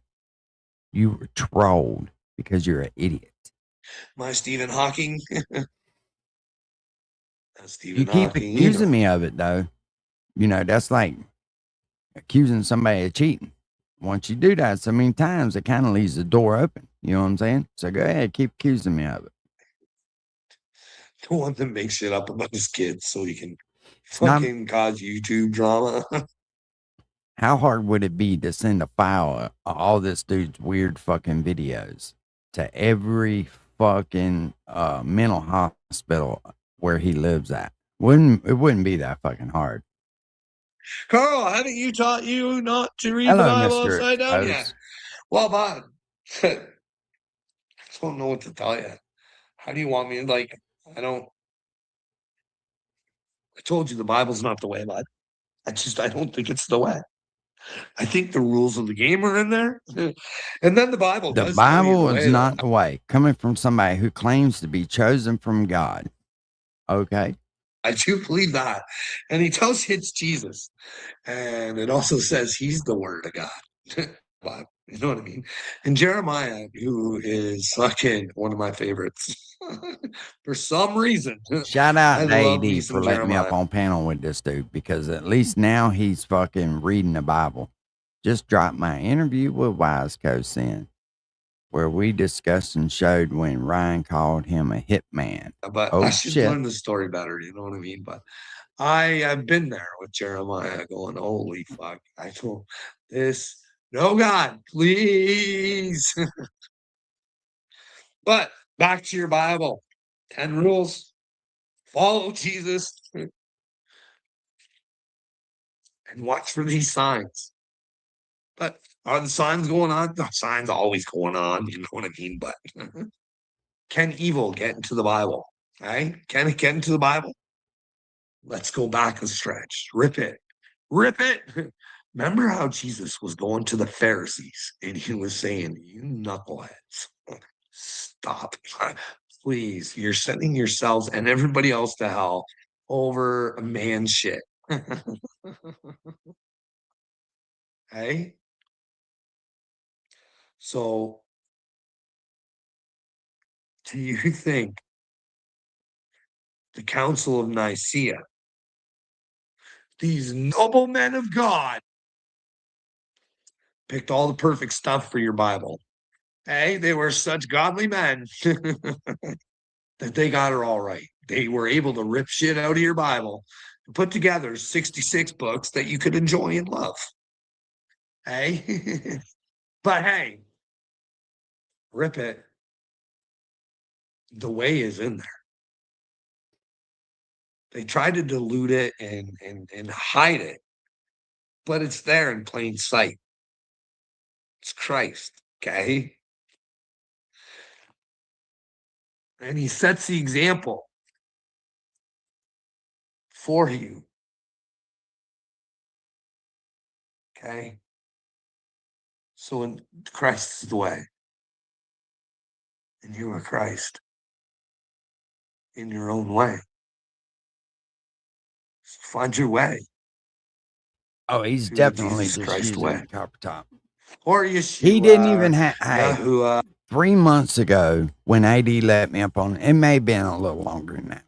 You were trolled because you're an idiot. My Stephen Hawking. Stephen You keep Hawking, accusing me of it, though. You know, that's like accusing somebody of cheating. Once you do that so many times, it kind of leaves the door open. You know what I'm saying? So go ahead, keep accusing me of it. The one that makes shit up about his kids so he can not- fucking cause YouTube drama. How hard would it be to send a file of all this dude's weird fucking videos to every fucking mental hospital where he lives at? It wouldn't be that fucking hard. Carl, haven't you taught you not to read Hello, the Bible Mr. upside down Expose. yet? Well, bud, I don't know what to tell you. How do you want me to, I told you the Bible's not the way, bud. I don't think it's the way. I think the rules of the game are in there. And then the Bible The does tell you Bible the is way, not though. the way. Coming from somebody who claims to be chosen from God. Okay. I do believe that. And he tells you it's Jesus. And it also says he's the word of God. But, you know what I mean? And Jeremiah, who is fucking one of my favorites, for some reason. Shout out I to love me AD some for letting me up Jeremiah. on panel with this dude because at least now he's fucking reading the Bible. Just dropped my interview with Wiseco Sin, where we discussed and showed when Ryan called him a hitman. But Oh I should shit. learn the story better, you know what I mean? But I've been there with Jeremiah going, holy fuck. I told this, no God, please. But back to your Bible. 10 rules. Follow Jesus. and watch for these signs. But are the signs going on? The signs always going on, you know what I mean? But can evil get into the Bible? Right? Can it get into the Bible? Let's go back a stretch. Rip it. Rip it. Remember how Jesus was going to the Pharisees and he was saying, you knuckleheads, stop. Please, you're sending yourselves and everybody else to hell over a man shit. Hey? So, do you think the Council of Nicaea, these noble men of God, picked all the perfect stuff for your Bible? Hey, they were such godly men that they got it all right. They were able to rip shit out of your Bible and put together 66 books that you could enjoy and love. Hey? But hey, rip it. The way is in there. They try to dilute it and hide it, but it's there in plain sight. It's Christ, okay? And he sets the example for you. Okay? So when Christ is the way, and you are Christ in your own way. So find your way. Oh, he's to definitely Jesus just Christ using way. the copper top. Or Yeshua. He didn't even have. Yahuwah. 3 months ago, when AD let me up on it may have been a little longer than that.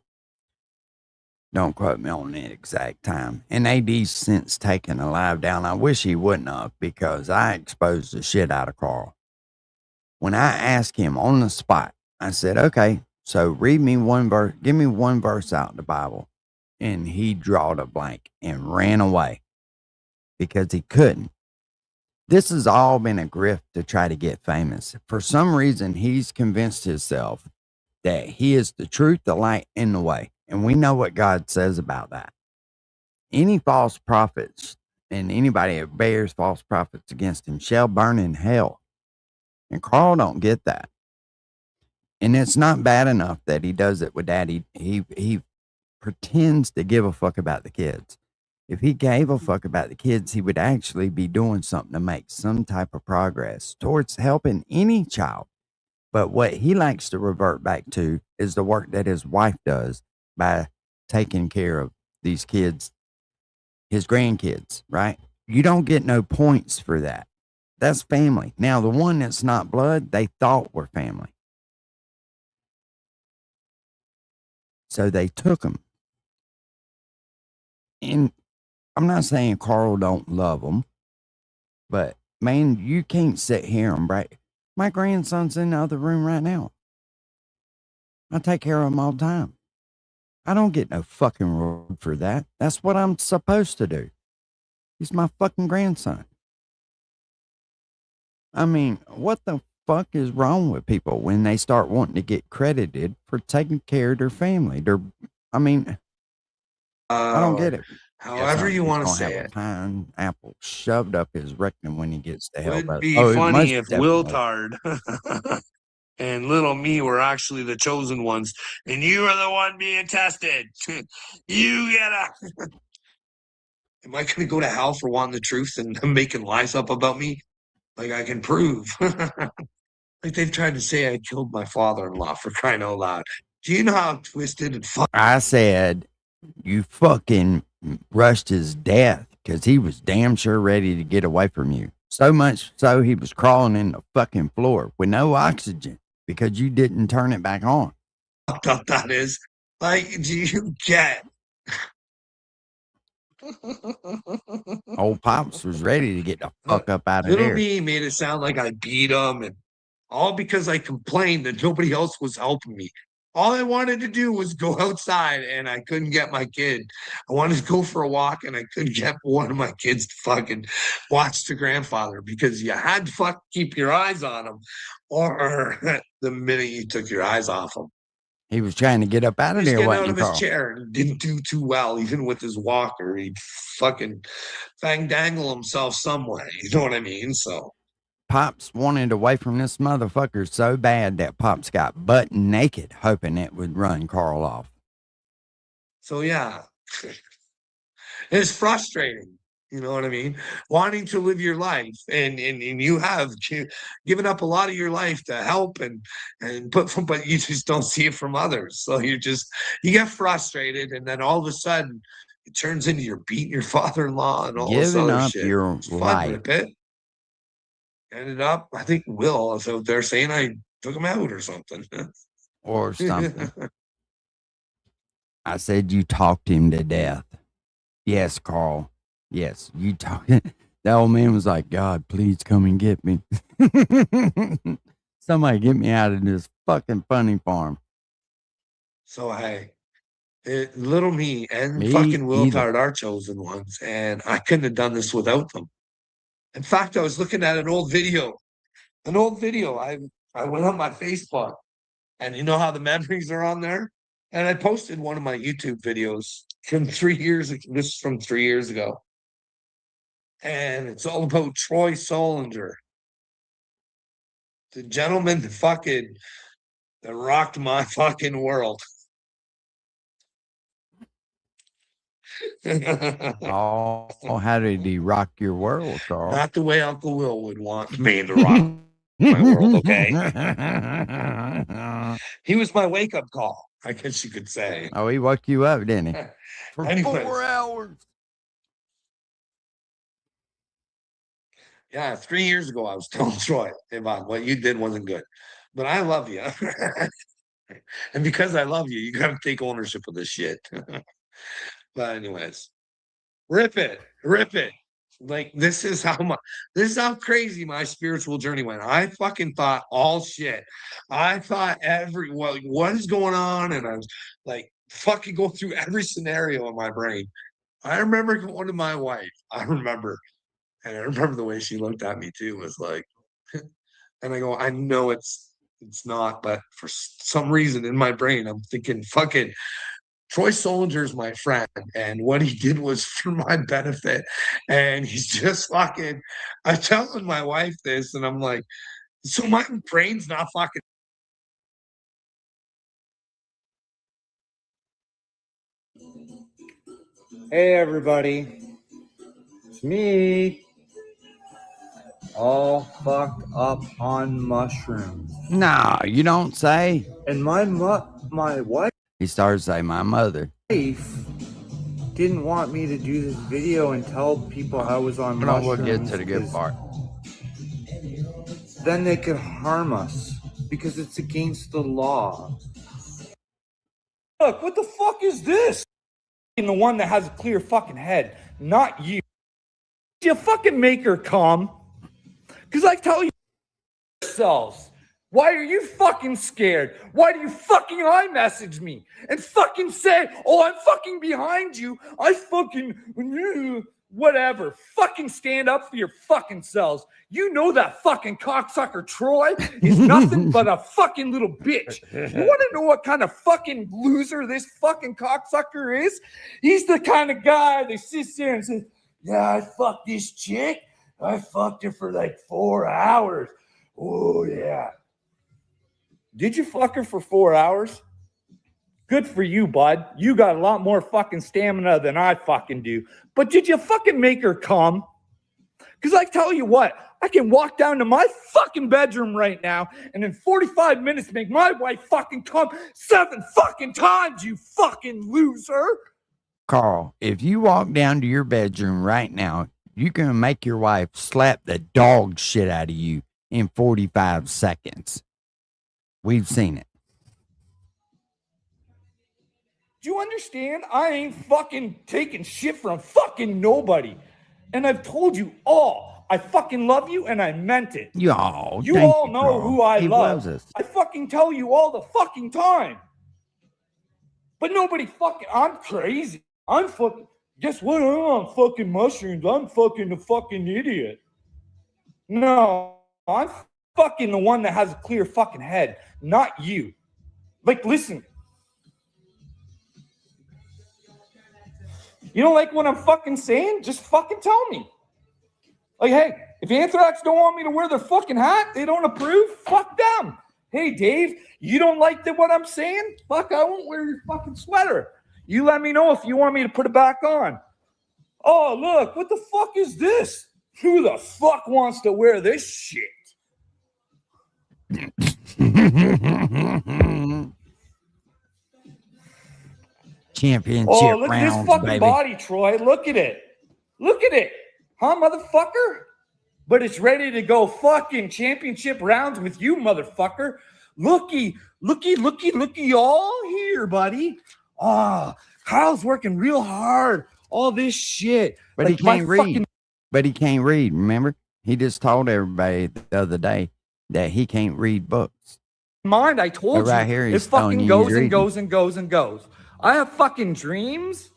Don't quote me on the exact time. And AD's since taken a live down. I wish he wouldn't have, because I exposed the shit out of Carl. When I asked him on the spot, I said, okay, so read me one verse, give me one verse out of the Bible. And he drawed a blank and ran away because he couldn't. This has all been a grift to try to get famous. For some reason, he's convinced himself that he is the truth, the light, and the way. And we know what God says about that. Any false prophets and anybody that bears false prophets against him shall burn in hell. And Carl don't get that. And it's not bad enough that he does it with Daddy. He pretends to give a fuck about the kids. If he gave a fuck about the kids, he would actually be doing something to make some type of progress towards helping any child. But what he likes to revert back to is the work that his wife does by taking care of these kids, his grandkids, right? You don't get no points for that. That's family. Now, the one that's not blood, they thought were family. So they took them. And I'm not saying Carl don't love them, but man, you can't sit here and break. My grandson's in the other room right now. I take care of him all the time. I don't get no fucking reward for that. That's what I'm supposed to do. He's my fucking grandson. I mean, what the fuck is wrong with people when they start wanting to get credited for taking care of their family? I don't get it. However you want to say have it. a pineapple shoved up his rectum when he gets to hell. Would be funny if Wiltard and little me were actually the chosen ones, and you are the one being tested. You gotta. Am I gonna go to hell for wanting the truth and making lies up about me? Like I can prove. Like they've tried to say I killed my father-in-law, for crying out loud. Do you know how twisted and I said you fucking rushed his death because he was damn sure ready to get away from you. So much so he was crawling in the fucking floor with no oxygen because you didn't turn it back on. fucked up that is? Like, do you get? Old Pops was ready to get the fuck up out of Little there. me made it sound like I beat him, and all because I complained that nobody else was helping me. All I wanted to do was go outside, and I couldn't get my kid. I wanted to go for a walk, and I couldn't get one of my kids to fucking watch the grandfather because you had to fucking keep your eyes on him, or the minute you took your eyes off him, He was trying to get up out of He's there, getting out wasn't of he, his Carl? chair and didn't do too well, even with his walker. He'd fucking dangle himself some way. You know what I mean? So Pops wanted away from this motherfucker so bad that Pops got butt naked, hoping it would run Carl off. So yeah, it's frustrating. You know what I mean? Wanting to live your life, and you have given up a lot of your life to help and but you just don't see it from others. So you get frustrated, and then all of a sudden it turns into you're beating your father-in-law and all this Giving other up shit. your It's fun, life. Rip it. Ended up, I think Will. So they're saying I took him out or something. Or something. I said you talked him to death. Yes, Carl. Yes, you talked. The old man was like, God, please come and get me. Somebody get me out of this fucking funny farm. So little me and Me fucking Will either. Powered are chosen ones, and I couldn't have done this without them. In fact, I was looking at an old video. I went on my Facebook, and you know how the memories are on there? And I posted one of my YouTube videos from 3 years ago. This is from 3 years ago. And it's all about Troy Solinger, the gentleman that rocked my fucking world. Oh, how did he rock your world, Carl? Not the way Uncle Will would want me to rock my world, okay? He was my wake-up call, I guess you could say. Oh, he woke you up, didn't he? For Anyways. 4 hours. Yeah, 3 years ago, I was telling Troy, hey, Bob, what you did wasn't good. But I love you. And because I love you, you got to take ownership of this shit. But anyways, rip it. Like, this is how crazy my spiritual journey went. I fucking thought all shit. I thought what is going on? And I was like, fucking go through every scenario in my brain. I remember going to my wife. And I remember the way she looked at me too, was like, and I go, I know it's not, but for some reason in my brain, I'm thinking, fucking Troy Solinger's my friend, and what he did was for my benefit. And he's just fucking, I'm telling my wife this, and I'm like, so my brain's not fucking. Hey everybody, it's me, all fucked up on mushrooms. Nah, you don't say. And my wife He started to say, my mother. didn't want me to do this video and tell people I was on But I mushrooms. will get to the good 'cause part. Then they could harm us because it's against the law. Look, what the fuck is this? The one that has a clear fucking head, not you. You fucking make her come. Because I tell you yourselves, why are you fucking scared? Why do you fucking iMessage me and fucking say, oh, I'm fucking behind you. I fucking whatever. Fucking stand up for your fucking selves. You know that fucking cocksucker Troy is nothing but a fucking little bitch. You want to know what kind of fucking loser this fucking cocksucker is? He's the kind of guy that sits there and says, yeah, I fucked this chick. I fucked her for like 4 hours. Oh, yeah. Did you fuck her for 4 hours? Good for you, bud. You got a lot more fucking stamina than I fucking do. But did you fucking make her come? Because I tell you what, I can walk down to my fucking bedroom right now and in 45 minutes make my wife fucking come 7 fucking times, you fucking loser. Carl, if you walk down to your bedroom right now, you can make your wife slap the dog shit out of you in 45 seconds. We've seen it. Do you understand? I ain't fucking taking shit from fucking nobody. And I've told you all, I fucking love you and I meant it. You You all know Carl. who I He love. loves us. I fucking tell you all the fucking time. But nobody fucking, I'm crazy. I'm fucking, guess what? I'm on fucking mushrooms. I'm fucking a fucking idiot. No, I'm fucking the one that has a clear fucking head, not you. Like, listen, You don't like what I'm fucking saying? Just fucking tell me. Like, hey, if Anthrax don't want me to wear their fucking hat, they don't approve, fuck them. Hey, Dave, you don't like what I'm saying? Fuck, I won't wear your fucking sweater. You let me know if you want me to put it back on. Oh, look, what the fuck is this? Who the fuck wants to wear this shit? Championship Oh, look at this rounds, fucking baby. body, Troy. Look at it. Look at it. Huh, motherfucker? But it's ready to go fucking championship rounds with you, motherfucker. Looky all here, buddy. Ah, Kyle's working real hard. All this shit. But Like, he my can't read. fucking- But he can't read. Remember, he just told everybody the other day that he can't read books. mind, I told But right you, here, it he's telling fucking you goes he's and reading. goes and goes and goes. I have fucking dreams,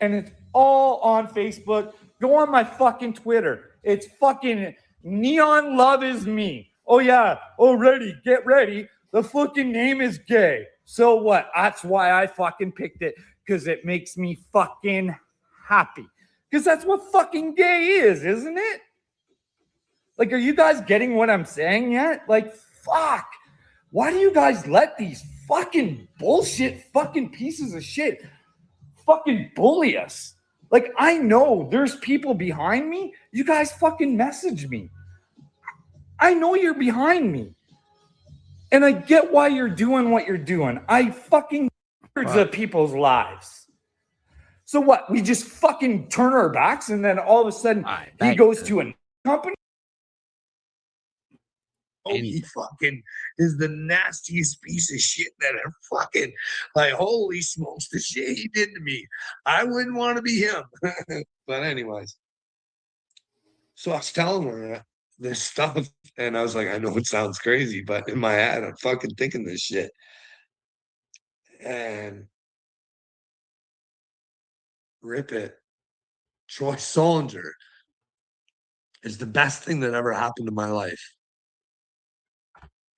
and it's all on Facebook. Go on my fucking Twitter. It's fucking Neon Love is me. Oh yeah. Oh, get ready. The fucking name is gay. So what? That's why I fucking picked it, because it makes me fucking happy. Because that's what fucking gay is, isn't it? Like, are you guys getting what I'm saying yet? Like, fuck. Why do you guys let these fucking bullshit fucking pieces of shit fucking bully us? Like, I know there's people behind me. You guys fucking message me. I know you're behind me. And I get why you're doing what you're doing. I fucking of people's lives. So what? We just fucking turn our backs and then all of a sudden he goes to a company? Oh, he fucking is the nastiest piece of shit that I fucking, like, holy smokes, the shit he did to me. I wouldn't want to be him. But anyways, so I was telling her this stuff, and I was like, I know it sounds crazy, but in my head, I'm fucking thinking this shit. And rip it, Troy Solinger is the best thing that ever happened to my life.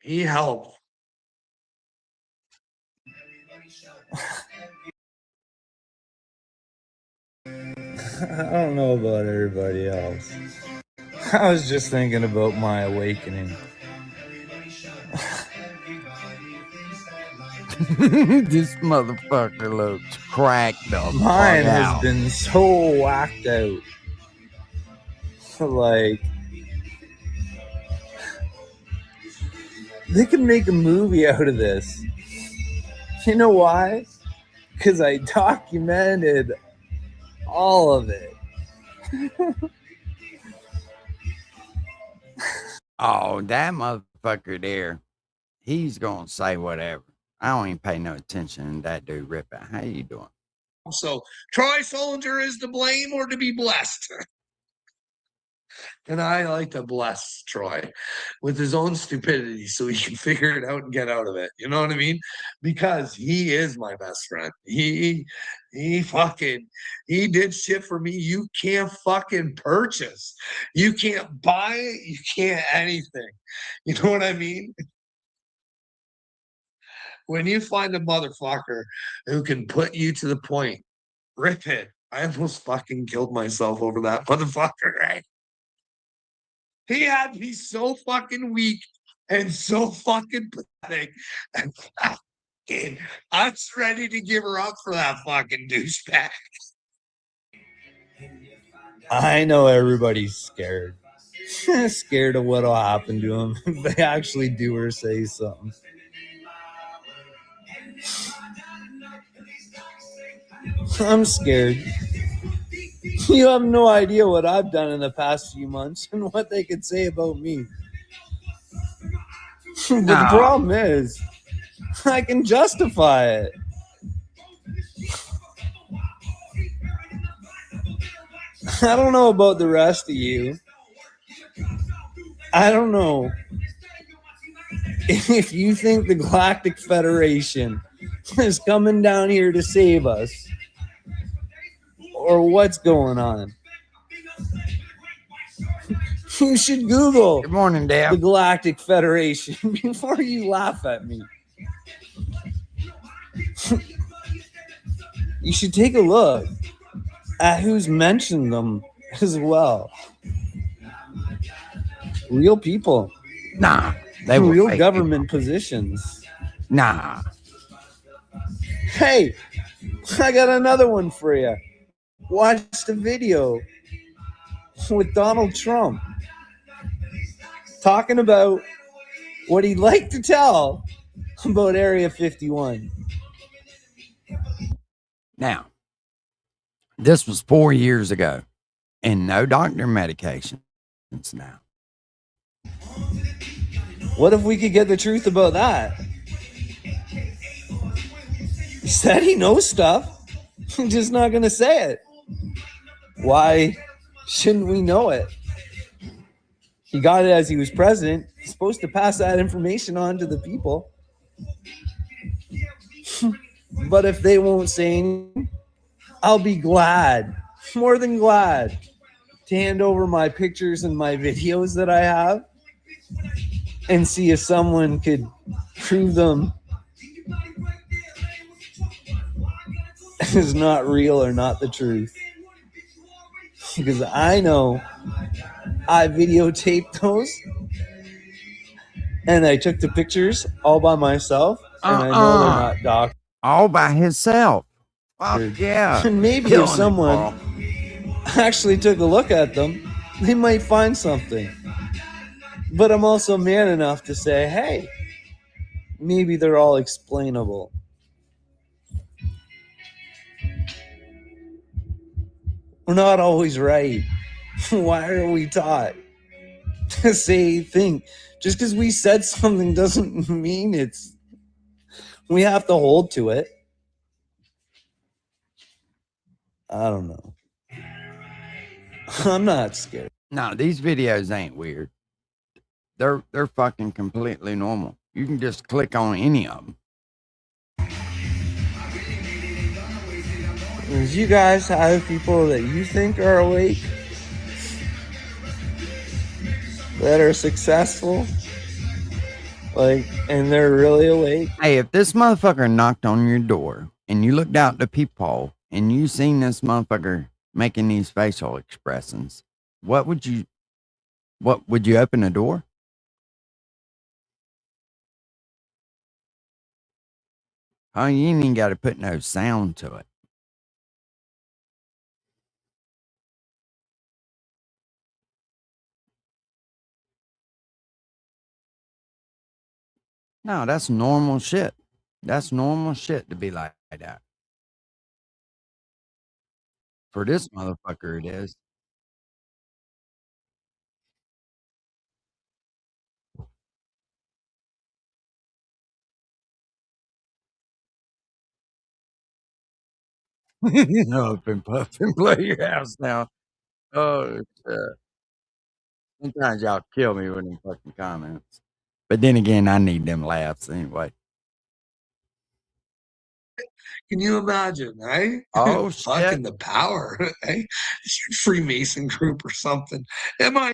He helped. I don't know about everybody else. I was just thinking about my awakening. This motherfucker looks cracked up. Mine has been so whacked out. Like, they could make a movie out of this. You know why? Because I documented all of it. Oh, that motherfucker there. He's gonna say whatever. I don't even pay no attention to that dude ripping. How you doing? So Troy Solinger is to blame or to be blessed. And I like to bless Troy with his own stupidity so he can figure it out and get out of it. You know what I mean? Because he is my best friend. He did shit for me you can't fucking purchase. You can't buy it. You can't anything. You know what I mean? When you find a motherfucker who can put you to the point, rip it. I almost fucking killed myself over that motherfucker, right? He had me so fucking weak and so fucking pathetic. And fucking, I was ready to give her up for that fucking douchebag. I know everybody's scared. Scared of what'll happen to them if they actually do or say something. I'm scared. You have no idea what I've done in the past few months and what they could say about me. But the problem is, I can justify it. I don't know about the rest of you. I don't know if you think the Galactic Federation is coming down here to save us or what's going on. You should Google Good morning, Dad. the Galactic Federation before you laugh at me. You should take a look. who's mentioned them as well. Real people. Nah, they were real fake government positions. Nah. Hey, I got another one for you. Watch the video with Donald Trump talking about what he'd like to tell about Area 51. Now, this was 4 years ago, and no doctor medications now. What if we could get the truth about that? He said he knows stuff. He's just not going to say it. Why shouldn't we know it? He got it as he was president. He's supposed to pass that information on to the people. But if they won't say anything, I'll be glad, more than glad, to hand over my pictures and my videos that I have and see if someone could prove them is not real or not the truth. Because I know I videotaped those and I took the pictures all by myself, and I know they're not doctored. All by himself. Fuck yeah. And maybe if someone actually took a look at them, they might find something. But I'm also man enough to say, hey, maybe they're all explainable. We're not always right. Why are we taught to say, think? Just because we said something doesn't mean it's... We have to hold to it. I don't know. I'm not scared. No, these videos ain't weird. They're fucking completely normal. You can just click on any of them. Do you guys have people that you think are awake, that are successful, like, and they're really awake? Hey, if this motherfucker knocked on your door and you looked out the peephole and you seen this motherfucker making these facial expressions, what would you open the door? Oh, you ain't even got to put no sound to it. No, that's normal shit. That's normal shit to be like that. For this motherfucker, it is. Up and puff and blow your house now. Oh, shit. Sometimes y'all kill me with them fucking comments. But then again, I need them laughs anyway. Can you imagine, eh? Oh, fucking shit. the power, eh? Freemason group or something. Am I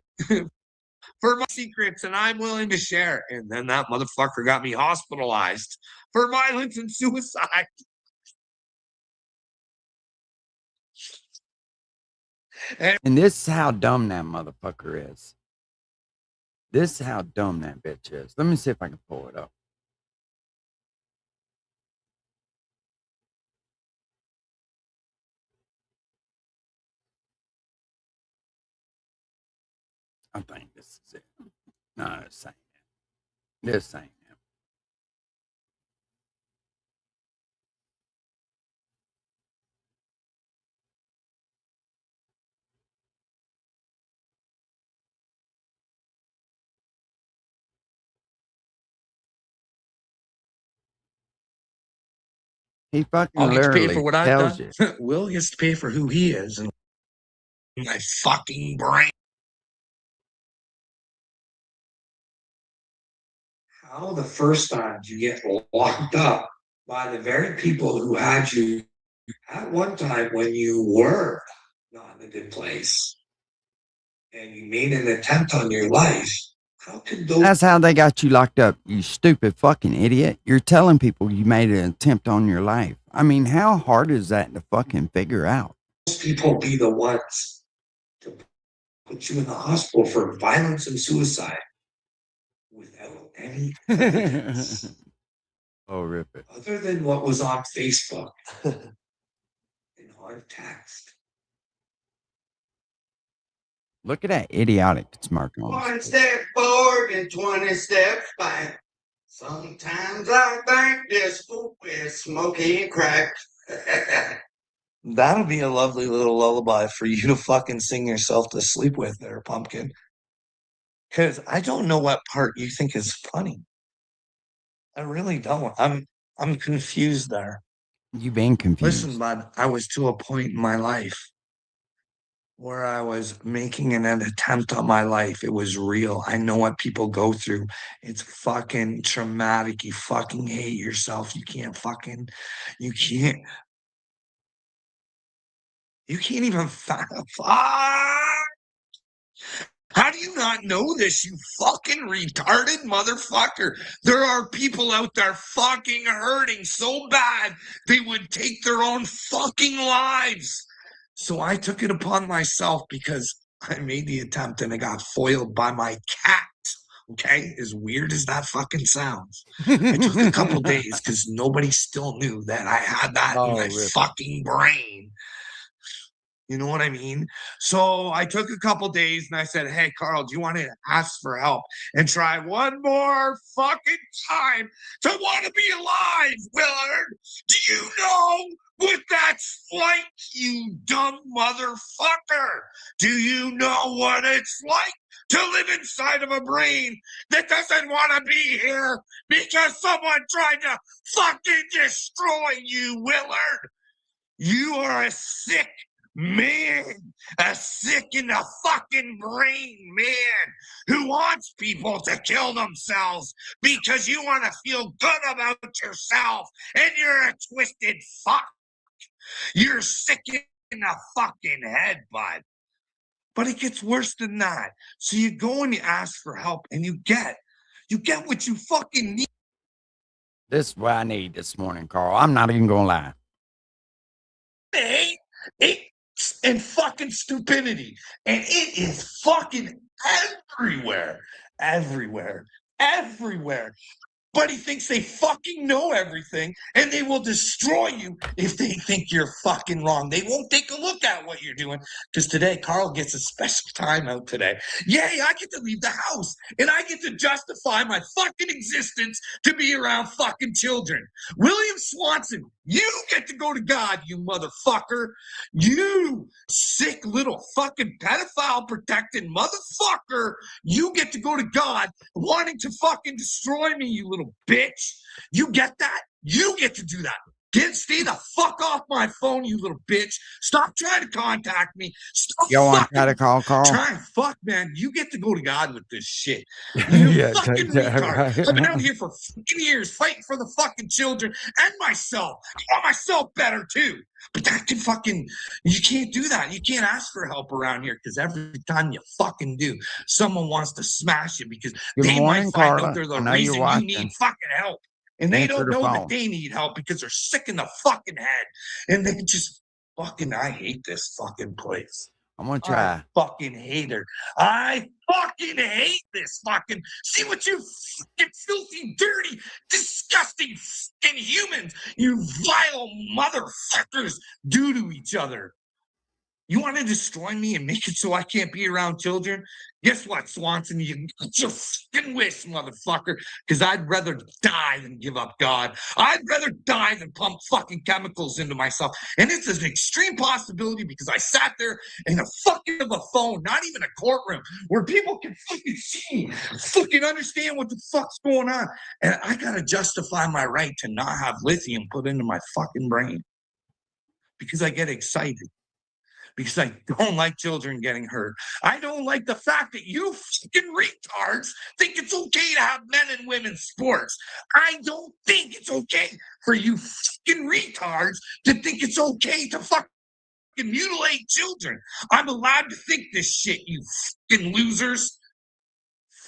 for my secrets and I'm willing to share? And then that motherfucker got me hospitalized for violence and suicide. And this is how dumb that motherfucker is. This is how dumb that bitch is. Let me see if I can pull it up. I think this is it. No, this ain't it. This ain't it. He fucking I'll get to pay literally for what I've tells done. you. Will gets to pay for who he is. And my fucking brain. How the first time you get locked up by the very people who had you at one time when you were not in a good place and you made an attempt on your life. How could those... That's how they got you locked up, you stupid fucking idiot. You're telling people you made an attempt on your life. I mean, how hard is that to fucking figure out? people be the ones to put you in the hospital for violence and suicide without any evidence Oh, rip it. other than what was on Facebook and on text. Look at that idiotic smirk on his One face. step forward and 20 steps back. Sometimes I think this fool is smoking crack. That'll be a lovely little lullaby for you to fucking sing yourself to sleep with there, Pumpkin. Because I don't know what part you think is funny. I really don't. I'm confused there. You been confused. Listen, bud, I was to a point in my life where I was making an attempt on my life. It was real. I know what people go through. It's fucking traumatic. You fucking hate yourself. You can't even fathom. How do you not know this, you fucking retarded motherfucker? There are people out there fucking hurting so bad they would take their own fucking lives. So I took it upon myself because I made the attempt and I got foiled by my cat. Okay, as weird as that fucking sounds. It took a couple days because nobody still knew that I had that in my fucking brain. You know what I mean? So I took a couple days and I said, hey, Carl, do you want to ask for help and try one more fucking time to want to be alive, Willard? Do you know what that's like, you dumb motherfucker? Do you know what it's like to live inside of a brain that doesn't want to be here because someone tried to fucking destroy you, Willard? You are a sick man, a sick in the fucking brain man who wants people to kill themselves because you want to feel good about yourself and you're a twisted fuck. You're sick in the fucking head, bud. But it gets worse than that. So you go and you ask for help and you get what you fucking need. This is what I need this morning, Carl. I'm not even gonna lie. Hate and fucking stupidity. And it is fucking everywhere. But he thinks they fucking know everything and they will destroy you if they think you're fucking wrong. They won't take a look at what you're doing because today Carl gets a special time out today. Yay, I get to leave the house and I get to justify my fucking existence to be around fucking children. William Swanson, you get to go to God, you motherfucker. You sick little fucking pedophile protecting motherfucker. You get to go to God wanting to fucking destroy me, you little bitch. You get that? You get to do that. Stay the fuck off my phone, you little bitch. Stop trying to contact me. Stop You want to try to call Carl? Fuck, man. You get to go to God with this shit. Yeah, Fucking retard. I've been out here for fucking years fighting for the fucking children and myself. I want myself better too. But that can fucking, you can't do that. You can't ask for help around here because every time you fucking do, someone wants to smash you because Good they morning, might find Carla. out they're the I know reason you're you watching. need fucking help. And they Answer don't the know phone. that they need help because they're sick in the fucking head. And they just fucking, I hate this fucking place. I'm gonna try. I fucking hate her. I fucking hate this fucking. See what you fucking filthy, dirty, disgusting fucking humans, you vile motherfuckers do to each other. You want to destroy me and make it so I can't be around children? Guess what, Swanson? You get your fucking wish, motherfucker. Because I'd rather die than give up God. I'd rather die than pump fucking chemicals into myself. And it's an extreme possibility because I sat there in a fucking of a phone, not even a courtroom, where people can fucking see, fucking understand what the fuck's going on. And I gotta justify my right to not have lithium put into my fucking brain because I get excited. Because I don't like children getting hurt. I don't like the fact that you fucking retards think it's okay to have men and women's sports. I don't think it's okay for you fucking retards to think it's okay to fucking mutilate children. I'm allowed to think this shit, you fucking losers.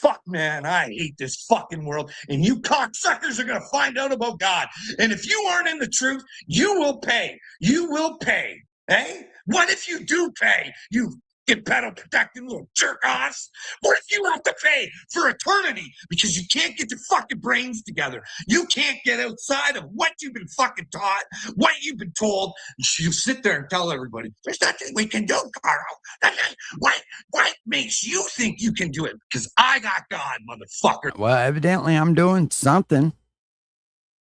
Fuck, man, I hate this fucking world. And you cocksuckers are going to find out about God. And if you aren't in the truth, you will pay. You will pay. Hey, what if you do pay? You get pedal protecting little jerk offs. What if you have to pay for eternity because you can't get your fucking brains together? You can't get outside of what you've been fucking taught, what you've been told. You sit there and tell everybody, there's nothing we can do, Carl. What makes you think you can do it? Because I got God, motherfucker. Well, evidently I'm doing something.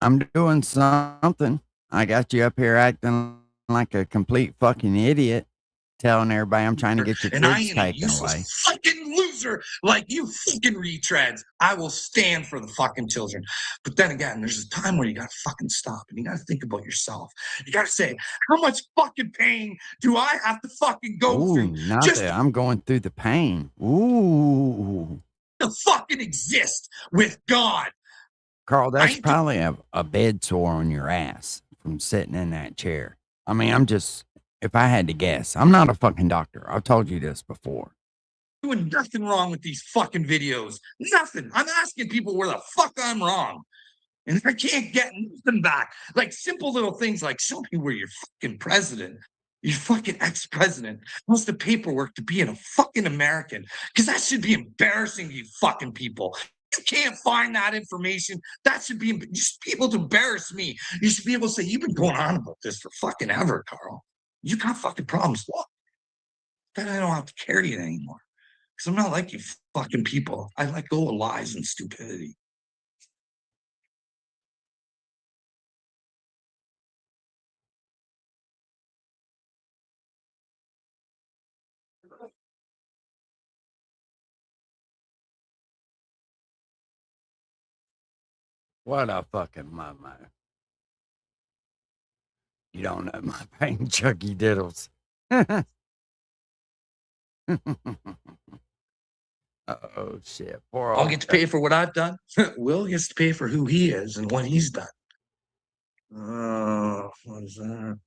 I'm doing something. I got you up here acting like a complete fucking idiot, telling everybody I'm trying to get your And I kids ain't a taken away. useless fucking loser like you fucking retreads. I will stand for the fucking children. But then again, there's a time where you gotta fucking stop and you gotta think about yourself. You gotta say, how much fucking pain do I have to fucking go Ooh, through not just that I'm going through the pain. Ooh, to fucking exist with God? Carl, that's probably a bed sore on your ass from sitting in that chair. I mean, if I had to guess, I'm not a fucking doctor. I've told you this before. Doing nothing wrong with these fucking videos. Nothing. I'm asking people where the fuck I'm wrong. And I can't get nothing back. Like simple little things like show me where your fucking president, your fucking ex-president wants the paperwork to be a fucking American. Because that should be embarrassing to you fucking people. You can't find that information. That should be, you should be able to embarrass me. You should be able to say, you've been going on about this for fucking ever, Carl. You got fucking problems. Look, then I don't have to carry it anymore. Because I'm not like you fucking people. I let go of lies and stupidity. What a fucking mama. You don't know my pain, Chucky Diddles. Oh shit. Poor I'll old get to pay for what I've done. Will gets to pay for who he is and what he's done. Oh, what is that?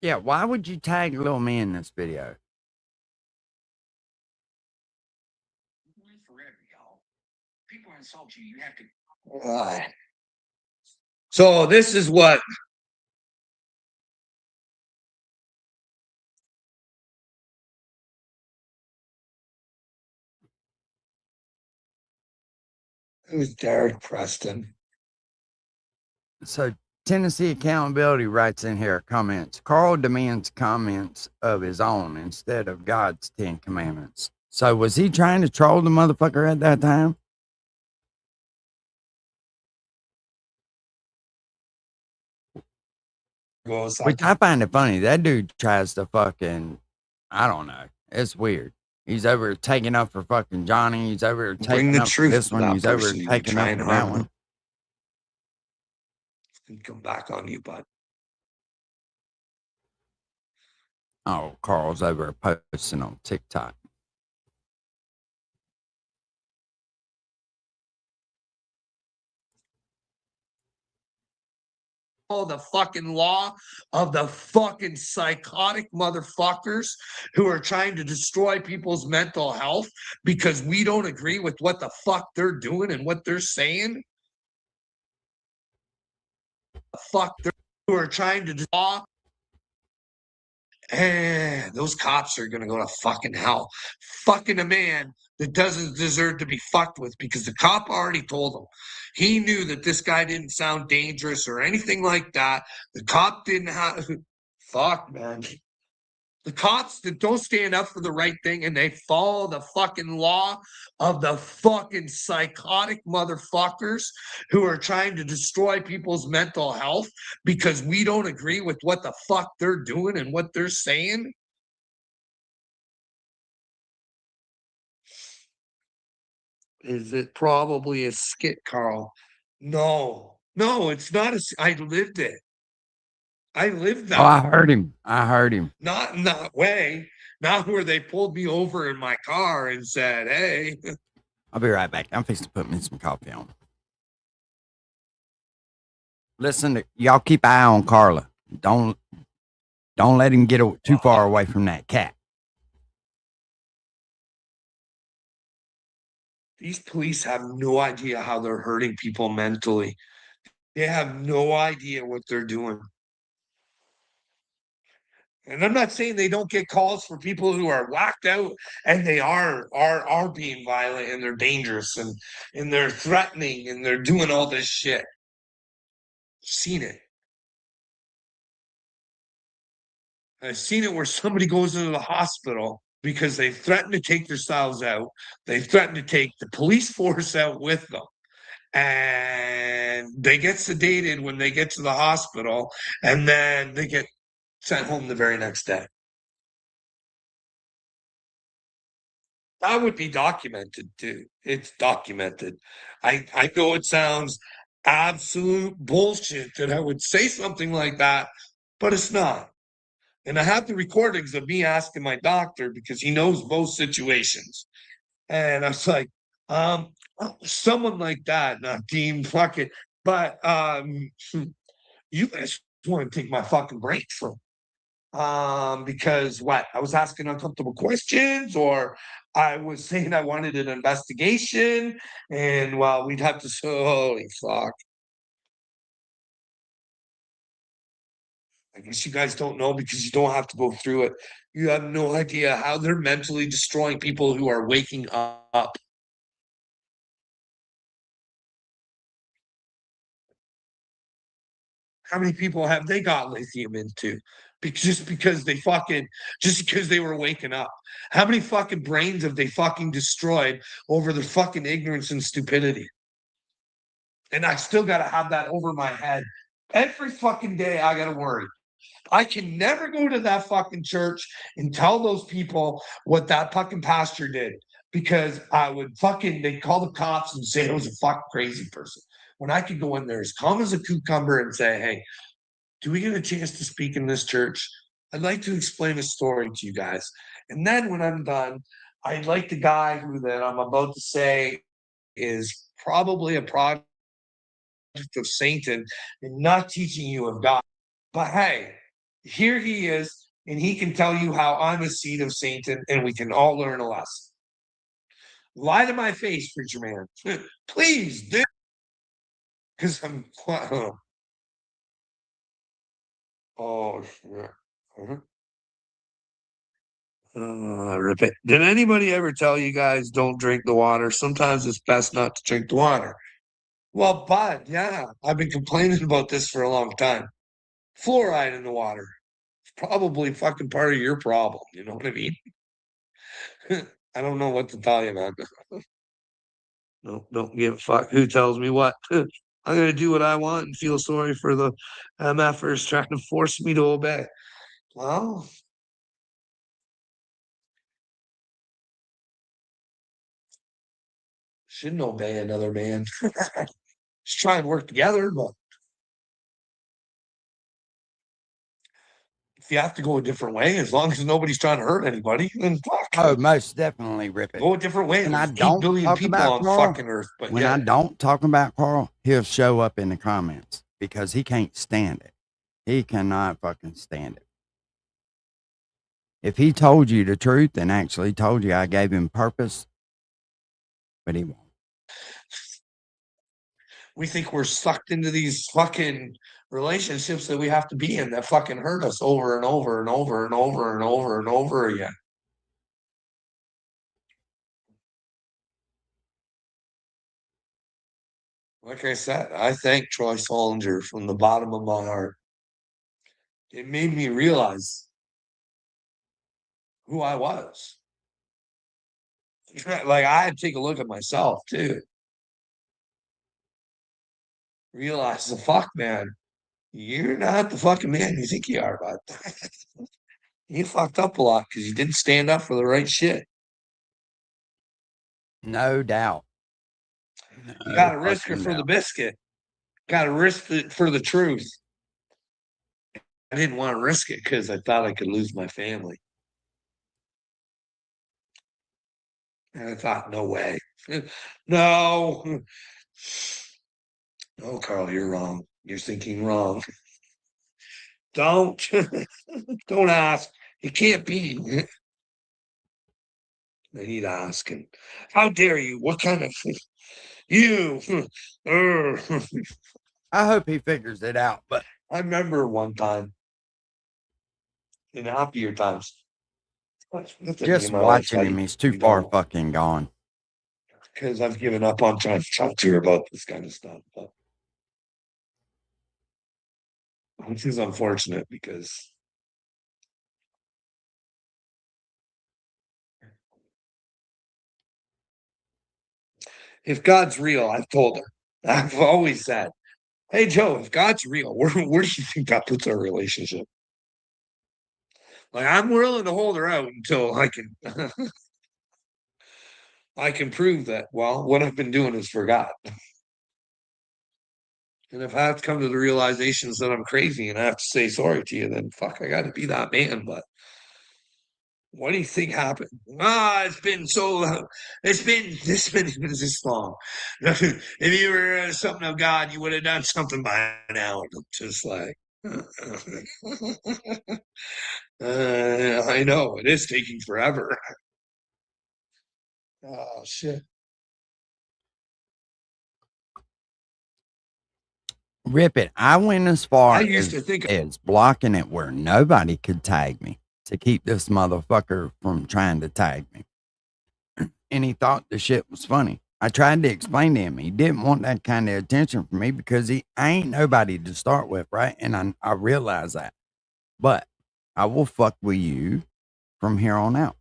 Yeah, why would you tag little me in this video? People insult you. You have to. So this is what. Who's Derek Preston? So Tennessee Accountability writes in here comments. Carl demands comments of his own instead of God's 10 commandments. So was he trying to troll the motherfucker at that time? Which I find it funny. That dude tries to fucking, I don't know. It's weird. He's over taking up for fucking Johnny. He's over taking the up for truth this to one. that He's over person you're taking up trying for to that harm one. them. Can come back on you, bud. Oh, Carl's over posting on TikTok. Follow the fucking law of the fucking psychotic motherfuckers who are trying to destroy people's mental health because we don't agree with what the fuck they're doing and what they're saying. The fuck who are trying to destroy. And those cops are gonna go to fucking hell. Fucking a man that doesn't deserve to be fucked with because the cop already told him. He knew that this guy didn't sound dangerous or anything like that. The cop didn't have fuck, man. The cops that don't stand up for the right thing and they follow the fucking law of the fucking psychotic motherfuckers who are trying to destroy people's mental health because we don't agree with what the fuck they're doing and what they're saying. Is it probably a skit, Carl? No, it's not I lived it. I lived that. Oh, I heard him. Not in that way. Not where they pulled me over in my car and said, hey. I'll be right back. I'm fixing to put me some coffee on. Listen, y'all keep an eye on Carla. Don't let him get too far away from that cat. These police have no idea how they're hurting people mentally. They have no idea what they're doing. And I'm not saying they don't get calls for people who are whacked out and they are being violent and they're dangerous and they're threatening and they're doing all this shit. I've seen it. I've seen it where somebody goes into the hospital because they threaten to take themselves out. They threaten to take the police force out with them. And they get sedated when they get to the hospital, and then they get sent home the very next day. That would be documented too. It's documented. I know it sounds absolute bullshit that I would say something like that, but it's not. And I have the recordings of me asking my doctor because he knows both situations. And I was like, someone like that, not Dean, fuck it. But you guys want to take my fucking break from because what? I was asking uncomfortable questions, or I was saying I wanted an investigation, and well, we'd have to holy fuck. I guess you guys don't know because you don't have to go through it. You have no idea how they're mentally destroying people who are waking up. How many people have they got lithium into? Just because they were waking up. How many fucking brains have they fucking destroyed over their fucking ignorance and stupidity? And I still got to have that over my head. Every fucking day I got to worry. I can never go to that fucking church and tell those people what that fucking pastor did because they'd call the cops and say it was a fucking crazy person. When I could go in there as calm as a cucumber and say, hey, do we get a chance to speak in this church? I'd like to explain a story to you guys. And then when I'm done, I'd like the guy who that I'm about to say is probably a product of Satan and not teaching you of God. But hey, here he is, and he can tell you how I'm a seed of Satan, and we can all learn a lesson. Lie to my face, preacher man. Please do. Because I'm oh shit. Rip it. Did anybody ever tell you guys don't drink the water? Sometimes it's best not to drink the water. Well, but yeah, I've been complaining about this for a long time. Fluoride in the water. It's probably fucking part of your problem. You know what I mean? I don't know what to tell you, man. No, don't give a fuck who tells me what. I'm going to do what I want and feel sorry for the MFers trying to force me to obey. Well, shouldn't obey another man. Just try and work together, but if you have to go a different way, as long as nobody's trying to hurt anybody, then fuck. Oh, most definitely, Rip it. Go a different way. And I There's 8 don't billion talk people about on Carl. fucking Earth, but When yeah. I don't talk about Carl, he'll show up in the comments because he can't stand it. He cannot fucking stand it. If he told you the truth and actually told you I gave him purpose, but he won't. We think we're sucked into these fucking relationships that we have to be in that fucking hurt us over and over and over and over and over and over again. Like I said, I thank Troy Solinger from the bottom of my heart. It made me realize who I was. Like I had to take a look at myself too. Realize the fuck, man, you're not the fucking man you think you are, bud. You fucked up a lot because you didn't stand up for the right shit. No doubt. You got to risk it for the biscuit. Got to risk it for the truth. I didn't want to risk it because I thought I could lose my family. And I thought, no way. No. No, Carl, you're wrong. You're thinking wrong. Don't. Don't ask. It can't be. And he'd ask, and how dare you? What kind of you? I hope he figures it out. But I remember one time in happier times. just watching him, he's too far fucking gone. Because I've given up on trying to talk to her about this kind of stuff. But which is unfortunate because if God's real, I've told her. I've always said, hey, Joe, if God's real, where do you think that puts our relationship? Like, I'm willing to hold her out until I can I can prove that, well, what I've been doing is for God. And if I have to come to the realizations that I'm crazy and I have to say sorry to you, then fuck, I got to be that man. But what do you think happened? It's been so, it's been this long. If you were something of God, you would have done something by now. And I'm just like, I know it is taking forever. Oh shit. Rip it. I went as far I used to think as blocking it where nobody could tag me to keep this motherfucker from trying to tag me. And he thought the shit was funny. I tried to explain to him he didn't want that kind of attention from me because I ain't nobody to start with, right? And I realize that. But I will fuck with you from here on out.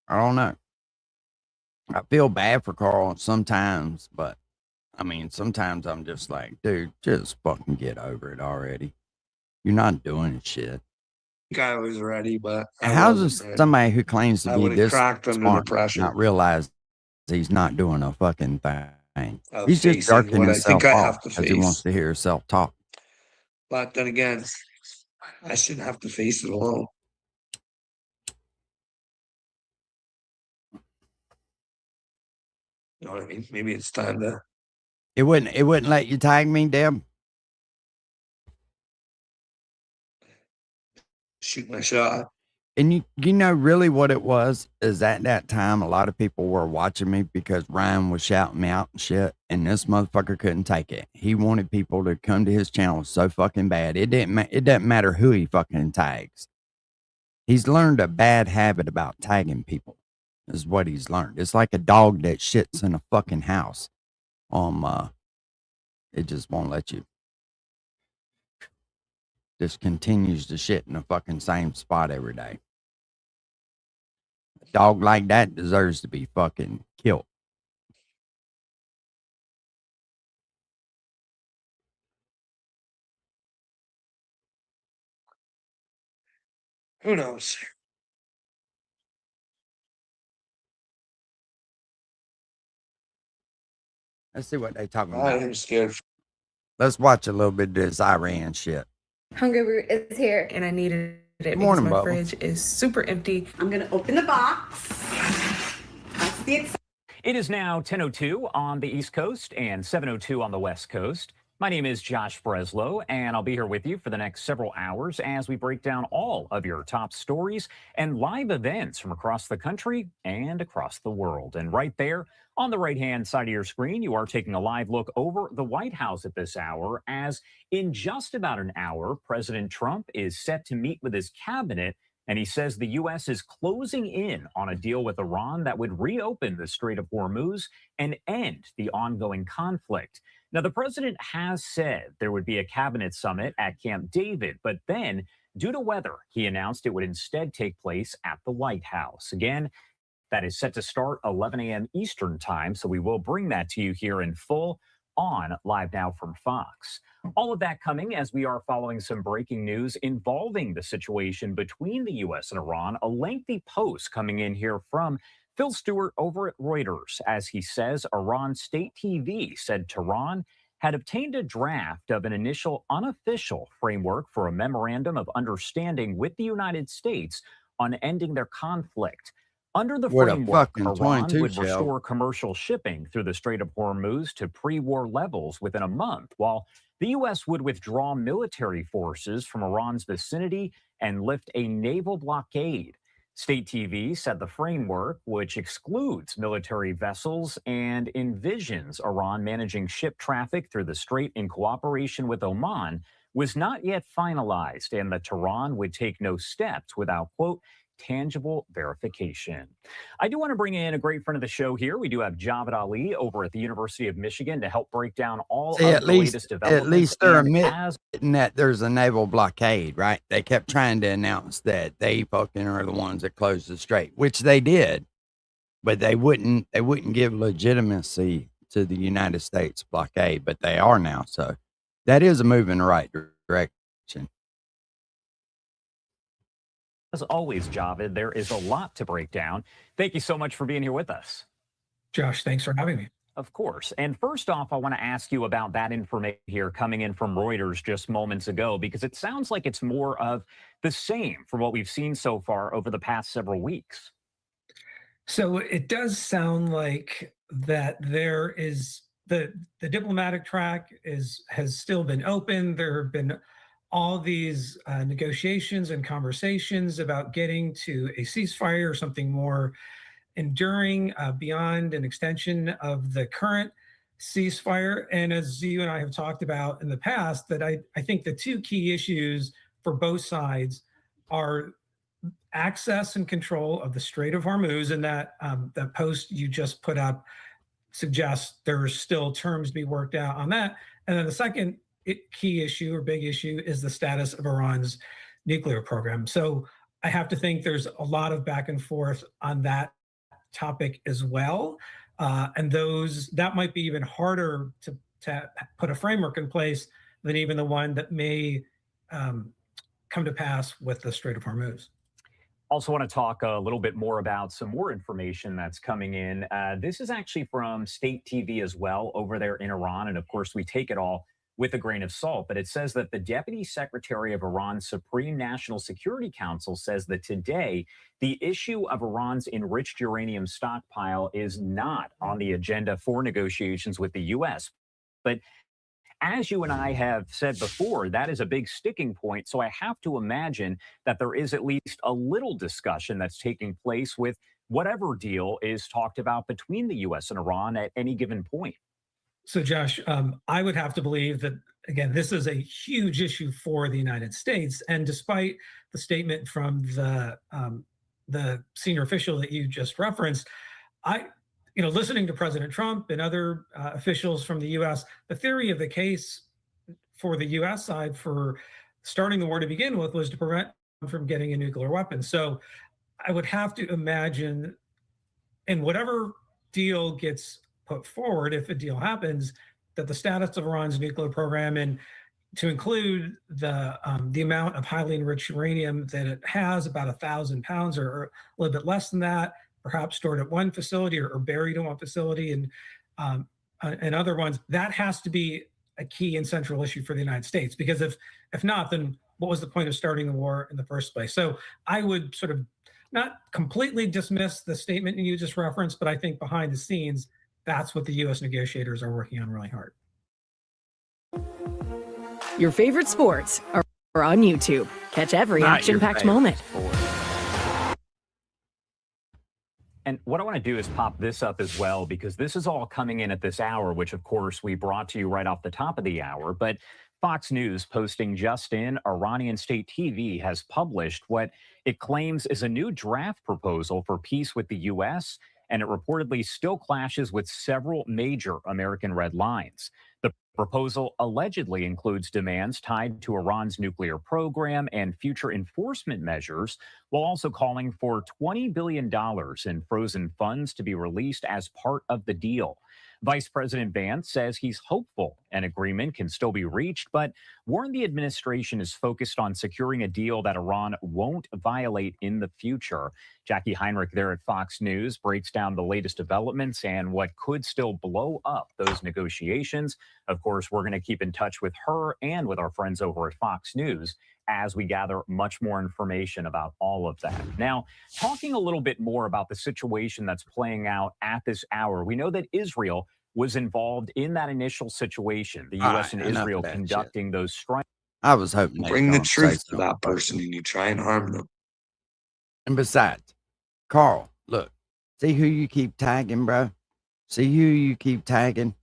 I don't know. I feel bad for Carl sometimes, but I mean, sometimes I'm just like, dude, just fucking get over it already. You're not doing shit. I was ready, but How's somebody who claims to I be would've this cracked under the smart pressure. not realize he's not doing a fucking thing? Of He's just facing jerking what I himself think I off have to because he face. wants to hear himself talk. But then again, I shouldn't have to face it alone. You know what I mean? Maybe it's time to It wouldn't let you tag me, Deb. shoot my shot. And you know really what it was is at that time a lot of people were watching me because Ryan was shouting me out and shit, and this motherfucker couldn't take it. He wanted people to come to his channel so fucking bad. It doesn't matter who he fucking tags. He's learned a bad habit about tagging people. Is what he's learned. It's like a dog that shits in a fucking house. It just won't let you. Just continues to shit in the fucking same spot every day. A dog like that deserves to be fucking killed. Who knows? Let's see what they talking I about. am scared. Let's watch a little bit of this Iran shit. Hungry Root is here, and I needed it Good because morning, my Bubba. fridge is super empty. I'm gonna open the box. That's the excitement. It is now 10:02 on the East Coast and 7:02 on the West Coast. My name is Josh Breslow, and I'll be here with you for the next several hours as we break down all of your top stories and live events from across the country and across the world. And right there on the right-hand side of your screen, you are taking a live look over the White House at this hour, as in just about an hour, President Trump is set to meet with his cabinet. And he says the U.S. is closing in on a deal with Iran that would reopen the Strait of Hormuz and end the ongoing conflict. Now, the president has said there would be a cabinet summit at Camp David, but then, due to weather, he announced it would instead take place at the White House. Again, that is set to start 11 a.m. Eastern time, so we will bring that to you here in full on Live Now from Fox. All of that coming as we are following some breaking news involving the situation between the U.S. and Iran. A lengthy post coming in here from Phil Stewart over at Reuters, as he says Iran state TV said Tehran had obtained a draft of an initial unofficial framework for a memorandum of understanding with the United States on ending their conflict. Under the What a framework, fucking Iran 22 would show. restore commercial shipping through the Strait of Hormuz to pre-war levels within a month, while the U.S. would withdraw military forces from Iran's vicinity and lift a naval blockade. State TV said the framework, which excludes military vessels and envisions Iran managing ship traffic through the strait in cooperation with Oman, was not yet finalized, and that Tehran would take no steps without, quote, tangible verification. I do want to bring in a great friend of the show here. We do have Javed Ali over at the University of Michigan to help break down all See, of the latest developments. at least they're And admitting that there's a naval blockade, right? They kept trying to announce that they fucking are the ones that closed the strait, which they did, but they wouldn't give legitimacy to the United States blockade, but they are now. So that is a move in the right direction. As always, Javed, there is a lot to break down. Thank you so much for being here with us. Josh, thanks for having me. Of course. And first off, I want to ask you about that information here coming in from Reuters just moments ago, because it sounds like it's more of the same from what we've seen so far over the past several weeks. So it does sound like that there is the diplomatic track has still been open. There have been all these negotiations and conversations about getting to a ceasefire or something more enduring beyond an extension of the current ceasefire. And as you and I have talked about in the past, that I think the two key issues for both sides are access and control of the Strait of Hormuz, and that that post you just put up suggests there's still terms to be worked out on that. And then the second key issue or big issue is the status of Iran's nuclear program. So I have to think there's a lot of back and forth on that topic as well. And that might be even harder to put a framework in place than even the one that may come to pass with the Strait of Hormuz. Also want to talk a little bit more about some more information that's coming in. This is actually from State TV as well over there in Iran. And of course, we take it all with a grain of salt, but it says that the Deputy Secretary of Iran's Supreme National Security Council says that today, the issue of Iran's enriched uranium stockpile is not on the agenda for negotiations with the U.S. But as you and I have said before, that is a big sticking point. So I have to imagine that there is at least a little discussion that's taking place with whatever deal is talked about between the U.S. and Iran at any given point. So, Josh, I would have to believe that, again, this is a huge issue for the United States. And despite the statement from the senior official that you just referenced, listening to President Trump and other officials from the U.S., the theory of the case for the U.S. side for starting the war to begin with was to prevent them from getting a nuclear weapon. So I would have to imagine, in whatever deal gets put forward, if a deal happens, that the status of Iran's nuclear program, and to include the amount of highly enriched uranium that it has, about 1,000 pounds or a little bit less than that, perhaps stored at one facility or buried in one facility, and other ones, that has to be a key and central issue for the United States. Because if not, then what was the point of starting the war in the first place? So I would sort of not completely dismiss the statement you just referenced, but I think behind the scenes, that's what the U.S. negotiators are working on really hard. Your favorite sports are on YouTube. Catch every action-packed moment. And what I want to do is pop this up as well, because this is all coming in at this hour, which of course we brought to you right off the top of the hour. But Fox News posting just in, Iranian State TV has published what it claims is a new draft proposal for peace with the U.S., and it reportedly still clashes with several major American red lines. The proposal allegedly includes demands tied to Iran's nuclear program and future enforcement measures, while also calling for $20 billion in frozen funds to be released as part of the deal. Vice President Vance says he's hopeful an agreement can still be reached, but warned the administration is focused on securing a deal that Iran won't violate in the future. Jackie Heinrich there at Fox News breaks down the latest developments and what could still blow up those negotiations. Of course, we're going to keep in touch with her and with our friends over at Fox News as we gather much more information about all of that. Now, talking a little bit more about the situation that's playing out at this hour, we know that Israel was involved in that initial situation, the U.S. and Israel conducting those strikes. I was hoping bring the truth to that person and you try and harm them. And besides, Carl, look, see who you keep tagging, bro? See who you keep tagging?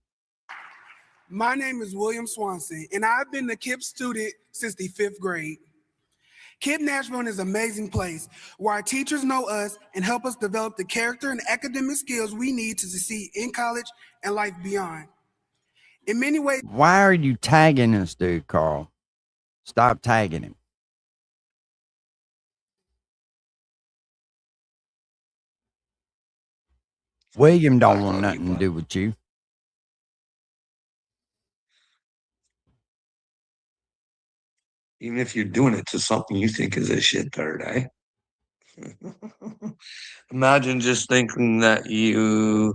My name is William Swanson, and I've been a KIPP student since the 5th grade. KIPP Nashville is an amazing place where our teachers know us and help us develop the character and academic skills we need to succeed in college and life beyond. In many ways, Why are you tagging this dude, Carl? Stop tagging him. William don't want nothing to do with you. Even if you're doing it to something you think is a shit bird, eh? Imagine just thinking that you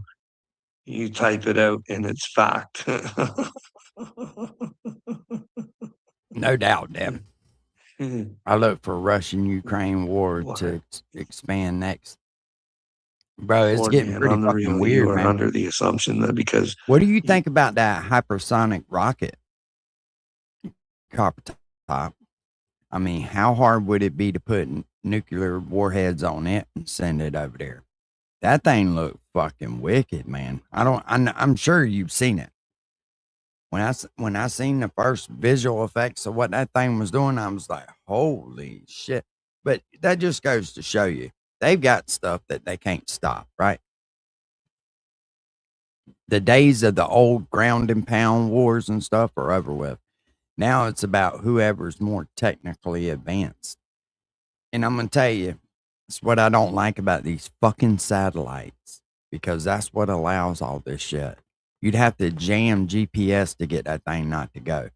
type it out and it's fact. No doubt, Devin. I look for Russian-Ukraine war to expand next. Bro, it's getting pretty fucking weird, you are man. under the assumption that because What do you think about that hypersonic rocket? Copper top. I mean, how hard would it be to put nuclear warheads on it and send it over there? That thing looked fucking wicked, man. I'm sure you've seen it. When I seen the first visual effects of what that thing was doing, I was like, holy shit. But that just goes to show you, they've got stuff that they can't stop, right? The days of the old ground and pound wars and stuff are over with. Now it's about whoever's more technically advanced. And I'm going to tell you, it's what I don't like about these fucking satellites, because that's what allows all this shit. You'd have to jam GPS to get that thing not to go.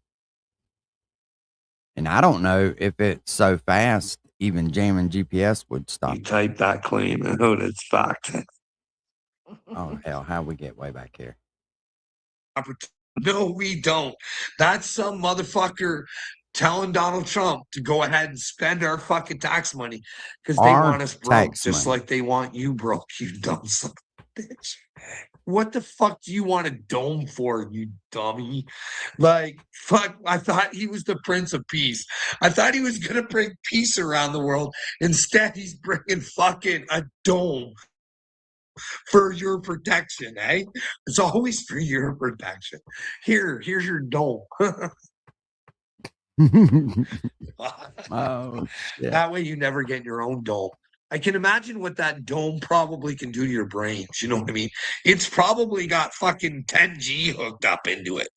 And I don't know if it's so fast, even jamming GPS would stop. you type that claim and oh, it's fact. Oh, hell, how we get way back here? No, we don't. That's some motherfucker telling Donald Trump to go ahead and spend our fucking tax money because they Our want us broke, tax just money. like they want you broke, you dumb son of a bitch. What the fuck do you want a dome for, you dummy? Like, fuck, I thought he was the Prince of Peace. I thought he was going to bring peace around the world. Instead, he's bringing fucking a dome for your protection, eh? It's always for your protection. Here's your dome. Oh, shit. That way you never get your own dome. I can imagine what that dome probably can do to your brains. You know what I mean? It's probably got fucking 10G hooked up into it.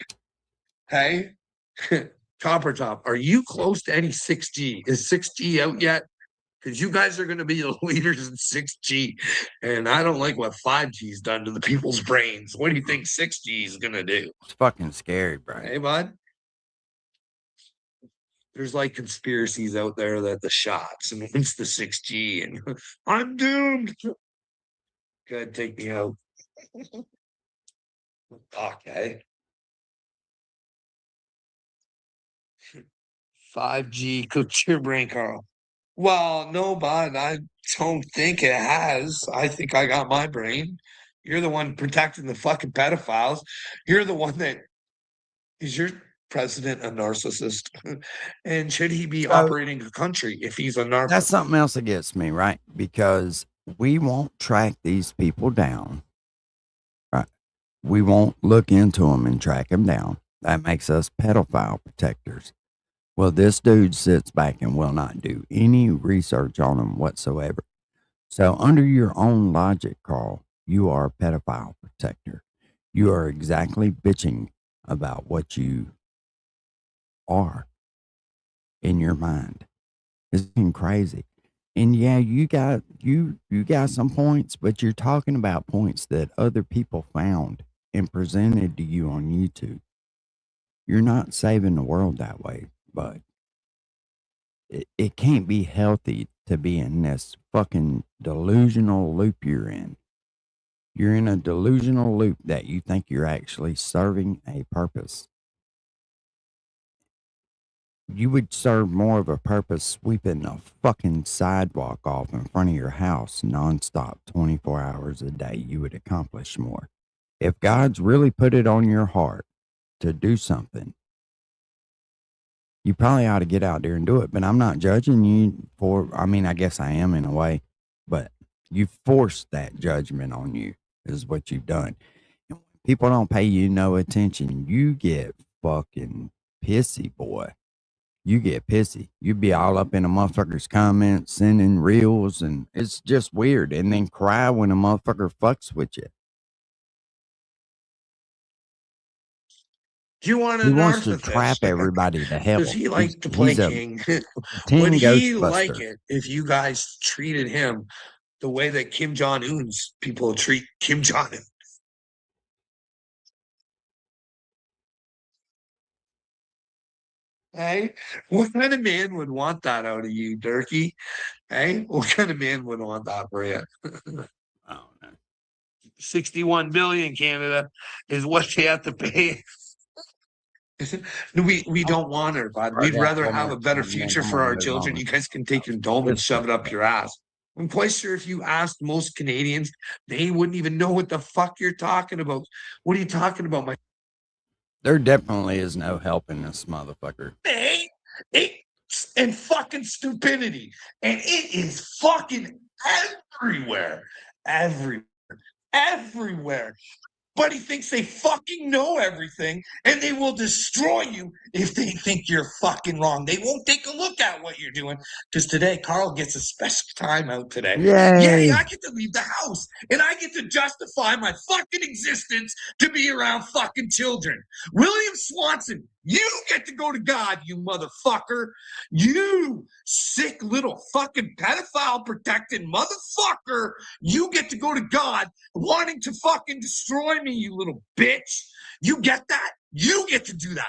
Hey? Copper Top, are you close to any 6G? Is 6G out yet? Because you guys are going to be the leaders in 6G. And I don't like what 5G's done to the people's brains. What do you think 6G is going to do? It's fucking scary, bro. Hey, bud? There's like conspiracies out there that the shots and it's the 6G and I'm doomed. Go ahead, take me out. Okay. 5G cooked your brain, Carl. Well, no, bud, I don't think it has. I think I got my brain. You're the one protecting the fucking pedophiles. You're the one that is your president a narcissist. And should he be operating a country if he's a narcissist? That's something else that gets me, right? Because we won't track these people down, right? We won't look into them and track them down. That makes us pedophile protectors. Well, this dude sits back and will not do any research on them whatsoever. So under your own logic, Carl, you are a pedophile protector. You are exactly bitching about what you are in your mind. It's been crazy. And yeah, you got some points, but you're talking about points that other people found and presented to you on YouTube. You're not saving the world that way, but it can't be healthy to be in this fucking delusional loop you're in. You're in a delusional loop that you think you're actually serving a purpose. You would serve more of a purpose sweeping a fucking sidewalk off in front of your house nonstop 24 hours a day. You would accomplish more. If God's really put it on your heart to do something, you probably ought to get out there and do it. But I'm not judging you for, I mean, I guess I am in a way. but you forced that judgment on you is what you've done. And when people don't pay you no attention, you get fucking pissy, boy. You get pissy. You be all up in a motherfucker's comments, sending reels, and it's just weird. And then cry when a motherfucker fucks with you. Do you want a He wants to narcissist? trap everybody to hell. Does he like to play He's a king? 10 Would he like Ghostbuster. it if you guys treated him the way that Kim Jong-un's people treat Kim Jong-un? Hey, what kind of man would want that out of you, Durkee? Hey, what kind of man would want that for you? Oh, no. 61 billion, Canada, is what they have to pay. We don't want her, bud. We'd rather have a better future for our children. You guys can take endowment, shove it up your ass. I'm quite sure if you asked most Canadians, they wouldn't even know what the fuck you're talking about. What are you talking about, my? There definitely is no helping this motherfucker. And fucking stupidity. And it is fucking everywhere. Everywhere. But he thinks they fucking know everything, and they will destroy you if they think you're fucking wrong. They won't take a look at what you're doing, because today Carl gets a special time out today. Yay. Yeah, I get to leave the house, and I get to justify my fucking existence to be around fucking children. William Swanson, you get to go to God, you motherfucker. You sick little fucking pedophile protected motherfucker. You get to go to God wanting to fucking destroy me, you little bitch. You get that? You get to do that.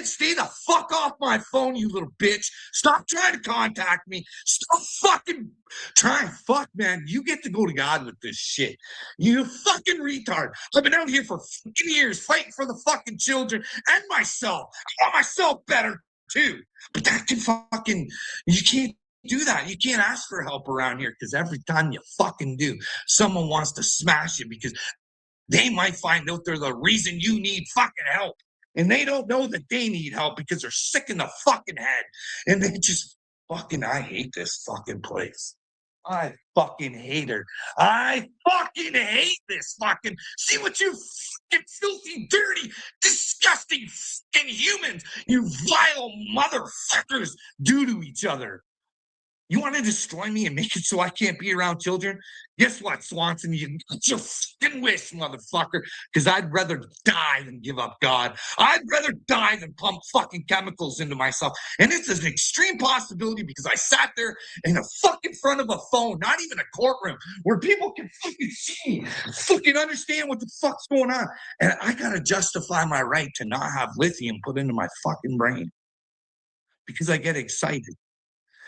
Stay the fuck off my phone, you little bitch. Stop trying to contact me. Stop fucking trying. Fuck, man. You get to go to God with this shit. You fucking retard. I've been out here for fucking years fighting for the fucking children and myself. I want myself better too. But that can fucking, you can't do that. You can't ask for help around here, because every time you fucking do, someone wants to smash you because they might find out they're the reason you need fucking help. And they don't know that they need help because they're sick in the fucking head. And they just fucking, I hate this fucking place. I fucking hate her. I fucking hate this fucking, see what you fucking filthy, dirty, disgusting fucking humans, you vile motherfuckers do to each other. You want to destroy me and make it so I can't be around children? Guess what, Swanson? You got your fucking wish, motherfucker. Because I'd rather die than give up God. I'd rather die than pump fucking chemicals into myself. And it's an extreme possibility because I sat there in the fucking front of a phone, not even a courtroom, where people can fucking see, fucking understand what the fuck's going on. And I got to justify my right to not have lithium put into my fucking brain because I get excited.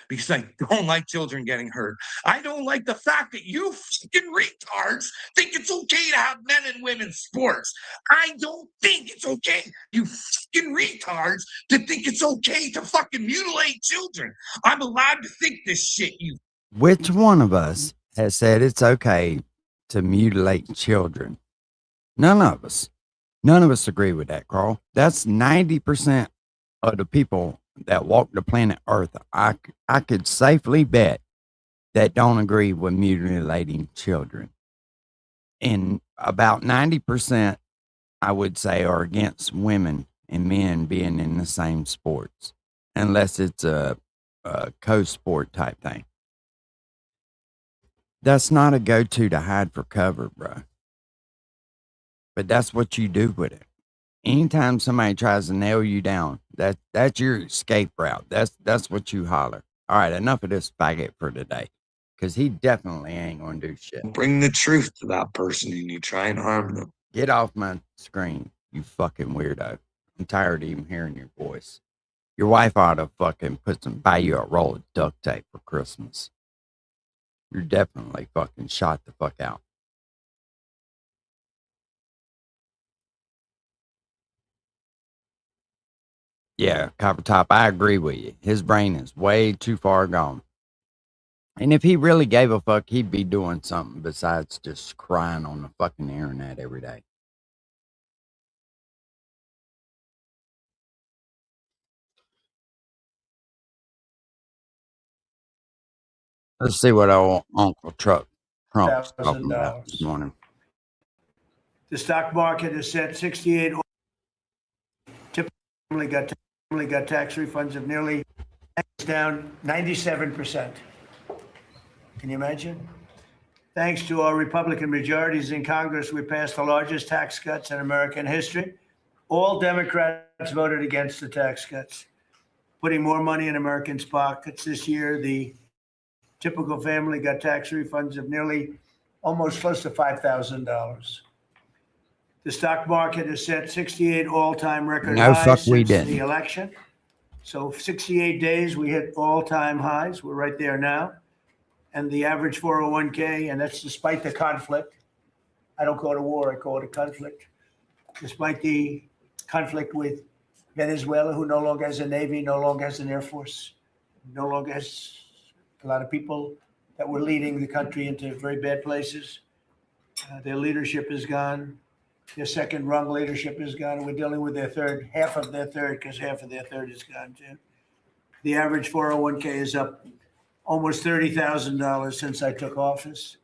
Because I don't like children getting hurt. I don't like the fact that you fucking retards think it's okay to have men and women's sports. I don't think it's okay, you fucking retards, to think it's okay to fucking mutilate children. I'm allowed to think this shit, you. Which one of us has said it's okay to mutilate children? None of us. None of us agree with that, Carl. That's 90% of the people that walk the planet Earth. I could safely bet that don't agree with mutilating children. And about 90%, I would say, are against women and men being in the same sports, unless it's a co-sport type thing. That's not a go-to to hide for cover, bro. But that's what you do with it. Anytime somebody tries to nail you down, that's your escape route. That's what you holler. All right, enough of this faggot for today, because he definitely ain't gonna do shit. Bring the truth to that person and you try and harm them. Get off my screen, you fucking weirdo. I'm tired of even hearing your voice. Your wife ought to fucking buy you a roll of duct tape for Christmas. You're definitely fucking shot the fuck out. Yeah, Copper Top, I agree with you. His brain is way too far gone. And if he really gave a fuck, he'd be doing something besides just crying on the fucking internet every day. Let's see what Uncle Trump's talking about this $1,000. morning. The stock market is set 68. Typically got tax refunds of nearly down 97%. Can you imagine? Thanks to our Republican majorities in Congress, we passed the largest tax cuts in American history. All Democrats voted against the tax cuts, putting more money in Americans' pockets. This year, the typical family got tax refunds of nearly almost close to $5,000. The stock market has set 68 all-time record No, highs fuck, we since didn't. the election. So 68 days, we hit all-time highs. We're right there now. And the average 401k, and that's despite the conflict. I don't call it a war, I call it a conflict. Despite the conflict with Venezuela, who no longer has a Navy, no longer has an Air Force, no longer has a lot of people that were leading the country into very bad places. Their leadership is gone. Their second rung leadership is gone. And we're dealing with their third, half of their third, because half of their third is gone too. The average 401k is up almost $30,000 since I took office.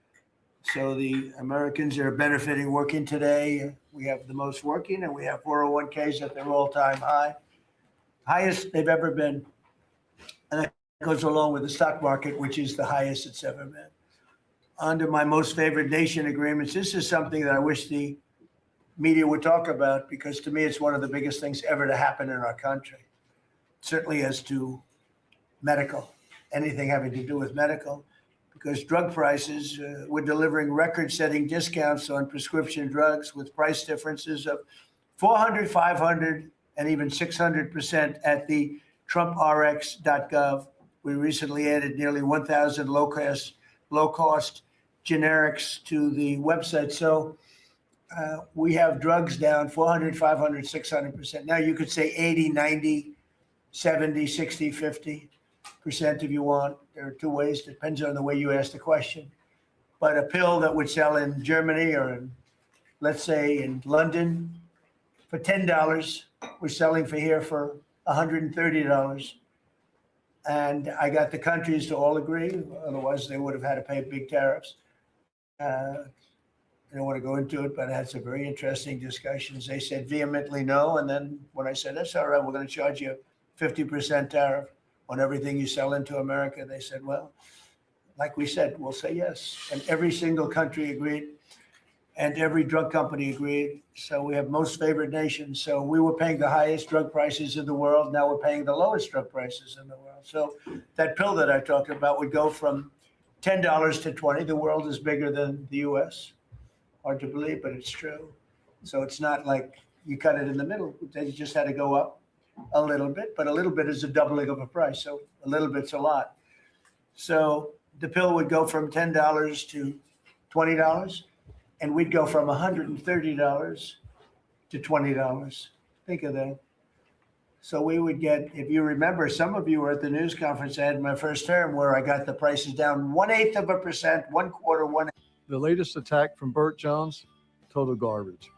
So the Americans are benefiting working today. We have the most working, and we have 401ks at their all-time high, highest they've ever been. And that goes along with the stock market, which is the highest it's ever been. Under my most favored nation agreements, this is something that I wish the media would talk about, because to me, it's one of the biggest things ever to happen in our country. Certainly as to medical, anything having to do with medical, because drug prices, we're delivering record-setting discounts on prescription drugs with price differences of 400, 500, and even 600% at the TrumpRx.gov. We recently added nearly 1,000 low-cost generics to the website. So we have drugs down 400, 500, 600%. Now you could say 80, 90, 70, 60, 50% if you want. There are two ways, depends on the way you ask the question. But a pill that would sell in Germany or in, let's say in London for $10, we're selling for here for $130. And I got the countries to all agree, otherwise they would have had to pay big tariffs. I don't want to go into it, but I had some very interesting discussions. They said vehemently no. And then when I said, that's all right, we're going to charge you 50% tariff on everything you sell into America, they said, well, like we said, we'll say yes. And every single country agreed, and every drug company agreed. So we have most favored nation. So we were paying the highest drug prices in the world. Now we're paying the lowest drug prices in the world. So that pill that I talked about would go from $10 to $20. The world is bigger than the US. Hard to believe, but it's true. So it's not like you cut it in the middle. They just had to go up a little bit, but a little bit is a doubling of a price. So a little bit's a lot. So the pill would go from $10 to $20, and we'd go from $130 to $20. Think of that. So we would get, if you remember, some of you were at the news conference I had in my first term where I got the prices down 1/8%, 1/4. The latest attack from Burt Jones, total garbage.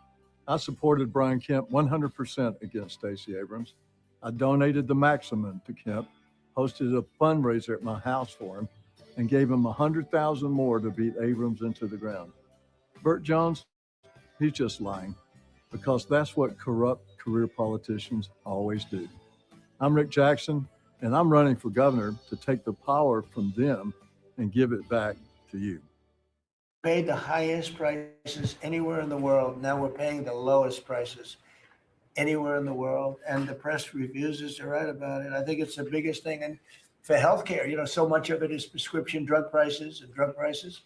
I supported Brian Kemp 100% against Stacey Abrams. I donated the maximum to Kemp, hosted a fundraiser at my house for him, and gave him $100,000 more to beat Abrams into the ground. Burt Jones, he's just lying, because that's what corrupt career politicians always do. I'm Rick Jackson, and I'm running for governor to take the power from them and give it back to you. Paid the highest prices anywhere in the world. Now we're paying the lowest prices anywhere in the world. And the press refuses to write about it. I think it's the biggest thing. And for healthcare, so much of it is prescription drug prices and drug prices.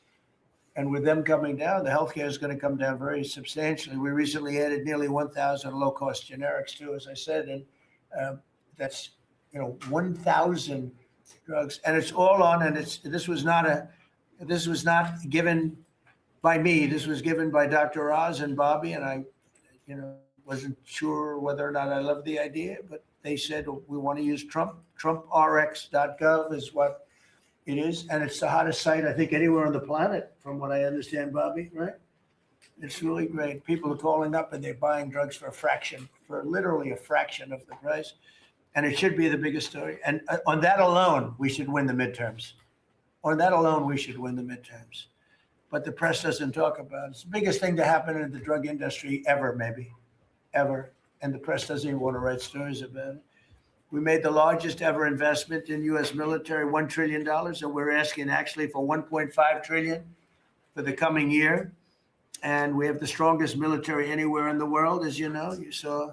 And with them coming down, the healthcare is going to come down very substantially. We recently added nearly 1,000 low-cost generics too, as I said, and that's 1,000 drugs, and it's all on. And this was not given by me. This was given by Dr. Oz and Bobby, and I, wasn't sure whether or not I loved the idea, but they said we want to use Trump. TrumpRx.gov is what it is, and it's the hottest site I think anywhere on the planet, from what I understand, Bobby. Right? It's really great. People are calling up and they're buying drugs for literally a fraction of the price, and it should be the biggest story. And on that alone, we should win the midterms. On that alone, we should win the midterms. But the press doesn't talk about it. It's the biggest thing to happen in the drug industry ever, maybe, ever. And the press doesn't even want to write stories about it. We made the largest ever investment in U.S. military, $1 trillion, and we're asking actually for $1.5 trillion for the coming year. And we have the strongest military anywhere in the world, as you know. You saw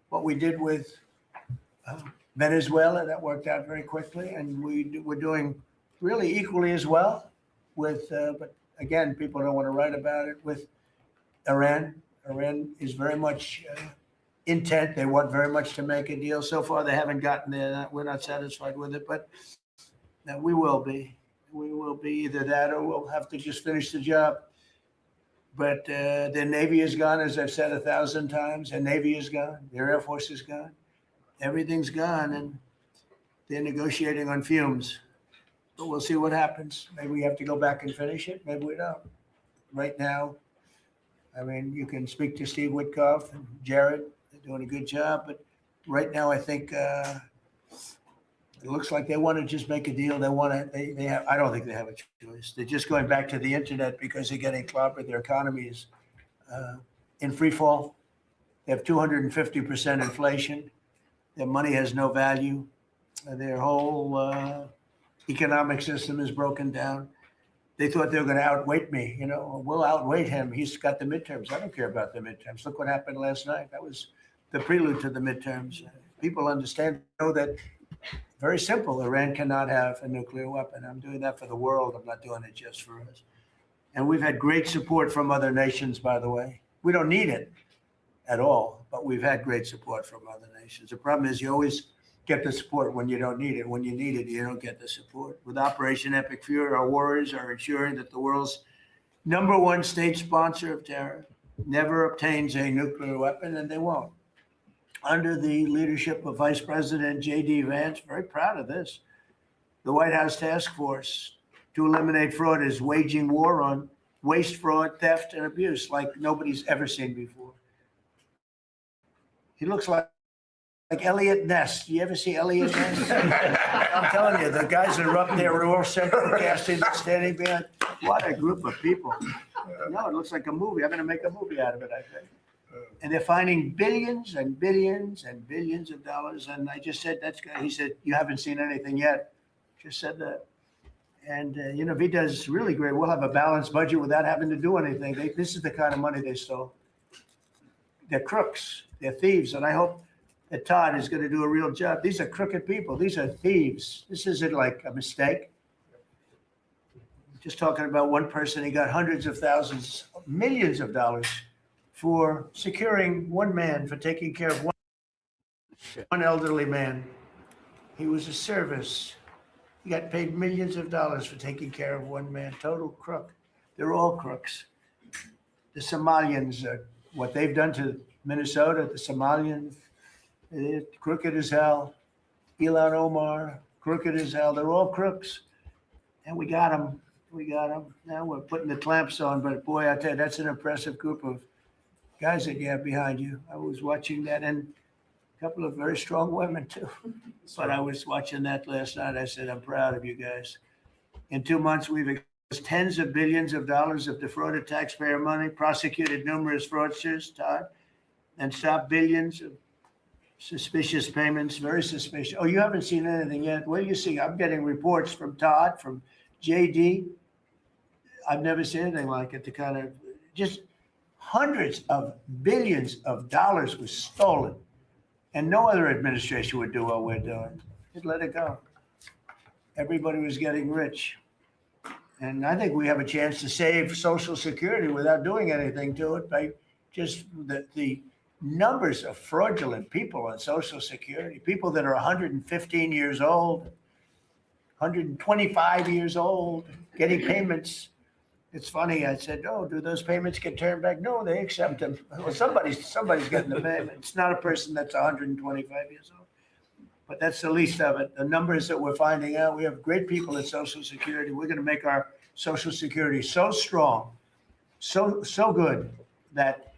what we did with Venezuela. That worked out very quickly. And we're doing really equally as well with, but again, people don't want to write about it, with Iran. Iran is very much intent. They want very much to make a deal. So far, they haven't gotten there. We're not satisfied with it, but we will be. We will be either that or we'll have to just finish the job. But their Navy is gone, as I've said 1,000 times. Their Navy is gone. Their Air Force is gone. Everything's gone, and they're negotiating on fumes. But we'll see what happens. Maybe we have to go back and finish it. Maybe we don't. Right now, I mean, you can speak to Steve Witkoff and Jared. They're doing a good job. But right now, I think it looks like they want to just make a deal. They want to. They have. I don't think they have a choice. They're just going back to the internet because they're getting clobbered. Their economy is in free fall. They have 250% inflation. Their money has no value. Their whole economic system is broken down. They thought they were going to outweight me. You know, we'll outweight him. He's got the midterms. I don't care about the midterms. Look what happened last night. That was the prelude to the midterms. People understand, know that. Very simple. Iran cannot have a nuclear weapon. I'm doing that for the world. I'm not doing it just for us. And we've had great support from other nations, by the way. We don't need it at all, but we've had great support from other nations. The problem is you always get the support when you don't need it. When you need it, you don't get the support. With Operation Epic Fury, our warriors are ensuring that the world's #1 state sponsor of terror never obtains a nuclear weapon, and they won't. Under the leadership of Vice President J.D. Vance, very proud of this, the White House Task Force to eliminate fraud is waging war on waste, fraud, theft, and abuse like nobody's ever seen before. He looks like Elliot Ness. You ever see Elliot Ness? I'm telling you, the guys that are up there are all central casting, standing behind. What a group of people. No, it looks like a movie. I'm going to make a movie out of it, I think. And they're finding billions and billions and billions of dollars. And I just said, he said, you haven't seen anything yet. Just said that. And, you know, Vita's really great. We'll have a balanced budget without having to do anything. This is the kind of money they stole. They're crooks. They're thieves. And I hope that Todd is going to do a real job. These are crooked people. These are thieves. This isn't like a mistake. Just talking about one person, he got hundreds of thousands, millions of dollars for securing one man, for taking care of one elderly man. He was a service. He got paid millions of dollars for taking care of one man. Total crook. They're all crooks. The Somalians, what they've done to Minnesota, the Somalians, they're crooked as hell. Ilhan Omar, crooked as hell. They're all crooks. And we got them. We got them. Now we're putting the clamps on. But boy, I tell you, that's an impressive group of guys that you have behind you. I was watching that, and a couple of very strong women too. But I was watching that last night. I said, I'm proud of you guys. In 2 months, we've exposed tens of billions of dollars of defrauded taxpayer money, prosecuted numerous fraudsters, Todd, and stopped billions of suspicious payments, very suspicious. Oh, you haven't seen anything yet? What do you see? I'm getting reports from Todd, from JD. I've never seen anything like it. The kind of just hundreds of billions of dollars was stolen, and no other administration would do what we're doing. Just let it go. Everybody was getting rich. And I think we have a chance to save Social Security without doing anything to it by just the numbers of fraudulent people on Social Security, people that are 115 years old, 125 years old, getting payments. It's funny, I said, oh, do those payments get turned back? No, they accept them. Well, somebody's getting the payment. It's not a person that's 125 years old. But that's the least of it. The numbers that we're finding out, we have great people at Social Security. We're going to make our Social Security so strong, so good that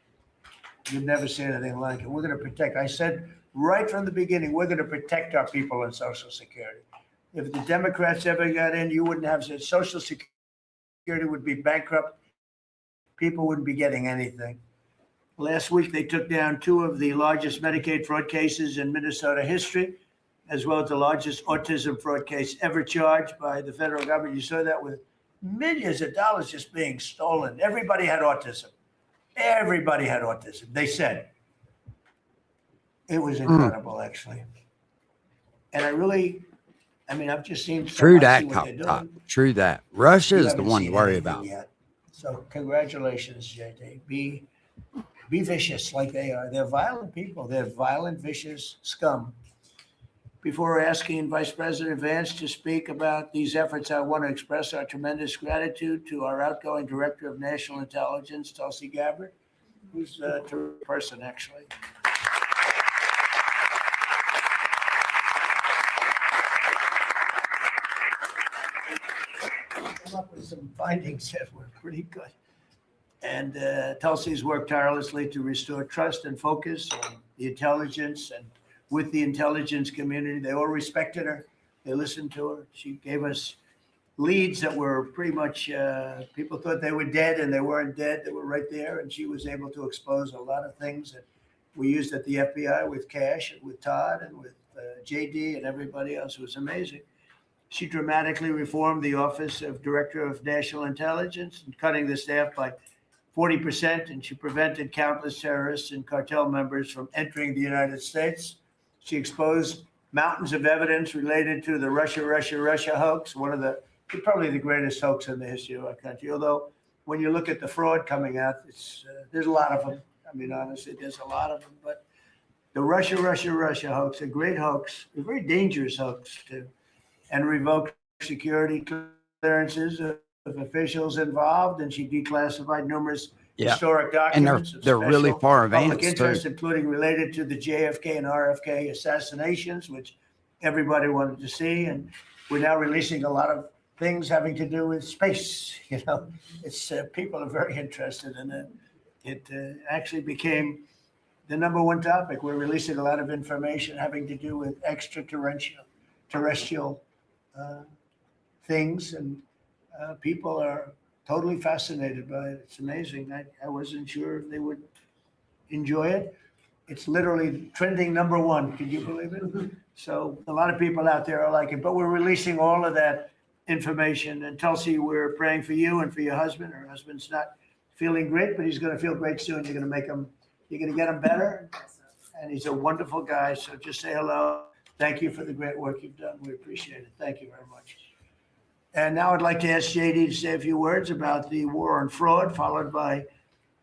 you've never seen anything like it. We're going to protect. I said right from the beginning, we're going to protect our people in Social Security. If the Democrats ever got in, you wouldn't have Social Security would be bankrupt. People wouldn't be getting anything. Last week, they took down 2 of the largest Medicaid fraud cases in Minnesota history, as well as the largest autism fraud case ever charged by the federal government. You saw that with millions of dollars just being stolen. Everybody had autism. Everybody had autism. They said it was incredible, actually. And I've just seen. True that, Cop. True that. Russia is the one to worry about. Yet. So congratulations, JD. Be vicious like they are. They're violent people. They're violent, vicious scum. Before asking Vice President Vance to speak about these efforts, I want to express our tremendous gratitude to our outgoing Director of National Intelligence, Tulsi Gabbard, who's a terrific person, actually. Come up with some findings that were pretty good. And Tulsi's worked tirelessly to restore trust and focus on the intelligence and with the intelligence community. They all respected her. They listened to her. She gave us leads that were pretty much, people thought they were dead and they weren't dead. They were right there. And she was able to expose a lot of things that we used at the FBI with Cash and with Todd and with JD and everybody else. It was amazing. She dramatically reformed the Office of Director of National Intelligence, and cutting the staff by 40%, and she prevented countless terrorists and cartel members from entering the United States. She exposed mountains of evidence related to the Russia hoax, probably the greatest hoax in the history of our country. Although when you look at the fraud coming out, there's a lot of them. I mean, honestly, there's a lot of them. But the Russia hoax, a great hoax, a very dangerous hoax too, and revoked security clearances of officials involved, and she declassified numerous historic documents. And they're really far public advanced, interest, too. including related to the JFK and RFK assassinations, which everybody wanted to see. And we're now releasing a lot of things having to do with space. It's people are very interested in it. It actually became the #1 topic. We're releasing a lot of information having to do with terrestrial things, and people are totally fascinated by it. It's amazing. I wasn't sure if they would enjoy it. It's literally trending #1. Can you believe it? So a lot of people out there are like it, but we're releasing all of that information. And Tulsi, we're praying for you and for your husband. Her husband's not feeling great, but he's going to feel great soon. You're going to get him better. And he's a wonderful guy. So just say hello. Thank you for the great work you've done. We appreciate it. Thank you very much. And now I'd like to ask JD to say a few words about the war on fraud, followed by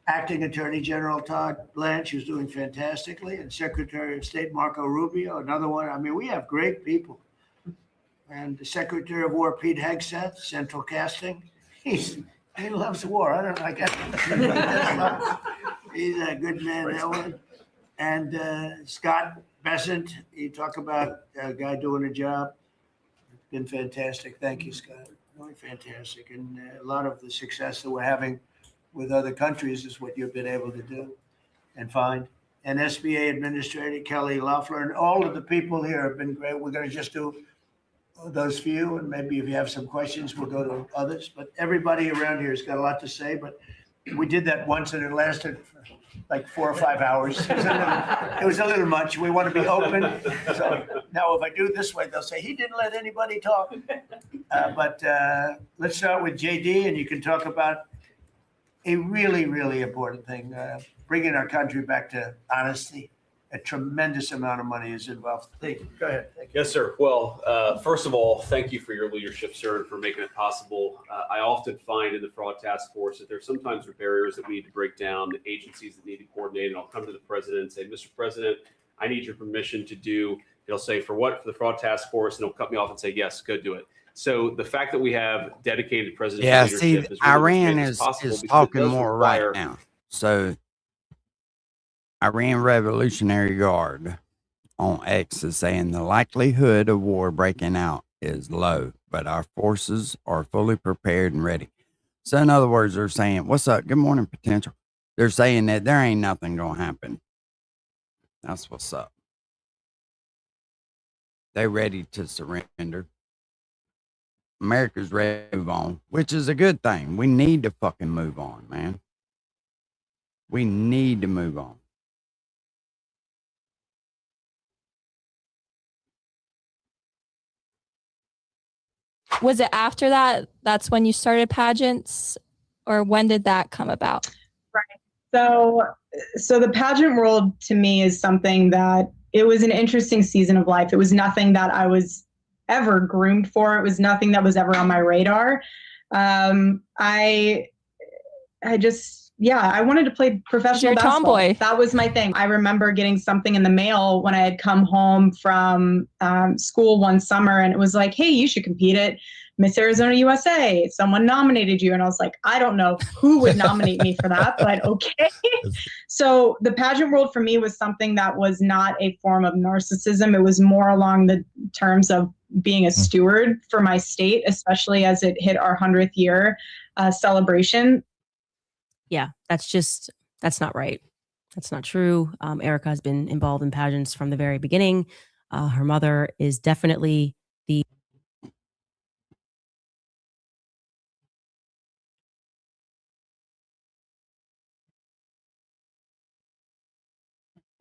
Acting Attorney General Todd Blanche, who's doing fantastically, and Secretary of State Marco Rubio, another one. I mean, we have great people. And the Secretary of War, Pete Hegseth, Central Casting. He loves war. I don't know. I guess he's a good man, Ellen. And Scott Bessent, you talk about a guy doing a job. Been fantastic. Thank you, Scott. Really fantastic. And a lot of the success that we're having with other countries is what you've been able to do and find. And SBA Administrator Kelly Loeffler and all of the people here have been great. We're going to just do those few, and maybe if you have some questions, we'll go to others. But everybody around here has got a lot to say. But we did that once, and it lasted for like 4 or 5 hours. It was a little much. We want to be open. So now if I do it this way, they'll say, he didn't let anybody talk. But let's start with JD, and you can talk about a really, really important thing, bringing our country back to honesty. A tremendous amount of money is involved. Thank you. Go ahead. Thank you. Yes, sir. Well, first of all, thank you for your leadership, sir, and for making it possible. I often find in the fraud task force that there's sometimes barriers that we need to break down, agencies that need to coordinate, and I'll come to the president and say, Mr. President, I need your permission to do, he'll say, for what? For the fraud task force, and he'll cut me off and say, yes, go do it. So the fact that we have dedicated presidential leadership is really Iran is talking more right now. So Iran Revolutionary Guard on X is saying the likelihood of war breaking out is low, but our forces are fully prepared and ready. So in other words, they're saying, what's up? Good morning, potential. They're saying that there ain't nothing going to happen. That's what's up. They're ready to surrender. America's ready to move on, which is a good thing. We need to fucking move on, man. We need to move on. Was it after that? That's when you started pageants, or when did that come about? So the pageant world to me is something that it was an interesting season of life. It was nothing that I was ever groomed for. It was nothing that was ever on my radar. I wanted to play professional basketball. Tomboy. That was my thing. I remember getting something in the mail when I had come home from school one summer, and it was like, hey, you should compete at Miss Arizona USA. Someone nominated you. And I was like, I don't know who would nominate me for that, but okay. So the pageant world for me was something that was not a form of narcissism. It was more along the terms of being a steward for my state, especially as it hit our 100th year celebration. Yeah, that's not right. That's not true. Erica has been involved in pageants from the very beginning. Her mother is definitely the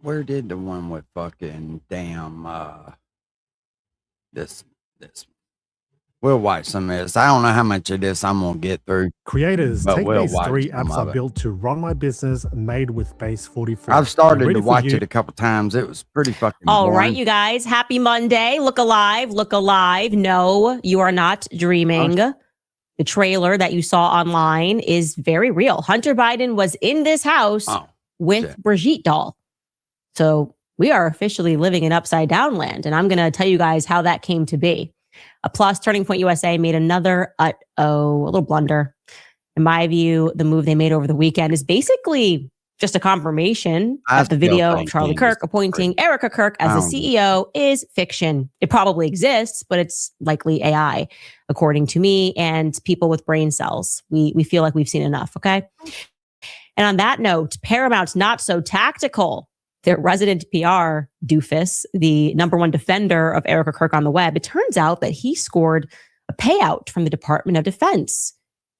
Where did the one with fucking damn this we'll watch some of this. I don't know how much of this I'm gonna get through. Creators, but Take we'll Base watch 3 some apps of are it. built to run my business, made with Base 44. I've started Ready to for watch you. it a couple times. It was pretty fucking All boring. right, you guys. Happy Monday. Look alive. Look alive. No, you are not dreaming. The trailer that you saw online is very real. Hunter Biden was in this house with Brigitte doll. So we are officially living in upside down land. And I'm going to tell you guys how that came to be. A plus, Turning Point USA made another, a little blunder. In my view, the move they made over the weekend is basically just a confirmation that the video of Charlie Kirk appointing Erica Kirk as the CEO is fiction. It probably exists, but it's likely AI, according to me and people with brain cells. We feel like we've seen enough, okay? And on that note, Paramount's not so tactical. Their resident PR doofus, the #1 defender of Erica Kirk on the web, it turns out that he scored a payout from the Department of Defense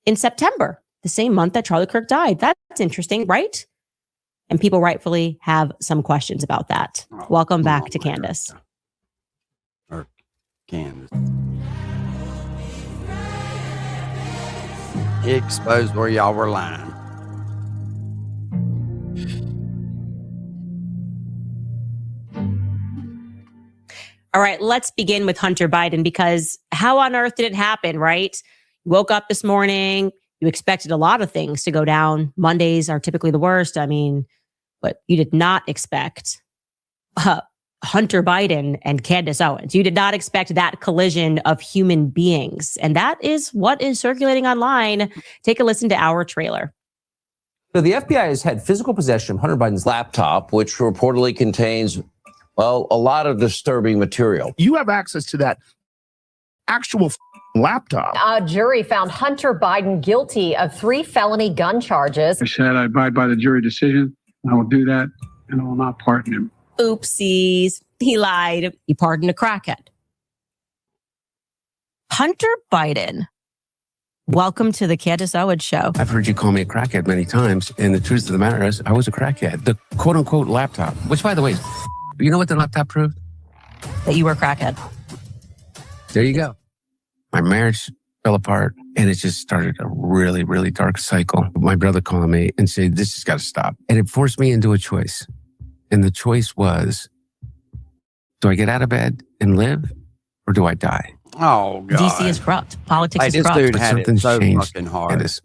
in September, the same month that Charlie Kirk died. That's interesting, right? And people rightfully have some questions about that. Welcome back to Candace. Or Candace. He exposed where y'all were lying. All right, let's begin with Hunter Biden, because how on earth did it happen, right? You woke up this morning, you expected a lot of things to go down. Mondays are typically the worst. I mean, but you did not expect Hunter Biden and Candace Owens. You did not expect that collision of human beings. And that is what is circulating online. Take a listen to our trailer. So the FBI has had physical possession of Hunter Biden's laptop, which reportedly contains, well, a lot of disturbing material. You have access to that actual laptop. A jury found Hunter Biden guilty of 3 felony gun charges. I said I abide by the jury decision. I will do that, and I will not pardon him. Oopsies. He lied. He pardoned a crackhead. Hunter Biden. Welcome to the Candace Owens Show. I've heard you call me a crackhead many times, and the truth of the matter is I was a crackhead. The quote-unquote laptop, which, by the way, you know what the laptop proved? That you were a crackhead. There you go. My marriage fell apart, and it just started a really, really dark cycle. My brother calling me and saying, this has got to stop. And it forced me into a choice. And the choice was, do I get out of bed and live, or do I die? Oh, God. DC is corrupt. Politics is this corrupt. dude But had it something's so changed. fucking hard. And it's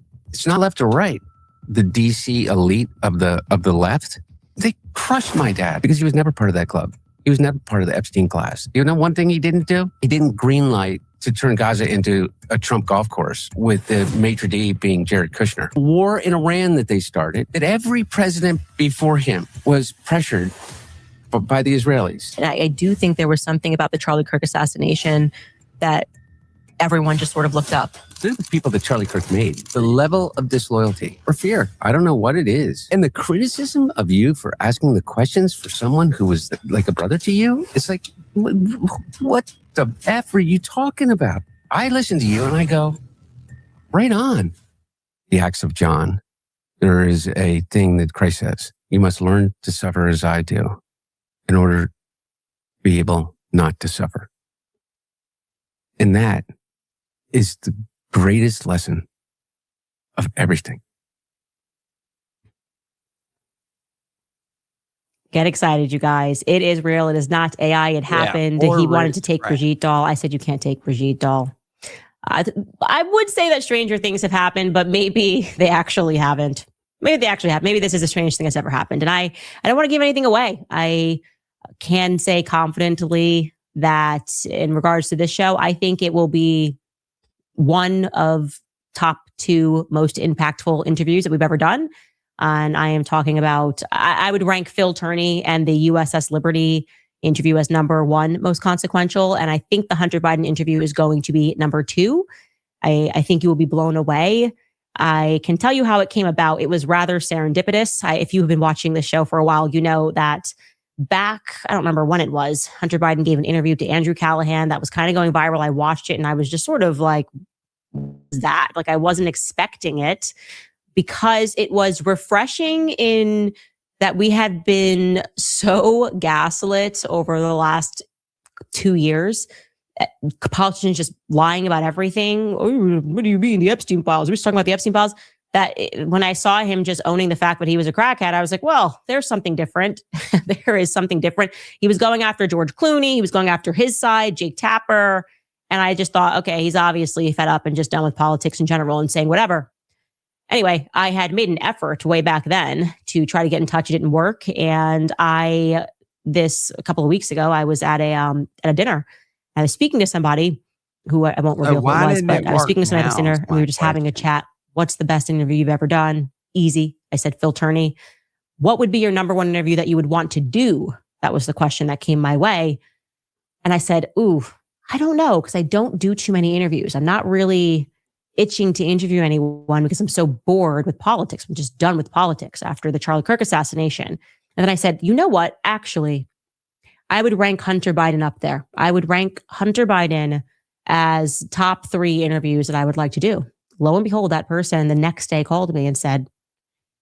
not left or right. The DC elite of the left, they crushed my dad because he was never part of that club. He was never part of the Epstein class. You know one thing he didn't do? He didn't greenlight to turn Gaza into a Trump golf course, with the maitre d' being Jared Kushner. War in Iran that they started, that every president before him was pressured by the Israelis. And I do think there was something about the Charlie Kirk assassination that everyone just sort of looked up. They're the people that Charlie Kirk made. The level of disloyalty or fear, I don't know what it is. And the criticism of you for asking the questions for someone who was like a brother to you, it's like, what the F are you talking about? I listen to you and I go, right on. The Acts of John. There is a thing that Christ says, you must learn to suffer as I do in order to be able not to suffer. And that is the greatest lesson of everything. Get excited, you guys. It is real. It is not AI. It happened. or He wanted rigged, to take right. Brigitte Dahl. I said, you can't take Brigitte Dahl. I would say that stranger things have happened, but maybe they actually haven't. Maybe they actually have. Maybe this is the strangest thing that's ever happened. And I don't want to give anything away. I can say confidently that in regards to this show, I think it will be one of top 2 most impactful interviews that we've ever done. And I am talking about, I would rank Phil Turney and the USS Liberty interview as number 1 most consequential. And I think the Hunter Biden interview is going to be number 2. I think you will be blown away. I can tell you how it came about. It was rather serendipitous. If you've been watching this show for a while, you know that back, I don't remember when it was, Hunter Biden gave an interview to Andrew Callahan that was kind of going viral. I watched it and I was just sort of like, that, like I wasn't expecting it, because it was refreshing in that we had been so gaslit over the last 2 years. Politicians just lying about everything. Oh, what do you mean the Epstein files? We're just talking about the Epstein files. When I saw him just owning the fact that he was a crackhead, I was like, well, there's something different. There is something different. He was going after George Clooney. He was going after his side, Jake Tapper. And I just thought, okay, he's obviously fed up and just done with politics in general and saying whatever. Anyway, I had made an effort way back then to try to get in touch. It didn't work. And a couple of weeks ago, I was at a dinner. I was speaking to somebody who I won't reveal who it was, but I was speaking to somebody at this dinner and we were just having a chat. What's the best interview you've ever done? Easy. I said, Phil Turney. What would be your number 1 interview that you would want to do? That was the question that came my way. And I said, I don't know, because I don't do too many interviews. I'm not really itching to interview anyone because I'm so bored with politics. I'm just done with politics after the Charlie Kirk assassination. And then I said, you know what? Actually, I would rank Hunter Biden up there. I would rank Hunter Biden as top 3 interviews that I would like to do. Lo and behold, that person the next day called me and said,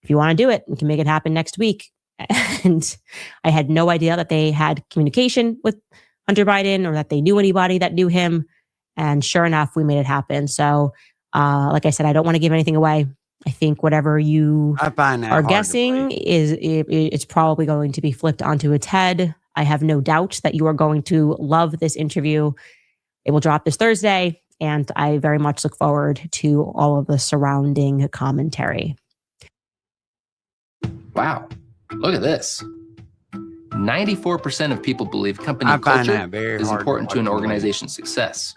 if you want to do it, we can make it happen next week. And I had no idea that they had communication with Hunter Biden or that they knew anybody that knew him. And sure enough, we made it happen. So like I said, I don't want to give anything away. I think whatever you are guessing it's probably going to be flipped onto its head. I have no doubt that you are going to love this interview. It will drop this Thursday, and I very much look forward to all of the surrounding commentary. Wow. Look at this. 94% of people believe company culture is important to an organization's success.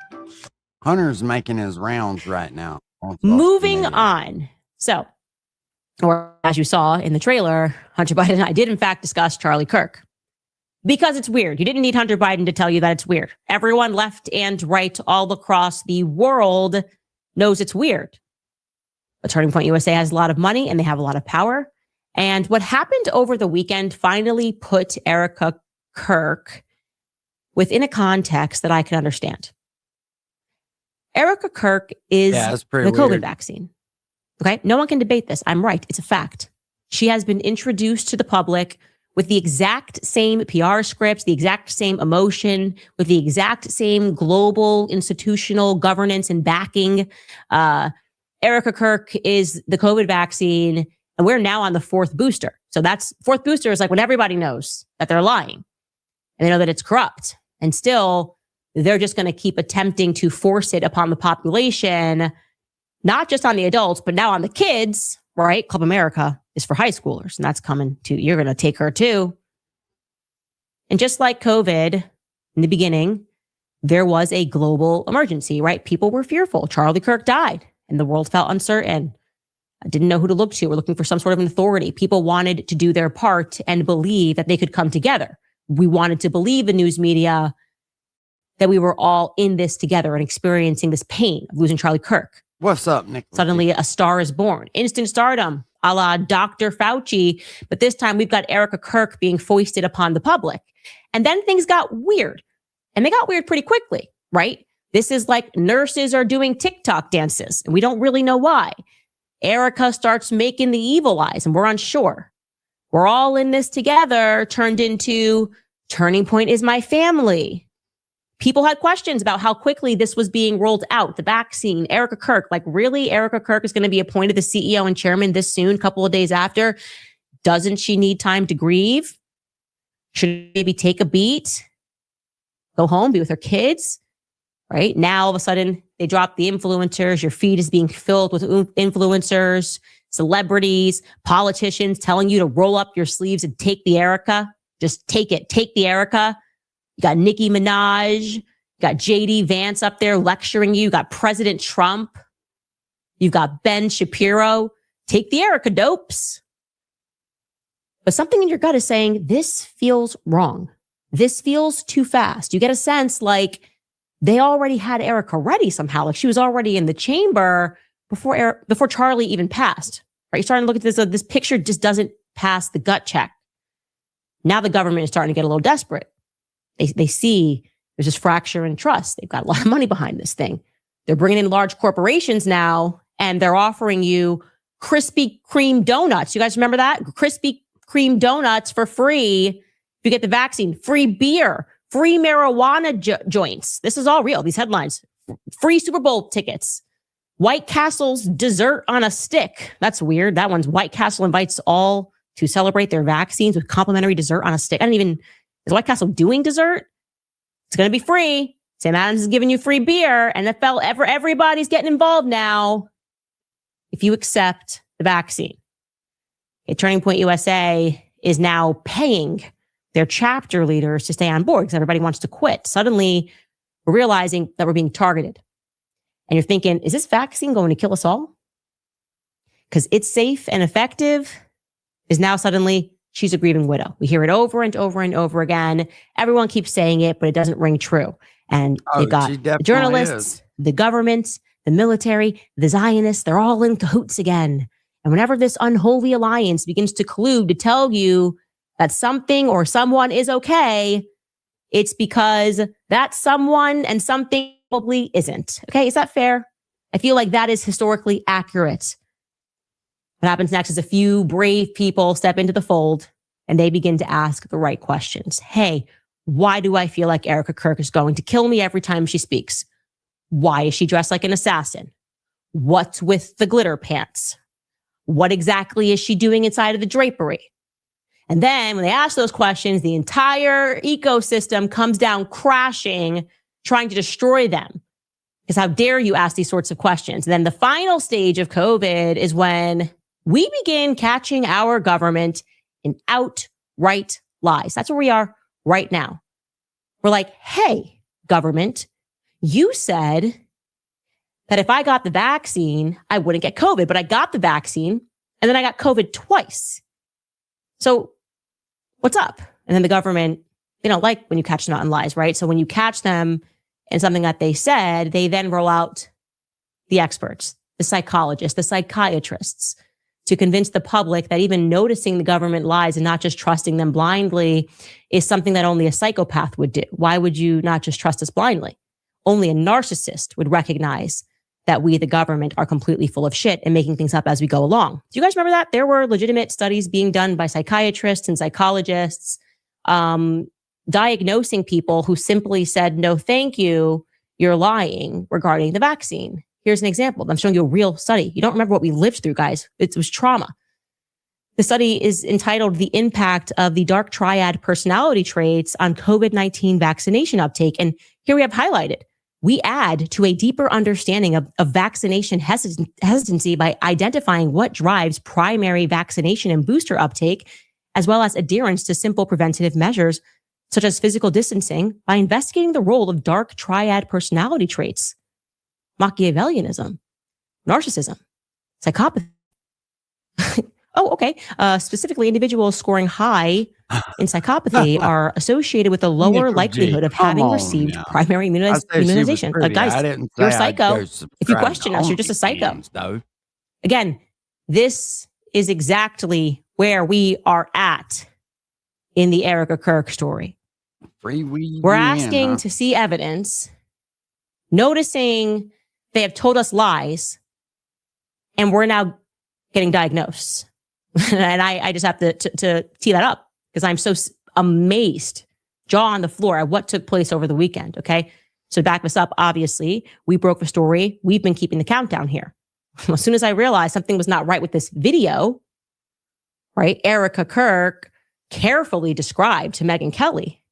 Hunter's making his rounds right now. Moving on. So, or as you saw in the trailer, Hunter Biden and I did in fact discuss Charlie Kirk. Because it's weird. You didn't need Hunter Biden to tell you that it's weird. Everyone left and right all across the world knows it's weird. But Turning Point USA has a lot of money and they have a lot of power. And what happened over the weekend finally put Erica Kirk within a context that I can understand. Erica Kirk is the COVID vaccine. Okay, no one can debate this. I'm right. It's a fact. She has been introduced to the public with the exact same PR scripts, the exact same emotion, with the exact same global institutional governance and backing. Erica Kirk is the COVID vaccine, and we're now on the 4th booster. So that's 4th booster is like when everybody knows that they're lying and they know that it's corrupt. And still, they're just going to keep attempting to force it upon the population, not just on the adults, but now on the kids, right? Club America is for high schoolers, and that's coming too. You're going to take her too. And just like COVID in the beginning, there was a global emergency, right? People were fearful. Charlie Kirk died and the world felt uncertain. I didn't know who to look to. We're looking for some sort of an authority. People wanted to do their part and believe that they could come together. We wanted to believe the news media that we were all in this together and experiencing this pain of losing Charlie Kirk. What's up, Nick? Suddenly a star is born. Instant stardom, a la Dr. Fauci. But this time we've got Erica Kirk being foisted upon the public. And then things got weird. And they got weird pretty quickly, right? This is like nurses are doing TikTok dances, and we don't really know why. Erica starts making the evil eyes, and we're unsure. We're all in this together, turned into Turning Point is my family. People had questions about how quickly this was being rolled out, the vaccine. Erica Kirk, like really? Erica Kirk is going to be appointed the CEO and chairman this soon, a couple of days after. Doesn't she need time to grieve? Should maybe take a beat, go home, be with her kids, right? Now, all of a sudden, they drop the influencers. Your feed is being filled with influencers, celebrities, politicians telling you to roll up your sleeves and take the Erica. Just take it. Take the Erica. You got Nicki Minaj. You got JD Vance up there lecturing you. You got President Trump. You've got Ben Shapiro. Take the Erica, dopes. But something in your gut is saying, this feels wrong. This feels too fast. You get a sense like they already had Erica ready somehow. Like she was already in the chamber before Charlie even passed. Right? You're starting to look at this. This picture just doesn't pass the gut check. Now the government is starting to get a little desperate. They see there's this fracture in trust. They've got a lot of money behind this thing. They're bringing in large corporations now, and they're offering you Krispy Kreme donuts. You guys remember that? Krispy Kreme donuts for free if you get the vaccine. Free beer, free marijuana joints. This is all real. These headlines. Free Super Bowl tickets. White Castle's dessert on a stick. That's weird. That one's White Castle invites all to celebrate their vaccines with complimentary dessert on a stick. Is White Castle doing dessert? It's going to be free. Sam Adams is giving you free beer. NFL, everybody's getting involved now if you accept the vaccine. Turning Point USA is now paying their chapter leaders to stay on board because everybody wants to quit. Suddenly, we're realizing that we're being targeted. And you're thinking, is this vaccine going to kill us all? Because it's safe and effective is now suddenly she's a grieving widow. We hear it over and over and over again. Everyone keeps saying it, but it doesn't ring true. And they got the journalists, the government, the military, the Zionists, they're all in cahoots again. And whenever this unholy alliance begins to collude to tell you that something or someone is okay, it's because that someone and something probably isn't. Okay, is that fair? I feel like that is historically accurate. What happens next is a few brave people step into the fold and they begin to ask the right questions. Hey, why do I feel like Erica Kirk is going to kill me every time she speaks? Why is she dressed like an assassin? What's with the glitter pants? What exactly is she doing inside of the drapery? And then when they ask those questions, the entire ecosystem comes down crashing, trying to destroy them. Because how dare you ask these sorts of questions? And then the final stage of COVID is when we begin catching our government in outright lies. That's where we are right now. We're like, hey, government, you said that if I got the vaccine, I wouldn't get COVID, but I got the vaccine and then I got COVID twice. So what's up? And then the government, they don't like when you catch them out in lies, right? So when you catch them in something that they said, they then roll out the experts, the psychologists, the psychiatrists to convince the public that even noticing the government lies and not just trusting them blindly is something that only a psychopath would do. Why would you not just trust us blindly? Only a narcissist would recognize that we, the government, are completely full of shit and making things up as we go along. Do you guys remember that? There were legitimate studies being done by psychiatrists and psychologists, diagnosing people who simply said, no, thank you, you're lying regarding the vaccine. Here's an example. I'm showing you a real study. You don't remember what we lived through, guys. It was trauma. The study is entitled The Impact of the Dark Triad Personality Traits on COVID-19 Vaccination Uptake. And here we have highlighted. We add to a deeper understanding of vaccination hesitancy by identifying what drives primary vaccination and booster uptake, as well as adherence to simple preventative measures, such as physical distancing, by investigating the role of dark triad personality traits, Machiavellianism, narcissism, psychopathy. Oh, okay. Specifically, individuals scoring high in psychopathy are associated with a lower likelihood of having received primary immunization. Guys, you're a psycho. If you question us, you're just a psycho. Again, this is exactly where we are at in the Erica Kirk story. We're asking to see evidence, noticing they have told us lies, and we're now getting diagnosed. And I just have to tee that up because I'm so amazed, jaw on the floor at what took place over the weekend. Okay. So to back this up, obviously, we broke the story. We've been keeping the countdown here. As soon as I realized something was not right with this video, right? Erica Kirk carefully described to Megyn Kelly,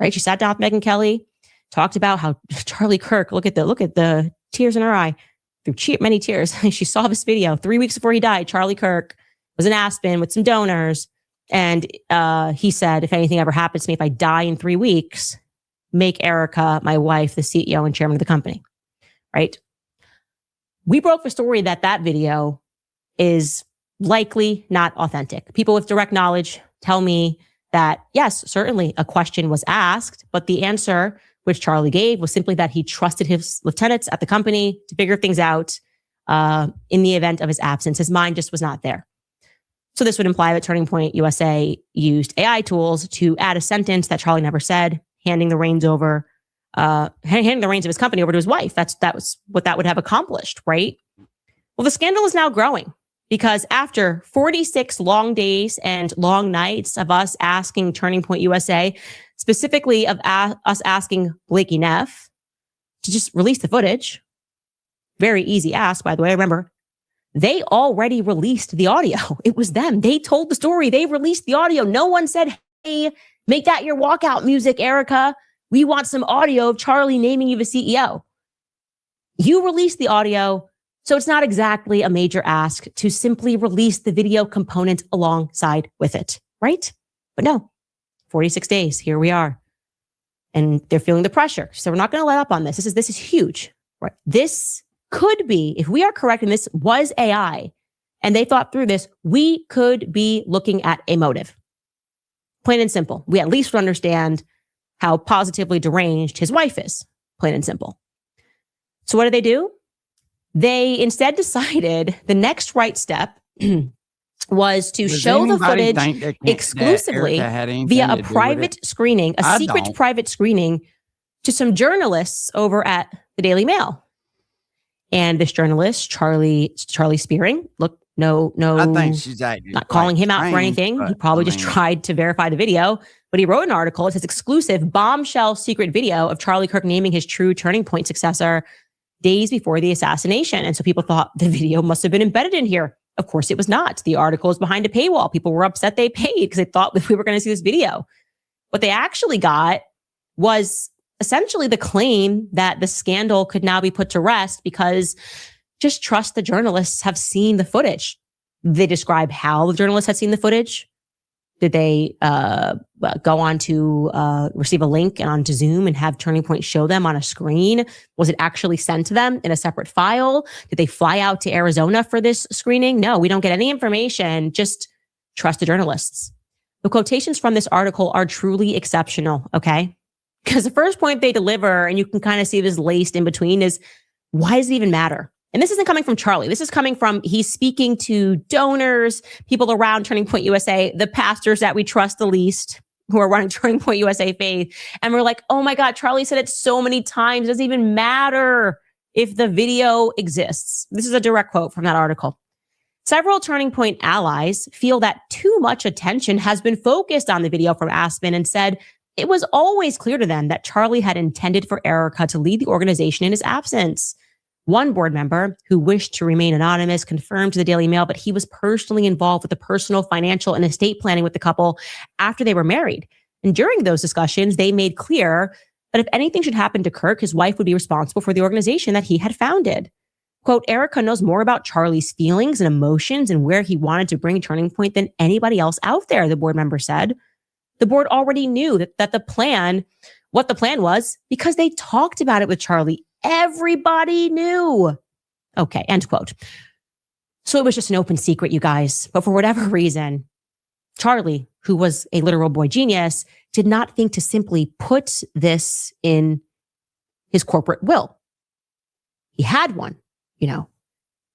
right? She sat down with Megyn Kelly, talked about how Charlie Kirk, look at the tears in her eye, through many tears. She saw this video 3 weeks before he died. Charlie Kirk was in Aspen with some donors. And he said, if anything ever happens to me, if I die in 3 weeks, make Erica, my wife, the CEO and chairman of the company, right? We broke the story that video is likely not authentic. People with direct knowledge tell me that, yes, certainly a question was asked, but the answer which Charlie gave was simply that he trusted his lieutenants at the company to figure things out in the event of his absence. His mind just was not there. So this would imply that Turning Point USA used AI tools to add a sentence that Charlie never said, handing the reins of his company over to his wife. That was what that would have accomplished, right? Well, the scandal is now growing because after 46 long days and long nights of us asking Turning Point USA, specifically of us asking Blakey Neff to just release the footage, very easy ask, by the way. Remember, they already released the audio. It was them. They told the story. They released the audio. No one said, hey, make that your walkout music, Erica. We want some audio of Charlie naming you the CEO. You released the audio, so it's not exactly a major ask to simply release the video component alongside with it, right? But no, 46 days, here we are. And they're feeling the pressure. So we're not going to let up on this. This is huge, right? This could be, if we are correct and this was AI and they thought through this, we could be looking at a motive. Plain and simple. We at least would understand how positively deranged his wife is. Plain and simple. So what do? They instead decided the next right step was to show the footage exclusively via a private screening, a secret private screening to some journalists over at the Daily Mail. And this journalist, Charlie Spearing, look, no, I think she's not calling him out for anything. He probably just tried to verify the video, but he wrote an article. It says exclusive bombshell secret video of Charlie Kirk naming his true Turning Point successor days before the assassination. And so people thought the video must have been embedded in here. Of course it was not. The article is behind a paywall. People were upset they paid because they thought that we were going to see this video. What they actually got was essentially the claim that the scandal could now be put to rest because just trust the journalists have seen the footage. They describe how the journalists had seen the footage. Did they go on to receive a link and onto Zoom and have Turning Point show them on a screen? Was it actually sent to them in a separate file? Did they fly out to Arizona for this screening? No, we don't get any information. Just trust the journalists. The quotations from this article are truly exceptional, okay? Because the first point they deliver, and you can kind of see this laced in between, is why does it even matter? And this isn't coming from Charlie. This is coming from, he's speaking to donors, people around Turning Point USA, the pastors that we trust the least, who are running Turning Point USA Faith. And we're like, oh my God, Charlie said it so many times. It doesn't even matter if the video exists. This is a direct quote from that article. Several Turning Point allies feel that too much attention has been focused on the video from Aspen and said it was always clear to them that Charlie had intended for Erica to lead the organization in his absence. One board member who wished to remain anonymous confirmed to the Daily Mail, but he was personally involved with the personal, financial, and estate planning with the couple after they were married. And during those discussions, they made clear that if anything should happen to Kirk, his wife would be responsible for the organization that he had founded. Quote, Erica knows more about Charlie's feelings and emotions and where he wanted to bring Turning Point than anybody else out there, the board member said. The board already knew what the plan was because they talked about it with Charlie. Everybody knew. Okay, end quote. So it was just an open secret, you guys. But for whatever reason, Charlie, who was a literal boy genius, did not think to simply put this in his corporate will. He had one,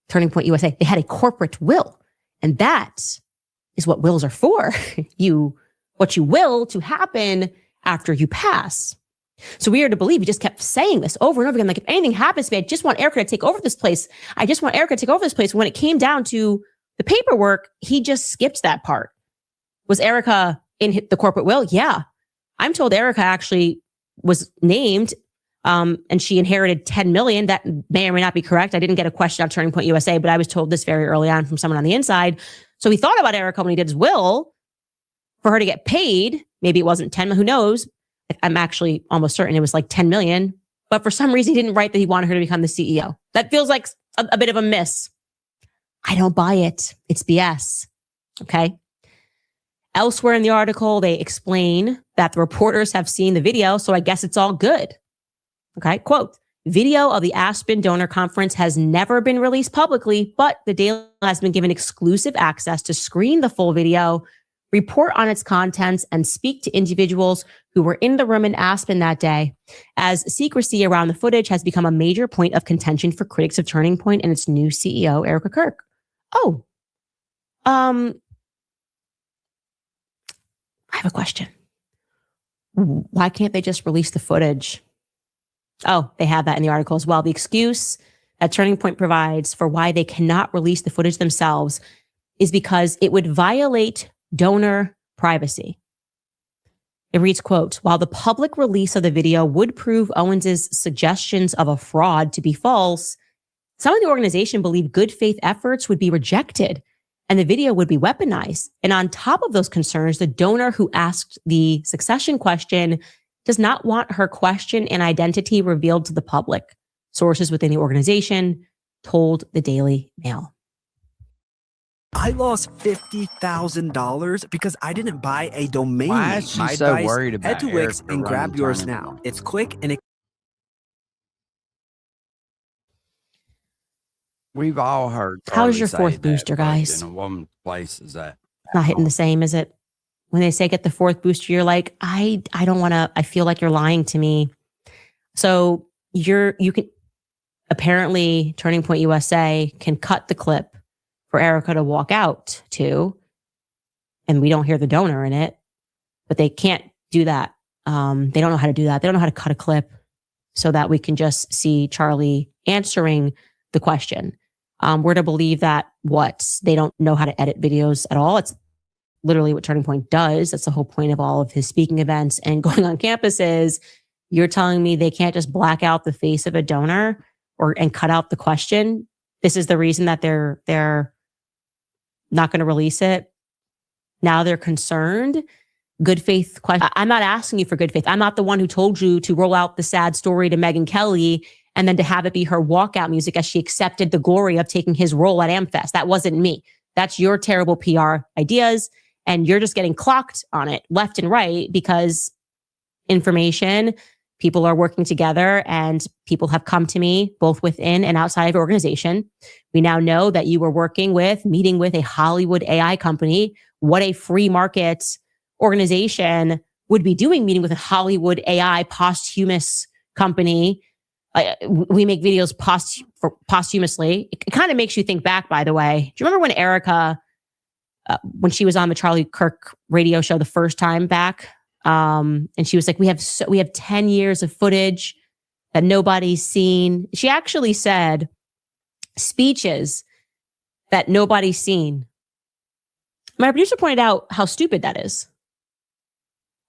Turning Point USA. They had a corporate will. And that is what wills are for. What you will to happen after you pass. So we are to believe he just kept saying this over and over again. Like, if anything happens to me, I just want Erica to take over this place. I just want Erica to take over this place. When it came down to the paperwork, he just skipped that part. Was Erica in the corporate will? Yeah. I'm told Erica actually was named and she inherited 10 million. That may or may not be correct. I didn't get a question on Turning Point USA, but I was told this very early on from someone on the inside. So he thought about Erica when he did his will for her to get paid. Maybe it wasn't 10, who knows? I'm actually almost certain it was like 10 million. But for some reason, he didn't write that he wanted her to become the CEO. That feels like a bit of a miss. I don't buy it. It's BS. Okay. Elsewhere in the article, they explain that the reporters have seen the video, so I guess it's all good. Okay. Quote, video of the Aspen Donor Conference has never been released publicly, but the Daily has been given exclusive access to screen the full video, report on its contents, and speak to individuals who were in the room in Aspen that day, as secrecy around the footage has become a major point of contention for critics of Turning Point and its new CEO, Erica Kirk. Oh, I have a question. Why can't they just release the footage? Oh, they have that in the article as well. The excuse that Turning Point provides for why they cannot release the footage themselves is because it would violate donor privacy. It reads, quote, while the public release of the video would prove Owens's suggestions of a fraud to be false, some of the organization believe good faith efforts would be rejected and the video would be weaponized. And on top of those concerns, the donor who asked the succession question does not want her question and identity revealed to the public. Sources within the organization told the Daily Mail. I lost $50,000 because I didn't buy a domain Why name. is she My so advice, worried about head to Wix Erica and grab running yours Turning now. It's quick and it. We've all heard. How's your Charlie fourth say that, booster, but guys? In a woman's place is that Not hitting the same, is it? When they say get the fourth booster, you're like, I don't want to, I feel like you're lying to me. So you can, apparently Turning Point USA can cut the clip for Erica to walk out to, and we don't hear the donor in it, but they can't do that. They don't know how to do that. They don't know how to cut a clip so that we can just see Charlie answering the question. We're to believe that they don't know how to edit videos at all. It's literally what Turning Point does. That's the whole point of all of his speaking events and going on campuses. You're telling me they can't just black out the face of a donor and cut out the question? This is the reason that they're not going to release it. Now they're concerned. Good faith question. I'm not asking you for good faith. I'm not the one who told you to roll out the sad story to Megyn Kelly and then to have it be her walkout music as she accepted the glory of taking his role at AmFest. That wasn't me. That's your terrible PR ideas. And you're just getting clocked on it left and right because information, people are working together and people have come to me both within and outside of the organization. We now know that you were meeting with a Hollywood AI company. What a free market organization would be doing, meeting with a Hollywood AI posthumous company. We make videos posthumously. It kind of makes you think back, by the way. Do you remember when Erica, when she was on the Charlie Kirk radio show the first time back? And she was like, we have 10 years of footage that nobody's seen. She actually said speeches that nobody's seen. My producer pointed out how stupid that is.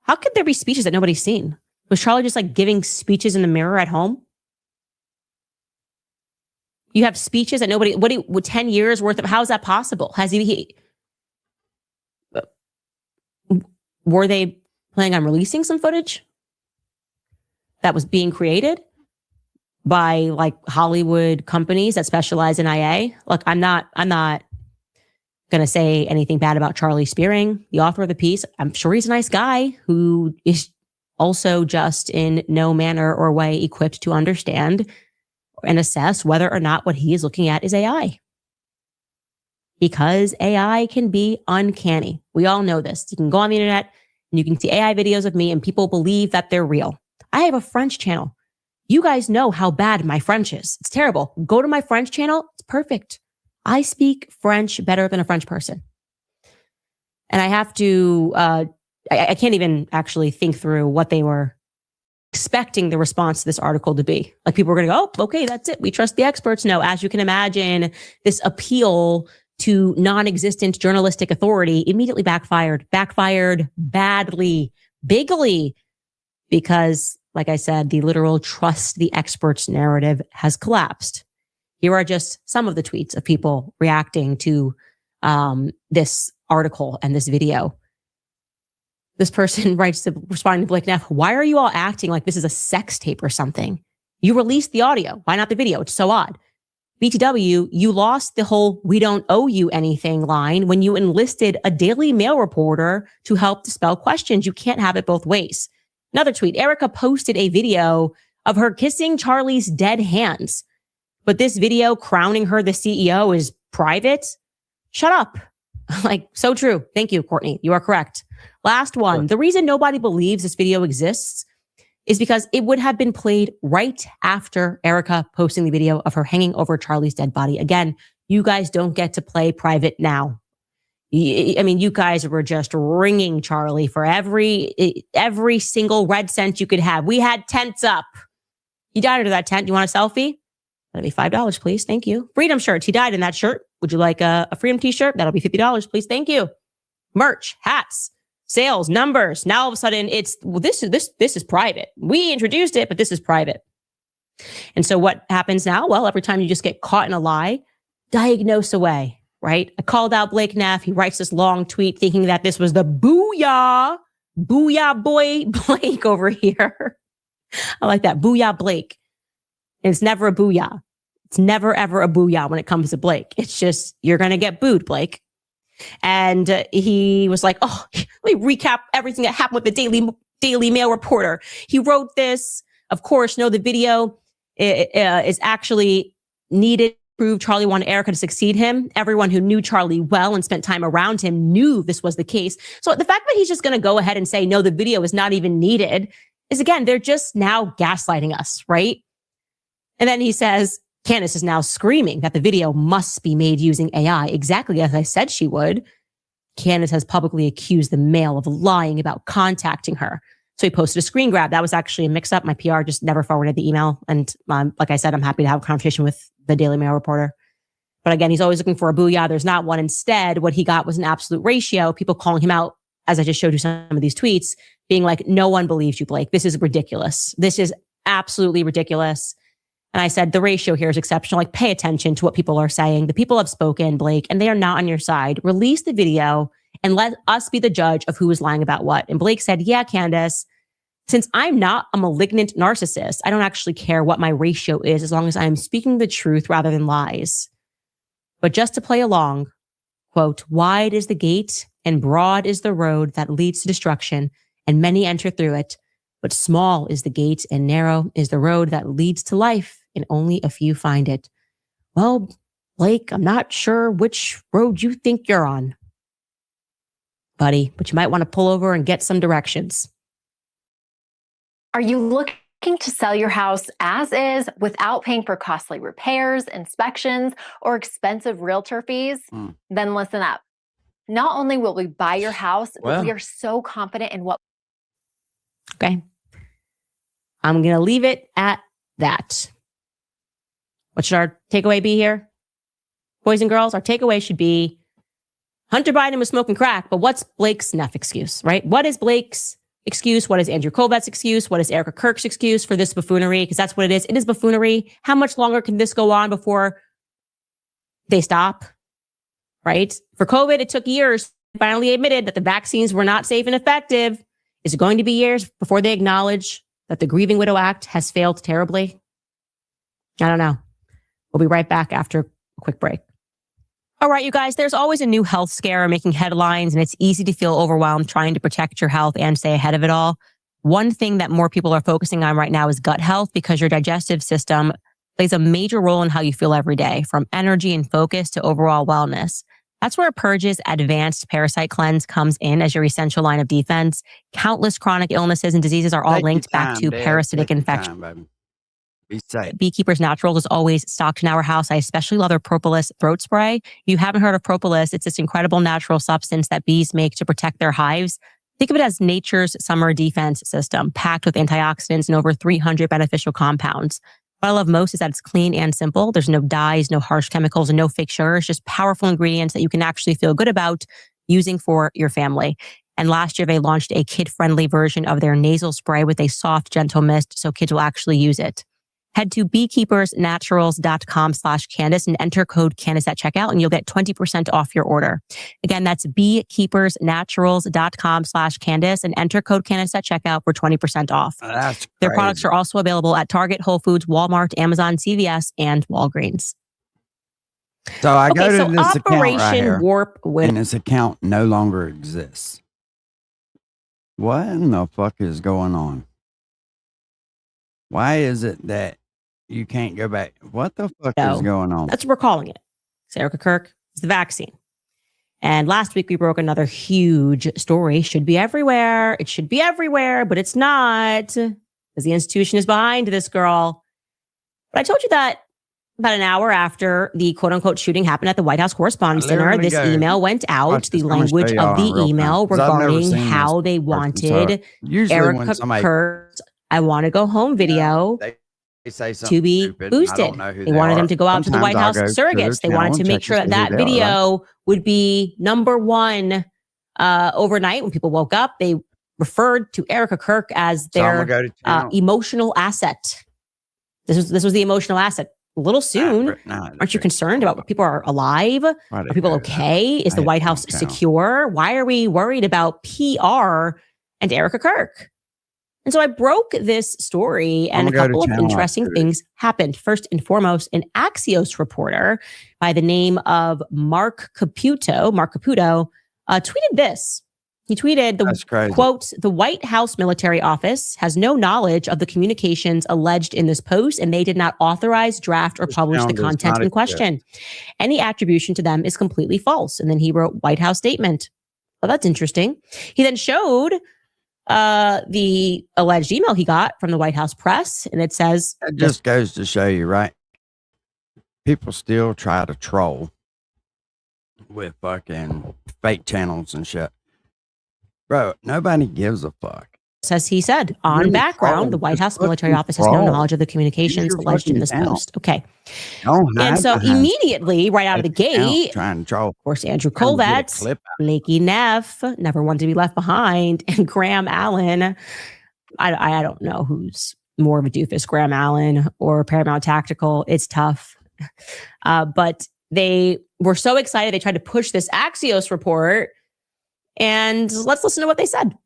How could there be speeches that nobody's seen? Was Charlie just like giving speeches in the mirror at home? You have speeches that nobody, what 10 years worth of, how is that possible? Were they planning on releasing some footage that was being created by like Hollywood companies that specialize in IA? Look, I'm not going to say anything bad about Charlie Spearing, the author of the piece. I'm sure he's a nice guy who is also just in no manner or way equipped to understand and assess whether or not what he is looking at is AI. Because AI can be uncanny. We all know this. You can go on the internet and you can see AI videos of me and people believe that they're real. I have a French channel. You guys know how bad my French is. It's terrible. Go to my French channel. It's perfect. I speak French better than a French person. And I have to, I can't even actually think through what they were expecting the response to this article to be. Like people were going to go, oh, okay, that's it. We trust the experts. No, as you can imagine, this appeal to non-existent journalistic authority immediately backfired badly, bigly, because like I said, the literal trust the experts narrative has collapsed. Here are just some of the tweets of people reacting to this article and this video. This person responding to Blake Neff, why are you all acting like this is a sex tape or something? You released the audio. Why not the video? It's so odd. BTW, you lost the whole we don't owe you anything line when you enlisted a Daily Mail reporter to help dispel questions. You can't have it both ways. Another tweet, Erica posted a video of her kissing Charlie's dead hands, but this video crowning her the CEO is private? Shut up. Like, so true. Thank you, Courtney. You are correct. Last one. The reason nobody believes this video exists is because it would have been played right after Erica posting the video of her hanging over Charlie's dead body. Again, you guys don't get to play private now. I mean, you guys were just ringing Charlie for every single red cent you could have. We had tents up. He died under that tent. You want a selfie? That'll be $5, please. Thank you. Freedom shirts. He died in that shirt. Would you like a Freedom t-shirt? That'll be $50, please. Thank you. Merch, hats, sales, numbers. Now all of a sudden it's, well, this is private. We introduced it, but this is private. And so what happens now? Well, every time you just get caught in a lie, diagnose away, right? I called out Blake Neff. He writes this long tweet thinking that this was the booyah boy Blake over here. I like that. Booyah Blake. And it's never a booyah. It's never, ever a booyah when it comes to Blake. It's just, you're going to get booed, Blake. And he was like, oh, let me recap everything that happened with the Daily Mail reporter. He wrote this. Of course, no, the video is actually needed to prove Charlie wanted Erica to succeed him. Everyone who knew Charlie well and spent time around him knew this was the case. So the fact that he's just going to go ahead and say, no, the video is not even needed is, again, they're just now gaslighting us, right? And then he says, Candace is now screaming that the video must be made using AI, exactly as I said she would. Candace has publicly accused the Mail of lying about contacting her. So he posted a screen grab. That was actually a mix-up. My PR just never forwarded the email. And like I said, I'm happy to have a conversation with the Daily Mail reporter. But again, he's always looking for a booyah. There's not one. Instead, what he got was an absolute ratio. People calling him out, as I just showed you some of these tweets, being like, no one believes you, Blake. This is ridiculous. This is absolutely ridiculous. And I said, the ratio here is exceptional. Like, pay attention to what people are saying. The people have spoken, Blake, and they are not on your side. Release the video and let us be the judge of who is lying about what. And Blake said, yeah, Candace, since I'm not a malignant narcissist, I don't actually care what my ratio is as long as I'm speaking the truth rather than lies. But just to play along, quote, wide is the gate and broad is the road that leads to destruction, and many enter through it. But small is the gate and narrow is the road that leads to life, and only a few find it. Well, Blake, I'm not sure which road you think you're on, buddy, but you might want to pull over and get some directions. Are you looking to sell your house as is without paying for costly repairs, inspections, or expensive realtor fees? Then listen up. Not only will we buy your house, but we are so confident in what. Okay. I'm going to leave it at that. What should our takeaway be here? Boys and girls, our takeaway should be Hunter Biden was smoking crack, but what's Blake's Neff excuse, right? What is Blake's excuse? What is Andrew Kovats' excuse? What is Erica Kirk's excuse for this buffoonery? Because that's what it is. It is buffoonery. How much longer can this go on before they stop, right? For COVID, it took years. They finally admitted that the vaccines were not safe and effective. Is it going to be years before they acknowledge that the Grieving Widow Act has failed terribly? I don't know. We'll be right back after a quick break. All right, you guys, there's always a new health scare making headlines, and it's easy to feel overwhelmed trying to protect your health and stay ahead of it all. One thing that more people are focusing on right now is gut health, because your digestive system plays a major role in how you feel every day, from energy and focus to overall wellness. That's where Purge's Advanced Parasite Cleanse comes in as your essential line of defense. Countless chronic illnesses and diseases are all linked back to parasitic infection. Beekeepers Naturals is always stocked in our house. I especially love their Propolis throat spray. If you haven't heard of Propolis, it's this incredible natural substance that bees make to protect their hives. Think of it as nature's summer defense system, packed with antioxidants and over 300 beneficial compounds. What I love most is that it's clean and simple. There's no dyes, no harsh chemicals, and no fake sugars, just powerful ingredients that you can actually feel good about using for your family. And last year, they launched a kid-friendly version of their nasal spray with a soft, gentle mist, so kids will actually use it. Head to beekeepersnaturals.com/Candace and enter code Candace at checkout, and you'll get 20% off your order. Again, that's beekeepersnaturals.com/Candace and enter code Candace at checkout for 20% off. That's Their crazy. products are also available at Target, Whole Foods, Walmart, Amazon, CVS, and Walgreens. So I go Okay, to so this account right Operation here, Warp and Widow. this account no longer exists. What in the fuck is going on? Why is it that you can't go back? What the fuck is going on? That's what we're calling it. It's Erica Kirk. It's the vaccine. And last week we broke another huge story. Should be everywhere. It should be everywhere, but it's not, because the institution is behind this girl. But I told you that about an hour after the quote unquote shooting happened at the White House Correspondents' Dinner, this email went out, the language of the email regarding how they wanted Erica Kirk's I Want to Go Home video They say something to be stupid, and I boosted. don't know who They wanted them to go out to the Sometimes White I'll House go to their surrogates. They wanted channel to and make check sure to that see that who they are, video would be number one overnight when people woke up. They referred to Erica Kirk as So I'm their gonna go to channel. emotional asset. This was the emotional asset. A little soon. Aren't you concerned about people are alive? Are people okay? Is the White House secure? Why are we worried about PR and Erica Kirk? And so I broke this story, and a couple of interesting things happened. First and foremost, an Axios reporter by the name of Mark Caputo, tweeted this. He tweeted, quote, "The White House Military Office has no knowledge of the communications alleged in this post, and they did not authorize, draft, or publish the content in question. Any attribution to them is completely false." And then he wrote White House statement. Well, that's interesting. He then showed the alleged email he got from the White House press, and it says, It just goes to show you, right? People still try to troll with fucking fake channels and shit. Bro, nobody gives a fuck. Says he said, on background, the White House Military Office has no knowledge of the communications alleged in this post. Okay. And so immediately, right out of the gate, trying to troll. Of course, Andrew Kovats, Blakey Neff, never wanted to be left behind, and Graham Allen. I don't know who's more of a doofus, Graham Allen or Paramount Tactical. It's tough. But they were so excited, they tried to push this Axios report. And let's listen to what they said.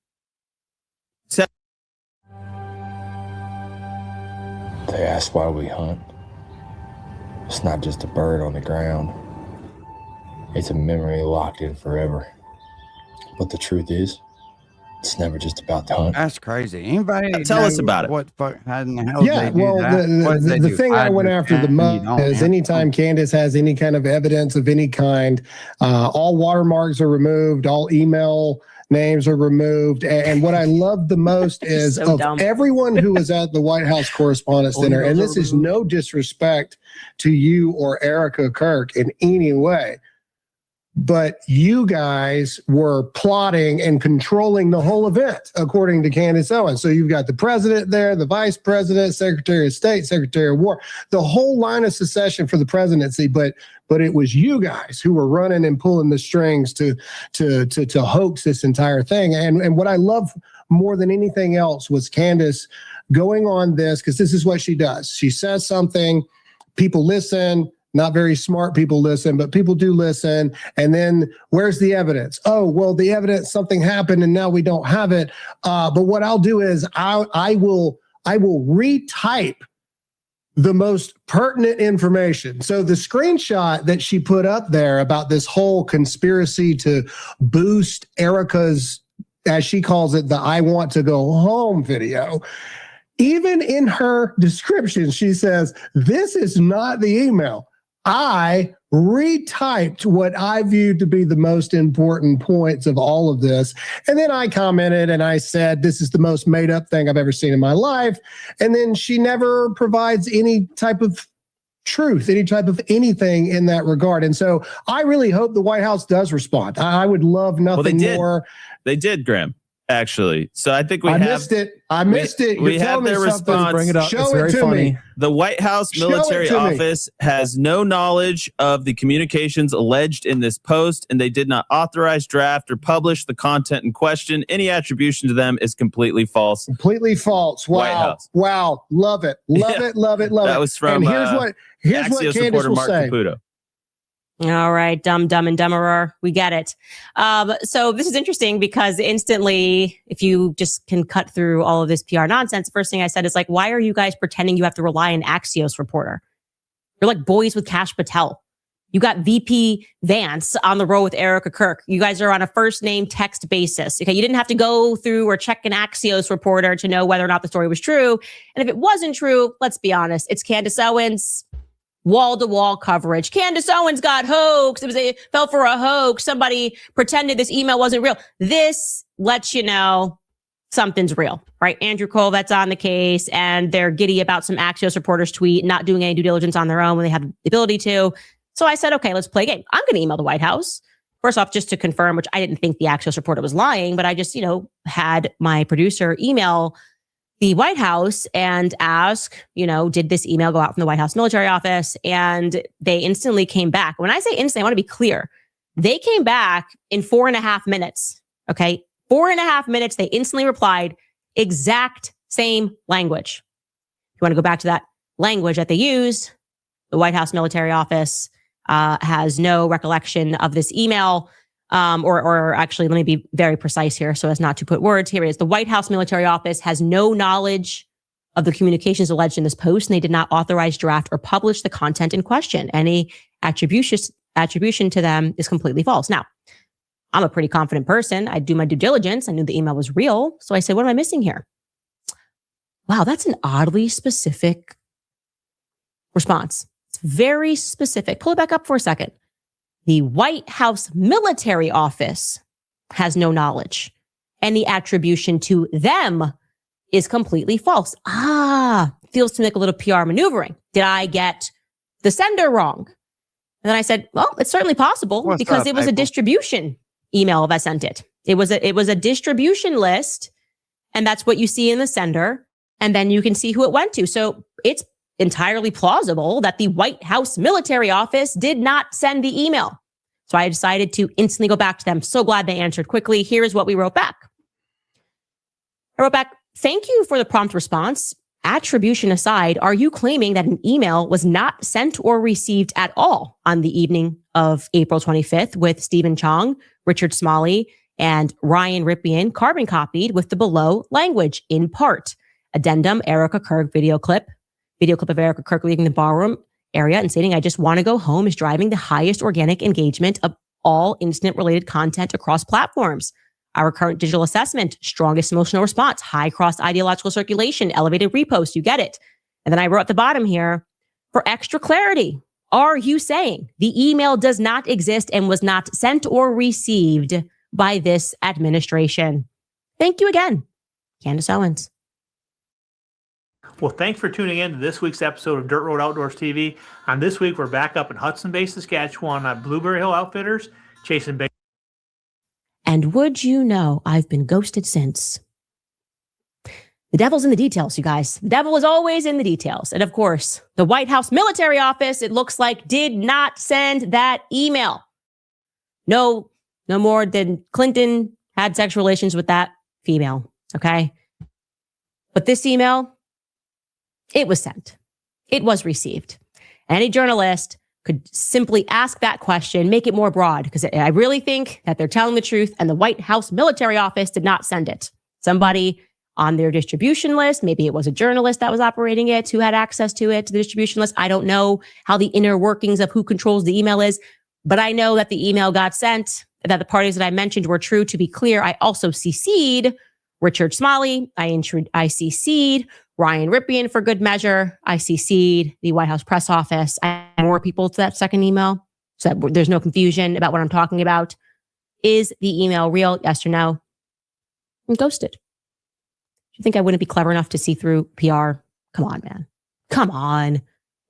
They ask why we hunt. It's not just a bird on the ground. It's a memory locked in forever. But the truth is, it's never just about the hunt. That's crazy. Anybody Tell us about it. What fuck? How in the hell? Yeah, they do well, that? What did they the do? thing I went after the most is anytime. anytime Candace has any kind of evidence of any kind, all watermarks are removed, all email names are removed. And what I love the most is So of dumb. everyone who was at the White House Correspondents' Dinner, and this is no disrespect to you or Erica Kirk in any way, but you guys were plotting and controlling the whole event, according to Candace Owens. So you've got the president there, the vice president, secretary of state, secretary of war, the whole line of succession for the presidency. But it was you guys who were running and pulling the strings to hoax this entire thing. And what I love more than anything else was Candace going on this, because this is what she does. She says something, people listen. Not very smart people listen, but people do listen. And then where's the evidence? Oh, well, the evidence, something happened and now we don't have it. But what I'll do is I will retype the most pertinent information. So the screenshot that she put up there about this whole conspiracy to boost Erica's, as she calls it, the I Want to Go Home video, even in her description, she says, this is not the email. I retyped what I viewed to be the most important points of all of this. And then I commented and I said, this is the most made up thing I've ever seen in my life. And then she never provides any type of truth, any type of anything in that regard. And so I really hope the White House does respond. I would love nothing more. They did, Graham. actually. So I think we I have. missed it. I missed it. We You're have telling me their something. response. Bring it up. Show It's it very to funny. me. The White House Show it Military to me. Office has no knowledge of the communications alleged in this post, and they did not authorize, draft, or publish the content in question. Any attribution to them is completely false. Completely false. White Wow. House. Wow. Love it. Love Yeah. it. Love it. Love it. That was from and here's what Axios Candace reporter will Mark say. Caputo. All right, dumb and dumberer. We get it. So this is interesting because instantly, if you just can cut through all of this PR nonsense, the first thing I said is like, why are you guys pretending you have to rely on Axios reporter? You're like boys with Kash Patel. You got VP Vance on the road with Erica Kirk. You guys are on a first name text basis. Okay, you didn't have to go through or check an Axios reporter to know whether or not the story was true. And if it wasn't true, let's be honest, it's Candace Owens. Wall-to-wall coverage. Candace Owens got hoaxed. Fell for a hoax. Somebody pretended this email wasn't real. This lets you know something's real, right? Andrew Colvette's on the case, and they're giddy about some Axios reporters tweet, not doing any due diligence on their own when they have the ability to. So I said, okay, let's play a game. I'm going to email the White House. First off, just to confirm, which I didn't think the Axios reporter was lying, but I just, had my producer email the White House and ask, did this email go out from the White House military office? And they instantly came back. When I say instantly, I want to be clear. They came back in 4.5 minutes. Okay. 4.5 minutes. They instantly replied, exact same language. If you want to go back to that language that they used, the White House military office has no recollection of this email. Or actually, let me be very precise here so as not to put words. Here it is. The White House military office has no knowledge of the communications alleged in this post, and they did not authorize, draft, or publish the content in question. Any attribution to them is completely false. Now, I'm a pretty confident person. I do my due diligence. I knew the email was real. So I said, what am I missing here? Wow, that's an oddly specific response. It's very specific. Pull it back up for a second. The White House military office has no knowledge. Any attribution to them is completely false. Feels to me like a little PR maneuvering. Did I get the sender wrong? And then I said, well, it's certainly possible because it was a distribution email that sent it. It was a distribution list, and that's what you see in the sender. And then you can see who it went to. So it's entirely plausible that the White House military office did not send the email. So I decided to instantly go back to them. So glad they answered quickly. Here is what we wrote back. I wrote back, thank you for the prompt response. Attribution aside, are you claiming that an email was not sent or received at all on the evening of April 25th with Stephen Chong, Richard Smalley, and Ryan Ripien carbon copied with the below language in part? Addendum, Erica Kirk video clip of Erica Kirk leaving the ballroom area and stating, I just want to go home is driving the highest organic engagement of all incident-related content across platforms. Our current digital assessment, strongest emotional response, high cross-ideological circulation, elevated repost, you get it. And then I wrote at the bottom here, for extra clarity, are you saying the email does not exist and was not sent or received by this administration? Thank you again, Candace Owens. Well, thanks for tuning in to this week's episode of Dirt Road Outdoors TV. On this week, we're back up in Hudson Bay, Saskatchewan at Blueberry Hill Outfitters, chasing big. And would you know, I've been ghosted since. The devil's in the details, you guys. The devil is always in the details. And of course, the White House military office, it looks like, did not send that email. No more than Clinton had sexual relations with that female, okay? But this email, it was sent. It was received. Any journalist could simply ask that question, make it more broad, because I really think that they're telling the truth and the White House military office did not send it. Somebody on their distribution list, maybe it was a journalist that was operating it who had access to it, to the distribution list. I don't know how the inner workings of who controls the email is, but I know that the email got sent, that the parties that I mentioned were true. To be clear, I also CC'd Richard Smalley. I CC'd Ryan Ripien for good measure. I CC'd the White House press office. I add more people to that second email so that there's no confusion about what I'm talking about. Is the email real? Yes or no? I'm ghosted. Do you think I wouldn't be clever enough to see through PR? Come on, man. Come on.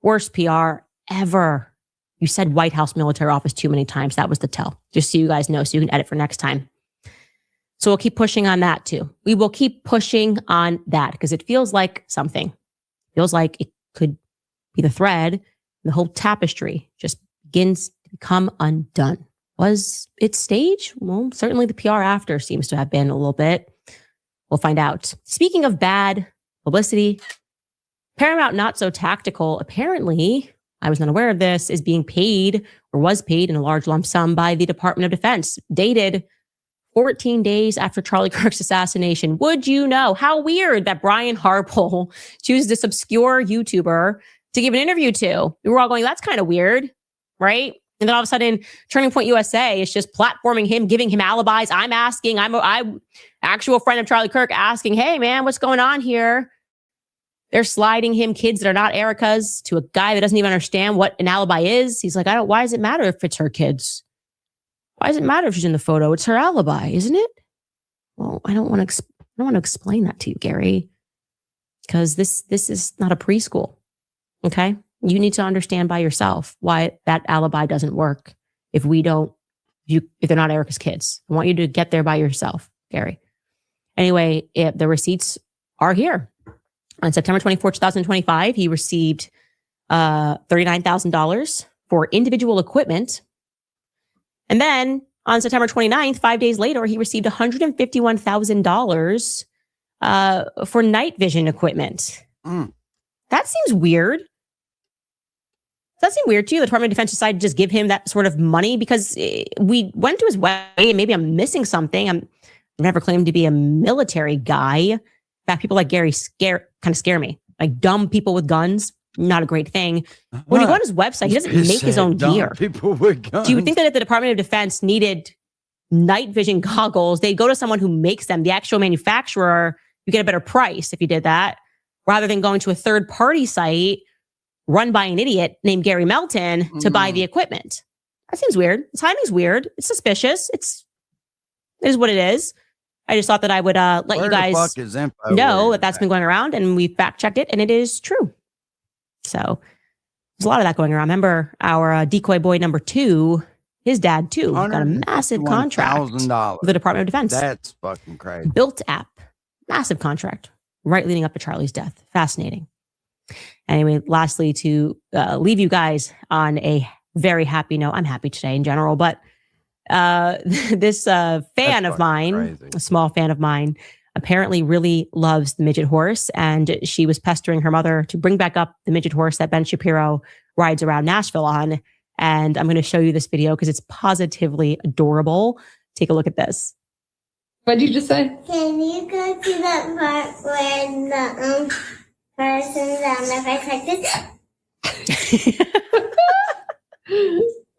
Worst PR ever. You said White House military office too many times. That was the tell. Just so you guys know, so you can edit for next time. So we'll keep pushing on that too. We will keep pushing on that because it feels like something. Feels like it could be the thread. The whole tapestry just begins to become undone. Was it staged? Well, certainly the PR after seems to have been a little bit. We'll find out. Speaking of bad publicity, Paramount Not So Tactical, apparently, I was not aware of this, is being paid or was paid in a large lump sum by the Department of Defense, dated 14 days after Charlie Kirk's assassination. Would you know? How weird that Brian Harpole chooses this obscure YouTuber to give an interview to. We were all going, that's kind of weird, right? And then all of a sudden, Turning Point USA is just platforming him, giving him alibis. I'm actual friend of Charlie Kirk asking, hey man, what's going on here? They're sliding him kids that are not Erica's to a guy that doesn't even understand what an alibi is. He's like, why does it matter if it's her kids? Why does it matter if she's in the photo? It's her alibi, isn't it? Well, I don't want to explain that to you, Gary, because this is not a preschool. Okay? You need to understand by yourself why that alibi doesn't work if they're not Erica's kids. I want you to get there by yourself, Gary. Anyway, the receipts are here. On September 24, 2025, he received $39,000 for individual equipment. And then on September 29th, 5 days later, he received $151,000 for night vision equipment. That seems weird. Does that seem weird to you? The Department of Defense decided to just give him that sort of money because we went to his website and maybe I'm missing something. I've never claimed to be a military guy. In fact, people like Gary kind of scare me. Like dumb people with guns, not a great thing. When you go on his website, he doesn't make his own gear. People with guns. Do you think that if the Department of Defense needed night vision goggles, they'd go to someone who makes them, the actual manufacturer? You get a better price if you did that, rather than going to a third-party site run by an idiot named Gary Melton to buy the equipment. That seems weird. The timing's weird. It's suspicious. It is what it is. I just thought that I would let you guys know that that's been going around, and we fact-checked it, and it is true. So there's a lot of that going around. Remember our decoy boy number 2, his dad too, got a massive contract with the Department of Defense. That's fucking crazy. Built app, massive contract, right leading up to Charlie's death. Fascinating. Anyway, lastly, to leave you guys on a very happy note. I'm happy today in general, but this fan of mine, a small fan of mine, apparently really loves the midget horse, and she was pestering her mother to bring back up the midget horse that Ben Shapiro rides around Nashville on. And I'm going to show you this video because it's positively adorable. Take a look at this. What did you just say? Can you go to that part where the person's on the face like this?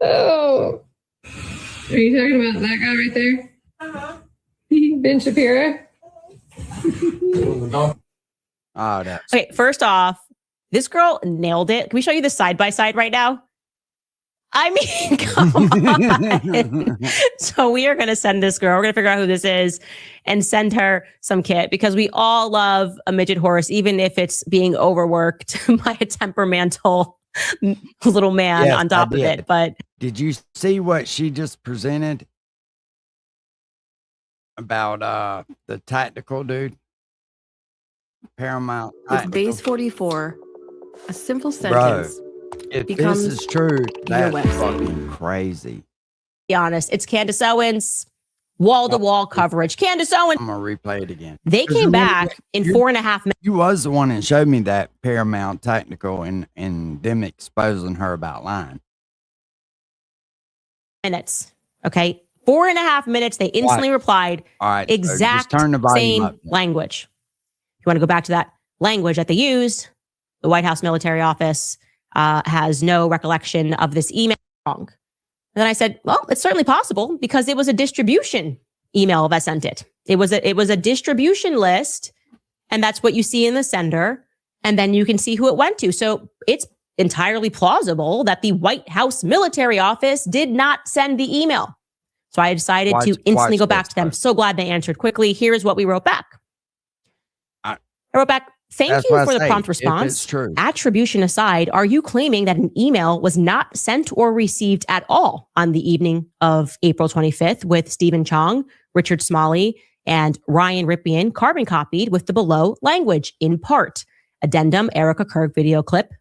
Oh. Are you talking about that guy right there? Uh-huh. Ben Shapiro? Okay, first off, this girl nailed it. Can we show you the side by side right now? I mean, come on. So we are going to send this girl, we're going to figure out who this is and send her some kit because we all love a midget horse, even if it's being overworked by a temperamental little man on top of it. But did you see what she just presented about the tactical dude? Paramount. With base 44, a simple sentence. If becomes this is true, that's website. fucking crazy. be honest, it's Candace Owens, wall-to-wall coverage. Candace Owens. I'm gonna replay it again. They came back in 4.5 minutes. You was the one that showed me that Paramount Technical and them exposing her about lying. Okay, 4.5 minutes. They instantly replied. All right, exact so just turn the volume same up. language. If you want to go back to that language that they used, the White House Military Office has no recollection of this email. Wrong. And then I said, well, it's certainly possible because it was a distribution email that sent it. It was a distribution list, and that's what you see in the sender. And then you can see who it went to. So it's entirely plausible that the White House Military Office did not send the email. So I decided to instantly go back to them. So glad they answered quickly. Here's what we wrote back. I wrote back, thank you for the prompt response. Attribution aside, are you claiming that an email was not sent or received at all on the evening of April 25th with Stephen Chong, Richard Smalley, And Ryan Ripien carbon copied with the below language in part. Addendum, Erica Kirk video clip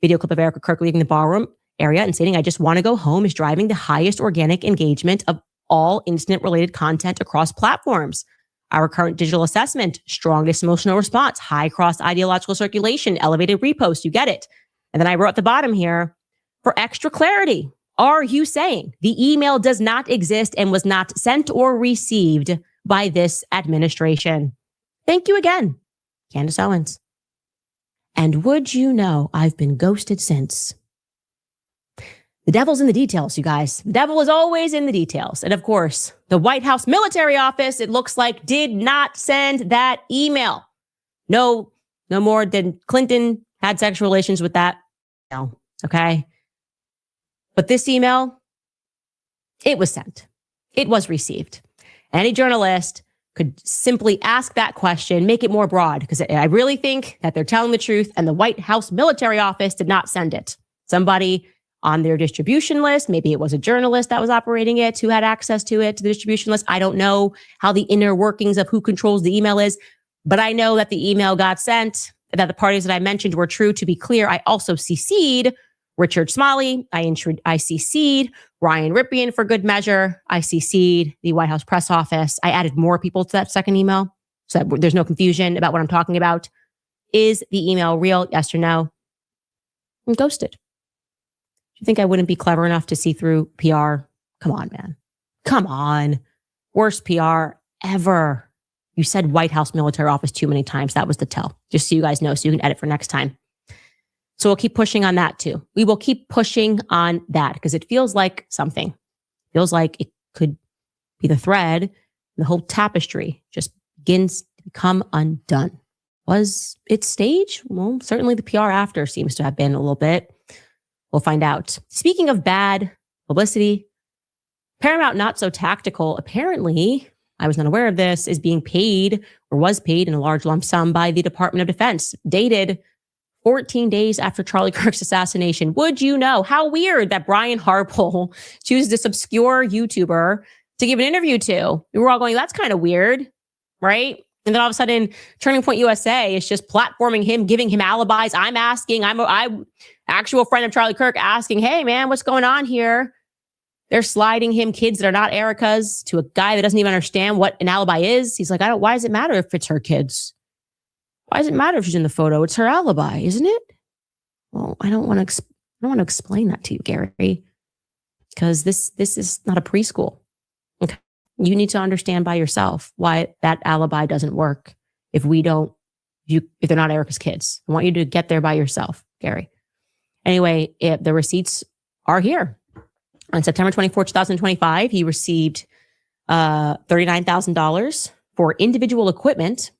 of Erica Kirk leaving the ballroom area and stating, "I just want to go home," is driving the highest organic engagement of all incident-related content across platforms. Our current digital assessment, strongest emotional response, high cross-ideological circulation, elevated repost, you get it. And then I wrote at the bottom here, for extra clarity, are you saying the email does not exist and was not sent or received by this administration? Thank you again, Candace Owens. And would you know, I've been ghosted since. The devil's in the details, you guys. The devil is always in the details. And of course, the White House military office, it looks like, did not send that email. No more than Clinton had sexual relations with that. No, okay? But this email, it was sent. It was received. Any journalist could simply ask that question, make it more broad, because I really think that they're telling the truth, and the White House military office did not send it. Somebody on their distribution list, maybe it was a journalist that was operating it, who had access to it, to the distribution list. I don't know how the inner workings of who controls the email is, but I know that the email got sent, that the parties that I mentioned were true. To be clear, I also CC'd Richard Smalley. I CC'd Ryan Ripien for good measure. I CC'd the White House press office. I added more people to that second email so that there's no confusion about what I'm talking about. Is the email real? Yes or no? I'm ghosted. Do you think I wouldn't be clever enough to see through PR? Come on, man. Come on. Worst PR ever. You said White House military office too many times. That was the tell. Just so you guys know, so you can edit for next time. So we'll keep pushing on that too. We will keep pushing on that because it feels like something. It feels like it could be the thread. The whole tapestry just begins to become undone. Was it staged? Well, certainly the PR after seems to have been a little bit. We'll find out. Speaking of bad publicity, Paramount Not So Tactical, apparently, I was not aware of this, is being paid or was paid in a large lump sum by the Department of Defense, dated 14 days after Charlie Kirk's assassination. Would you know? How weird that Brian Harpole chooses this obscure YouTuber to give an interview to. We were all going, that's kind of weird, right? And then all of a sudden, Turning Point USA is just platforming him, giving him alibis. I'm actual friend of Charlie Kirk asking, hey, man, what's going on here? They're sliding him kids that are not Erica's to a guy that doesn't even understand what an alibi is. He's like, why does it matter if it's her kids? Why does it matter if she's in the photo? It's her alibi, isn't it? Well, I don't want to explain that to you, Gary, because this is not a preschool. Okay, you need to understand by yourself why that alibi doesn't work. If they're not Erica's kids, I want you to get there by yourself, Gary. Anyway, the receipts are here. On September 24, 2025, he received $39,000 for individual equipment.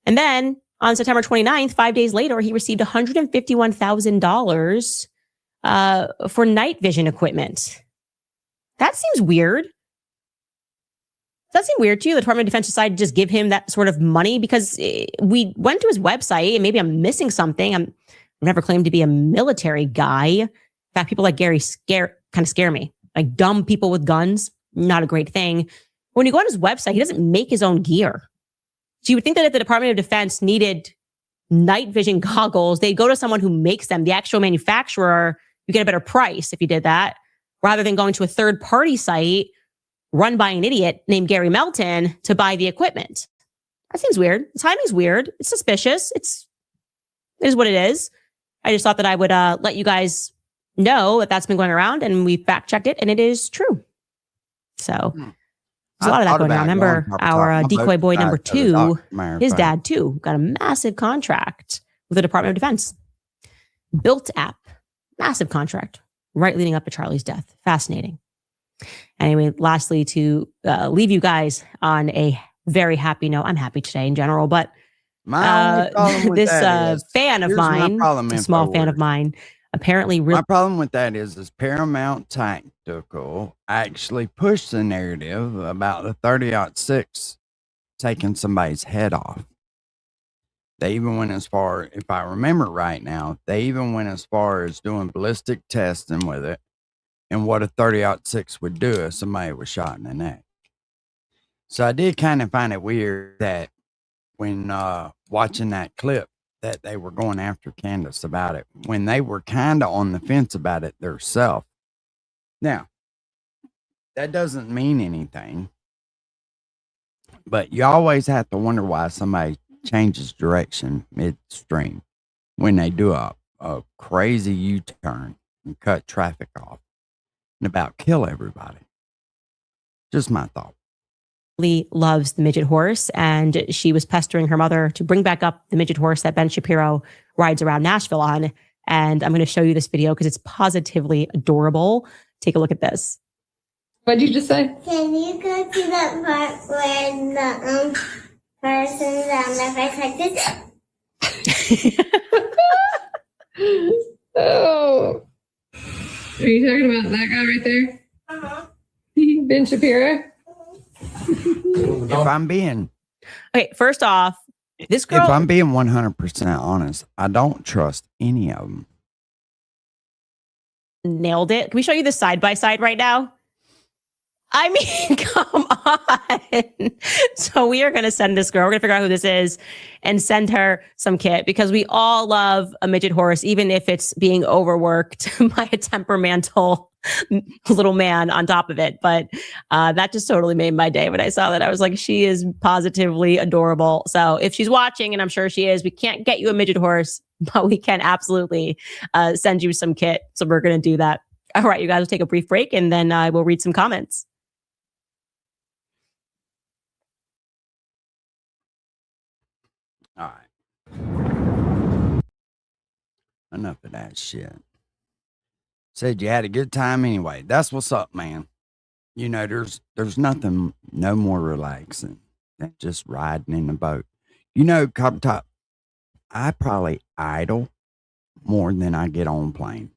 And then on September 29th, 5 days later, he received $151,000 for night vision equipment. That seems weird. Does that seem weird to you? The Department of Defense decided to just give him that sort of money because we went to his website and maybe I'm missing something. I've never claimed to be a military guy. In fact, people like Gary kind of scare me. Like dumb people with guns, not a great thing. When you go on his website, he doesn't make his own gear. So you would think that if the Department of Defense needed night vision goggles, they'd go to someone who makes them, the actual manufacturer. You get a better price if you did that, rather than going to a third-party site run by an idiot named Gary Melton to buy the equipment. That seems weird. The timing's weird. It's suspicious. It is what it is. I just thought that I would let you guys know that that's been going around, and we fact-checked it, and it is true. So... There's a lot of that going on. Remember our decoy boy number 2, his dad too, got a massive contract with the Department of Defense. Built app, massive contract, right leading up to Charlie's death. Fascinating. Anyway, lastly, to leave you guys on a very happy note. I'm happy today in general, but this fan of mine, a small fan of mine, apparently my problem with that is Paramount Tactical actually pushed the narrative about the 30-06 taking somebody's head off. They even went as far, if I remember right now, they even went as far as doing ballistic testing with it and what a 30-06 would do if somebody was shot in the neck. So I did kind of find it weird that when watching that clip that they were going after Candace about it, when they were kind of on the fence about it themselves. Now, that doesn't mean anything, but you always have to wonder why somebody changes direction midstream when they do a crazy U-turn and cut traffic off and about kill everybody. Just my thought. Loves the midget horse, and she was pestering her mother to bring back up the midget horse that Ben Shapiro rides around Nashville on. And I'm going to show you this video because it's positively adorable. Take a look at this. What did you just say? Can you go to that part where the person's on the face like this? Oh. Are you talking about that guy right there? Ben Shapiro? If I'm being Okay, first off, this girl. If I'm being 100% honest, I don't trust any of them. Nailed it. Can we show you the side by side right now? I mean, come on. So we are going to send this girl. We're going to figure out who this is and send her some kit because we all love a midget horse, even if it's being overworked by a temperamental little man on top of it. But that just totally made my day when I saw that. I was like, she is positively adorable. So if she's watching, and I'm sure she is, we can't get you a midget horse, but we can absolutely send you some kit. So we're going to do that. All right, you guys will take a brief break and then we'll read some comments. All right. Enough of that shit. Said you had a good time anyway. That's what's up, man. You know, there's nothing no more relaxing than just riding in the boat. You know, Copper Top, I probably idle more than I get on plane,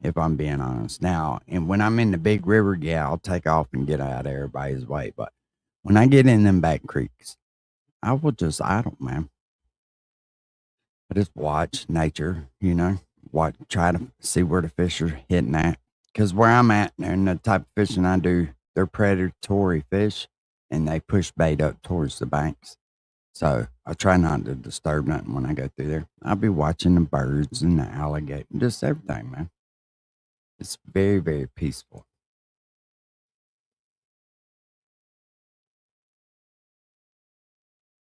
if I'm being honest. Now, and when I'm in the big river, yeah, I'll take off and get out of everybody's way. But when I get in them back creeks, I will just idle, man. I just watch nature, you know, try to see where the fish are hitting at. Because where I'm at and the type of fishing I do, they're predatory fish and they push bait up towards the banks. So I try not to disturb nothing when I go through there. I'll be watching the birds and the alligator, just everything, man. It's very, very peaceful.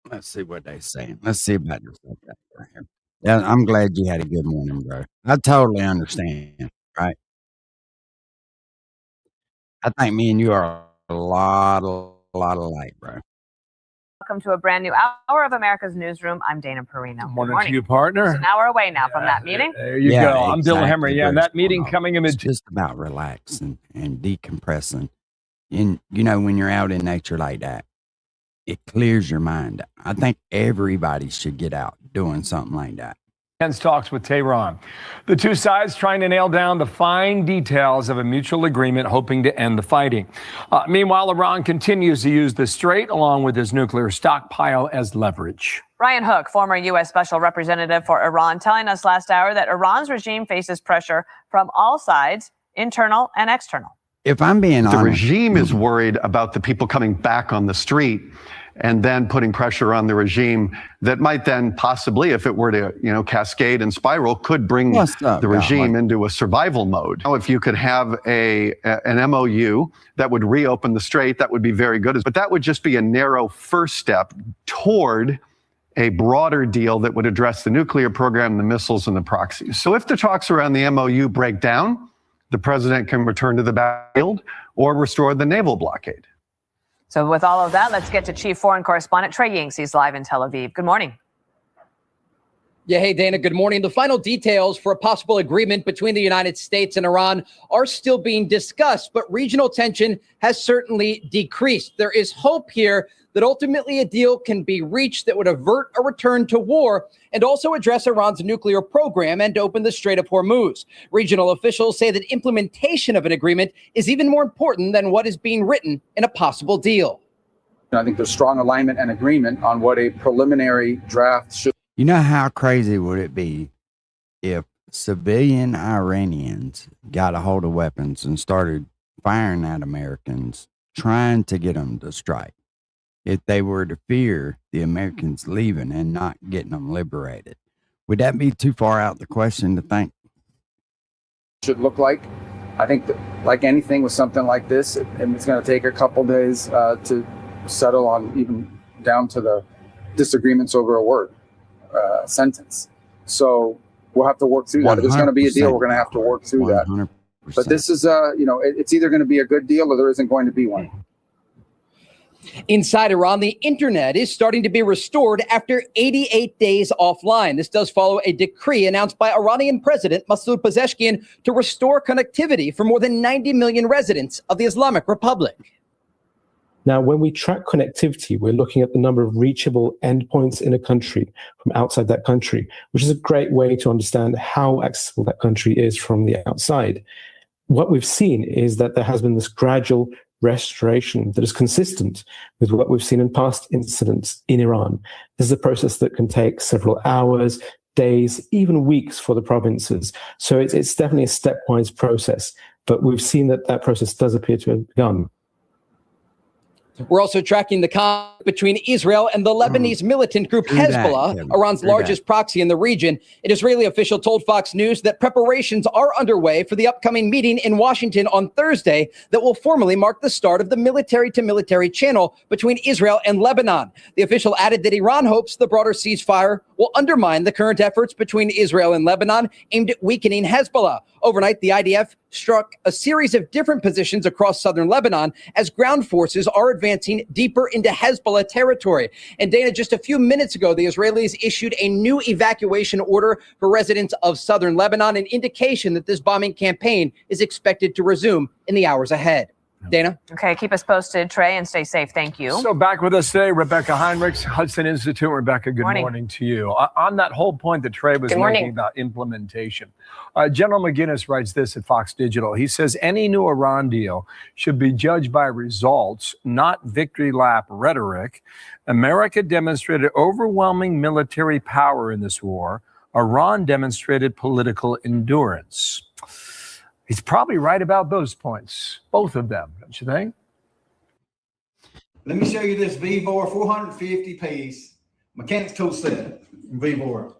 Let's see what they're saying. Let's see about this. Right here. Yeah, I'm glad you had a good morning, bro. I totally understand, right? I think me and you are a lot alike, bro. Welcome to a brand new hour of America's Newsroom. I'm Dana Perino. Good Morning to you, partner. It's an hour away now from that meeting. There you go. I'm Dylan Hemmer. Yeah, and that meeting coming in. It's just about relaxing and decompressing. And, you know, when you're out in nature like that, it clears your mind. I think everybody should get out doing something like that. Talks with Tehran. The two sides trying to nail down the fine details of a mutual agreement hoping to end the fighting. Meanwhile, Iran continues to use the Strait along with his nuclear stockpile as leverage. Ryan Hook, former U.S. Special Representative for Iran, telling us last hour that Iran's regime faces pressure from all sides, internal and external. If I'm being honest, the regime is worried about the people coming back on the street and then putting pressure on the regime that might then possibly, if it were to, you know, cascade and spiral, could bring the regime into a survival mode. Now, if you could have an MOU that would reopen the Strait, that would be very good. But that would just be a narrow first step toward a broader deal that would address the nuclear program, the missiles, and the proxies. So if the talks around the MOU break down, the president can return to the battlefield or restore the naval blockade. So with all of that, let's get to Chief Foreign Correspondent Trey Yingst. He's live in Tel Aviv. Good morning. Yeah, hey, Dana, good morning. The final details for a possible agreement between the United States and Iran are still being discussed, but regional tension has certainly decreased. There is hope here that ultimately a deal can be reached that would avert a return to war and also address Iran's nuclear program and open the Strait of Hormuz. Regional officials say that implementation of an agreement is even more important than what is being written in a possible deal. I think there's strong alignment and agreement on what a preliminary draft should. You know how crazy would it be if civilian Iranians got a hold of weapons and started firing at Americans, trying to get them to strike? if they were to fear the Americans leaving and not getting them liberated. Would that be too far out the question to think? Should look like. I think that, like anything with something like this, it's going to take a couple days to settle on, even down to the disagreements over a word, sentence. So we'll have to work through that. If there's going to be a deal, we're going to have to work through 100%. That. But this is, it's either going to be a good deal or there isn't going to be one. Inside Iran, the internet is starting to be restored after 88 days offline. This does follow a decree announced by Iranian President Masoud Pezeshkian to restore connectivity for more than 90 million residents of the Islamic Republic. Now, when we track connectivity, we're looking at the number of reachable endpoints in a country from outside that country, which is a great way to understand how accessible that country is from the outside. What we've seen is that there has been this gradual restoration that is consistent with what we've seen in past incidents in Iran. This is a process that can take several hours, days, even weeks for the provinces. So it's definitely a stepwise process, but we've seen that that process does appear to have begun. We're also tracking the conflict between Israel and the Lebanese militant group Hezbollah, Iran's largest proxy in the region. An Israeli official told Fox News that preparations are underway for the upcoming meeting in Washington on Thursday that will formally mark the start of the military-to-military channel between Israel and Lebanon. The official added that Iran hopes the broader ceasefire will undermine the current efforts between Israel and Lebanon aimed at weakening Hezbollah. Overnight, the IDF struck a series of different positions across southern Lebanon as ground forces are advancing deeper into Hezbollah territory. And Dana, just a few minutes ago, the Israelis issued a new evacuation order for residents of southern Lebanon, an indication that this bombing campaign is expected to resume in the hours ahead. Dana? Okay, keep us posted, Trey, and stay safe. Thank you. So back with us today, Rebecca Heinrichs, Hudson Institute. Rebecca, good morning to you. On that whole point that Trey was making about implementation, General McGinnis writes this at Fox Digital. He says, any new Iran deal should be judged by results, not victory lap rhetoric. America demonstrated overwhelming military power in this war. Iran demonstrated political endurance. He's probably right about those points, both of them, don't you think? Let me show you this VVOR 450 piece mechanics tool set in VVOR.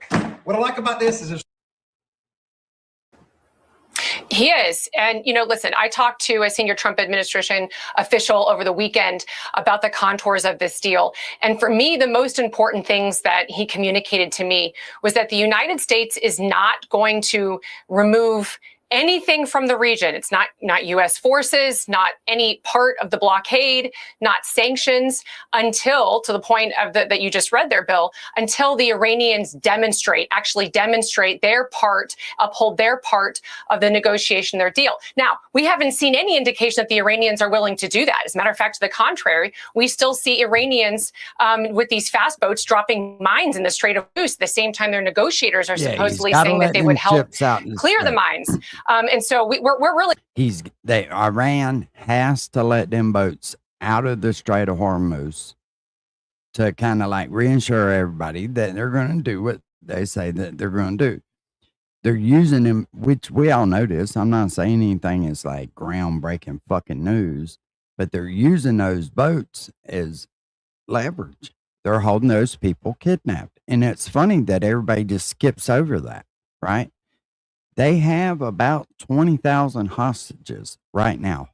What I like about this is there's He is. And, listen, I talked to a senior Trump administration official over the weekend about the contours of this deal. And for me, the most important things that he communicated to me was that the United States is not going to remove anything from the region. It's not U.S. forces, not any part of the blockade, not sanctions, until, to the point of that you just read there, Bill, until the Iranians actually demonstrate their part, uphold their part of the negotiation, their deal. Now, we haven't seen any indication that the Iranians are willing to do that. As a matter of fact, to the contrary, we still see Iranians with these fast boats dropping mines in the Strait of Hormuz at the same time their negotiators are supposedly saying that they would help clear the mines. And so we're really Iran has to let them boats out of the Strait of Hormuz to kind of like reassure everybody that they're going to do what they say that they're going to do. They're using them, which we all know this. I'm not saying anything is like groundbreaking fucking news, but they're using those boats as leverage. They're holding those people kidnapped. And it's funny that everybody just skips over that, right? They have about 20,000 hostages right now.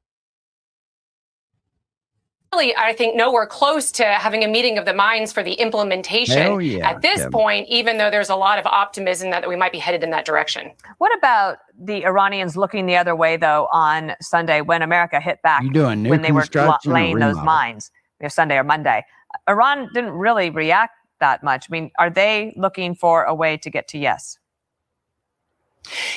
Really, I think, nowhere close to having a meeting of the minds for the implementation at this point, even though there's a lot of optimism that we might be headed in that direction. What about the Iranians looking the other way, though, on Sunday when America hit back when they were laying those mines? We have Sunday or Monday. Iran didn't really react that much. I mean, are they looking for a way to get to yes?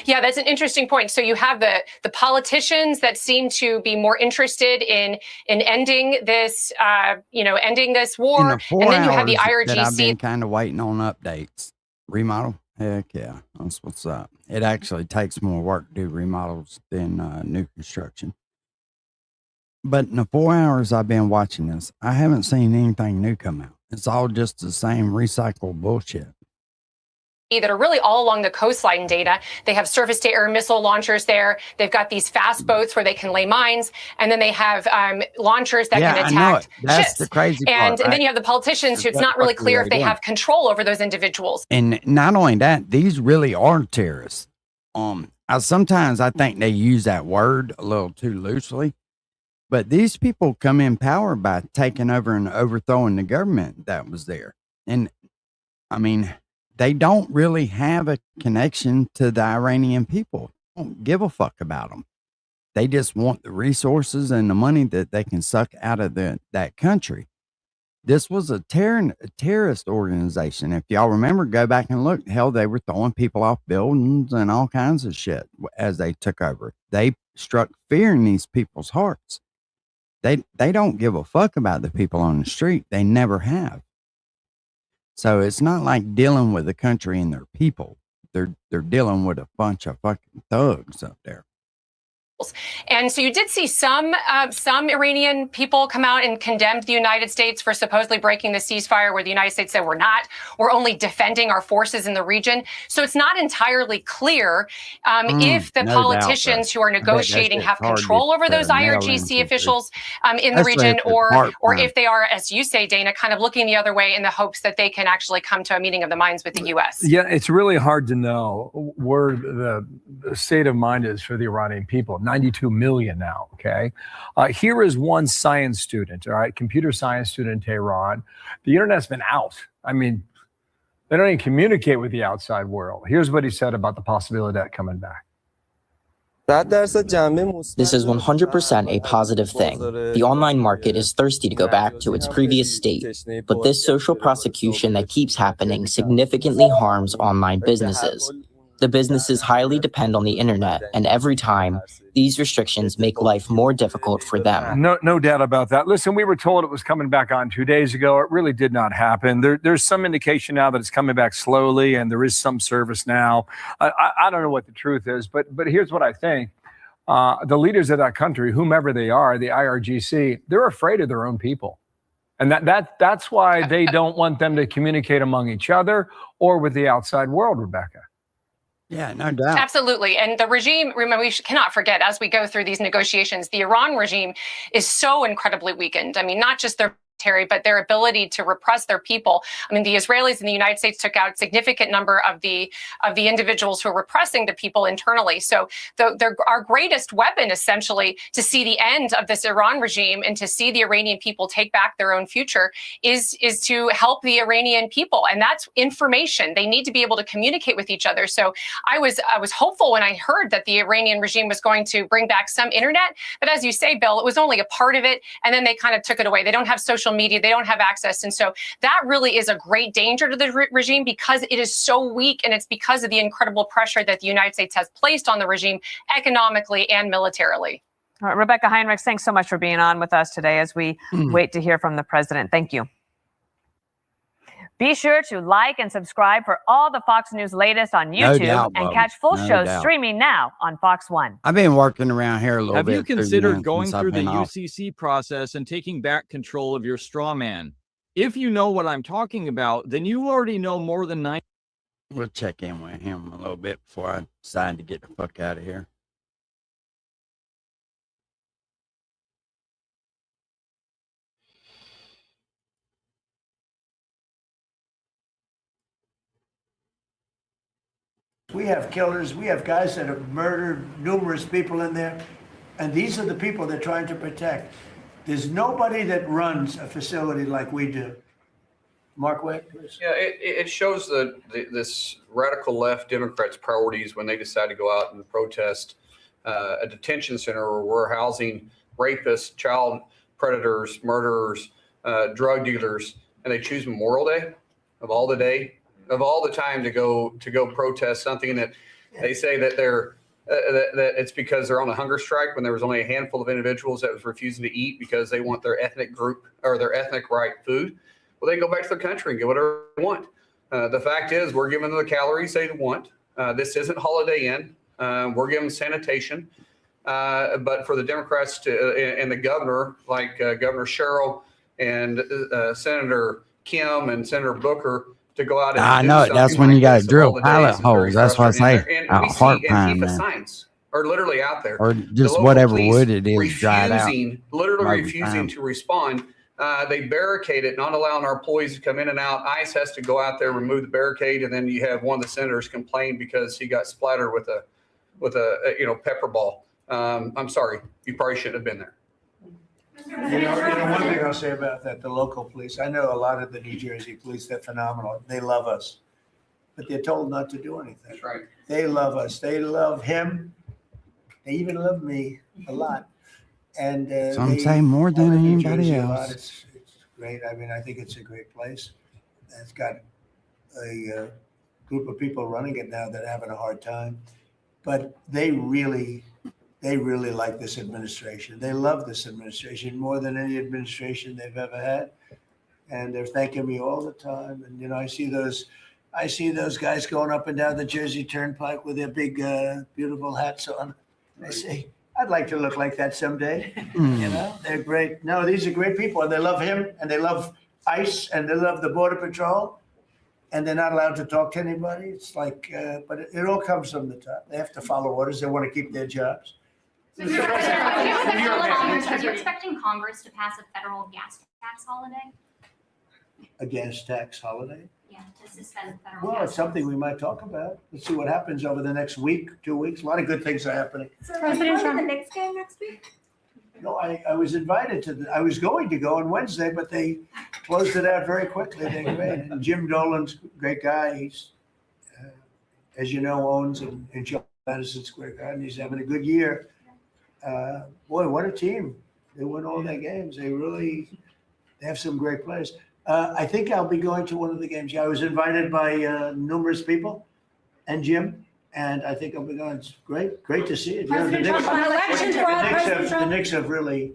Yeah, that's an interesting point. So you have the politicians that seem to be more interested in ending this, ending this war, and then you have the IRGC. That I've been kind of waiting on updates. Remodel, heck yeah, that's what's up. It actually takes more work to do remodels than new construction. But in the 4 hours I've been watching this, I haven't seen anything new come out. It's all just the same recycled bullshit. that are really all along the coastline, Dana. They have surface-to-air missile launchers there. They've got these fast boats where they can lay mines, and then they have launchers that can attack That's ships. the crazy part, And then right? you have the politicians who it's not really clear if they have control over those individuals. And not only that, these really are terrorists. Sometimes I think they use that word a little too loosely, but these people come in power by taking over and overthrowing the government that was there. And I mean, they don't really have a connection to the Iranian people. They don't give a fuck about them. They just want the resources and the money that they can suck out of that country. This was a terrorist organization. If y'all remember, go back and look. Hell, they were throwing people off buildings and all kinds of shit as they took over. They struck fear in these people's hearts. They don't give a fuck about the people on the street. They never have. So it's not like dealing with the country and their people. They're dealing with a bunch of fucking thugs up there. And so you did see some Iranian people come out and condemned the United States for supposedly breaking the ceasefire, where the United States said we're only defending our forces in the region. So it's not entirely clear if the politicians who are negotiating have control over those IRGC officials in the region, or if they are, as you say, Dana, kind of looking the other way in the hopes that they can actually come to a meeting of the minds with the U.S. Yeah, it's really hard to know where the state of mind is for the Iranian people. 92 million now, okay? Here is one science student, all right, computer science student in Tehran. The internet's been out. I mean, they don't even communicate with the outside world. Here's what he said about the possibility of that coming back. This is 100% a positive thing. The online market is thirsty to go back to its previous state, but this social prosecution that keeps happening significantly harms online businesses. The businesses highly depend on the internet, and every time, these restrictions make life more difficult for them. No doubt about that. Listen, we were told it was coming back on 2 days ago. It really did not happen. There's some indication now that it's coming back slowly, and there is some service now. I don't know what the truth is, but here's what I think. The leaders of that country, whomever they are, the IRGC, they're afraid of their own people. And that's why they don't want them to communicate among each other or with the outside world, Rebecca. Yeah, no doubt. Absolutely. And the regime, remember, we cannot forget, as we go through these negotiations, the Iran regime is so incredibly weakened. I mean, not just their military, but their ability to repress their people. I mean, the Israelis and the United States took out a significant number of the individuals who are repressing the people internally. So our greatest weapon, essentially, to see the end of this Iran regime and to see the Iranian people take back their own future is to help the Iranian people. And that's information. They need to be able to communicate with each other. So I was hopeful when I heard that the Iranian regime was going to bring back some internet. But as you say, Bill, it was only a part of it. And then they kind of took it away. They don't have social media. They don't have access. And so that really is a great danger to the regime because it is so weak. And it's because of the incredible pressure that the United States has placed on the regime economically and militarily. All right, Rebecca Heinrichs, thanks so much for being on with us today as we wait to hear from the president. Thank you. Be sure to like and subscribe for all the Fox News latest on YouTube and catch full shows streaming now on Fox One. I've been working around here a little Have bit. you considered going through the UCC process and taking back control of your straw man? If you know what I'm talking about, then you already know more than 90. We'll check in with him a little bit before I decide to get the fuck out of here. We have killers, we have guys that have murdered numerous people in there, and these are the people they're trying to protect. There's nobody that runs a facility like we do. Mark Wade, please. Yeah, it shows this radical left Democrats' priorities when they decide to go out and protest a detention center where we're housing rapists, child predators, murderers, drug dealers, and they choose Memorial Day of all the time to go protest something that they say that that it's because they're on a hunger strike when there was only a handful of individuals that was refusing to eat because they want their ethnic group or their ethnic right food. Well, they can go back to their country and get whatever they want. The fact is we're giving them the calories they want. This isn't Holiday Inn. We're giving sanitation. But for the Democrats and the governor, like Governor Sherrill and Senator Kim and Senator Booker, to go out and I do know it. That's something when like you got this to of all drill the pilot days is very holes. That's what I frustrating. say. And we see Heart pine, Antifa man. signs are literally out there. Or The just local whatever police wood it is dried out. literally Maybe refusing time. to respond. They barricade it, not allowing our employees to come in and out. ICE has to go out there, remove the barricade, and then you have one of the senators complain because he got splattered with a pepper ball. I'm sorry, you probably shouldn't have been there. One thing I'll say about that, the local police, I know a lot of the New Jersey police, they're phenomenal. They love us, but they're told not to do anything. That's right. They love us. They love him. They even love me a lot. And Some say more than New anybody Jersey a lot. else. It's great. I mean, I think it's a great place. It's got a group of people running it now that are having a hard time, but they really like this administration. They love this administration more than any administration they've ever had, and they're thanking me all the time. And I see those guys going up and down the Jersey Turnpike with their big, beautiful hats on. I say, I'd like to look like that someday. They're great. No, these are great people, and they love him, and they love ICE, and they love the Border Patrol, and they're not allowed to talk to anybody. It's like, but it all comes from the top. They have to follow orders. They want to keep their jobs. Are you expecting Congress to pass a federal gas tax holiday? A gas tax holiday? Yeah, to suspend federal Well, gas it's something we might talk about. Let's see what happens over the next week, 2 weeks. A lot of good things are happening. So President Trump, the Knicks game next week? No, I was invited to I was going to go on Wednesday, but they closed it out very quickly. They're great. And Jim Dolan's a great guy. He's, as you know, owns in Madison Square Garden. He's having a good year. Boy, what a team. They win all their games. They have some great players. I think I'll be going to one of the games. Yeah, I was invited by numerous people and Jim, and I think I'll be going. It's great to see it. The Knicks have really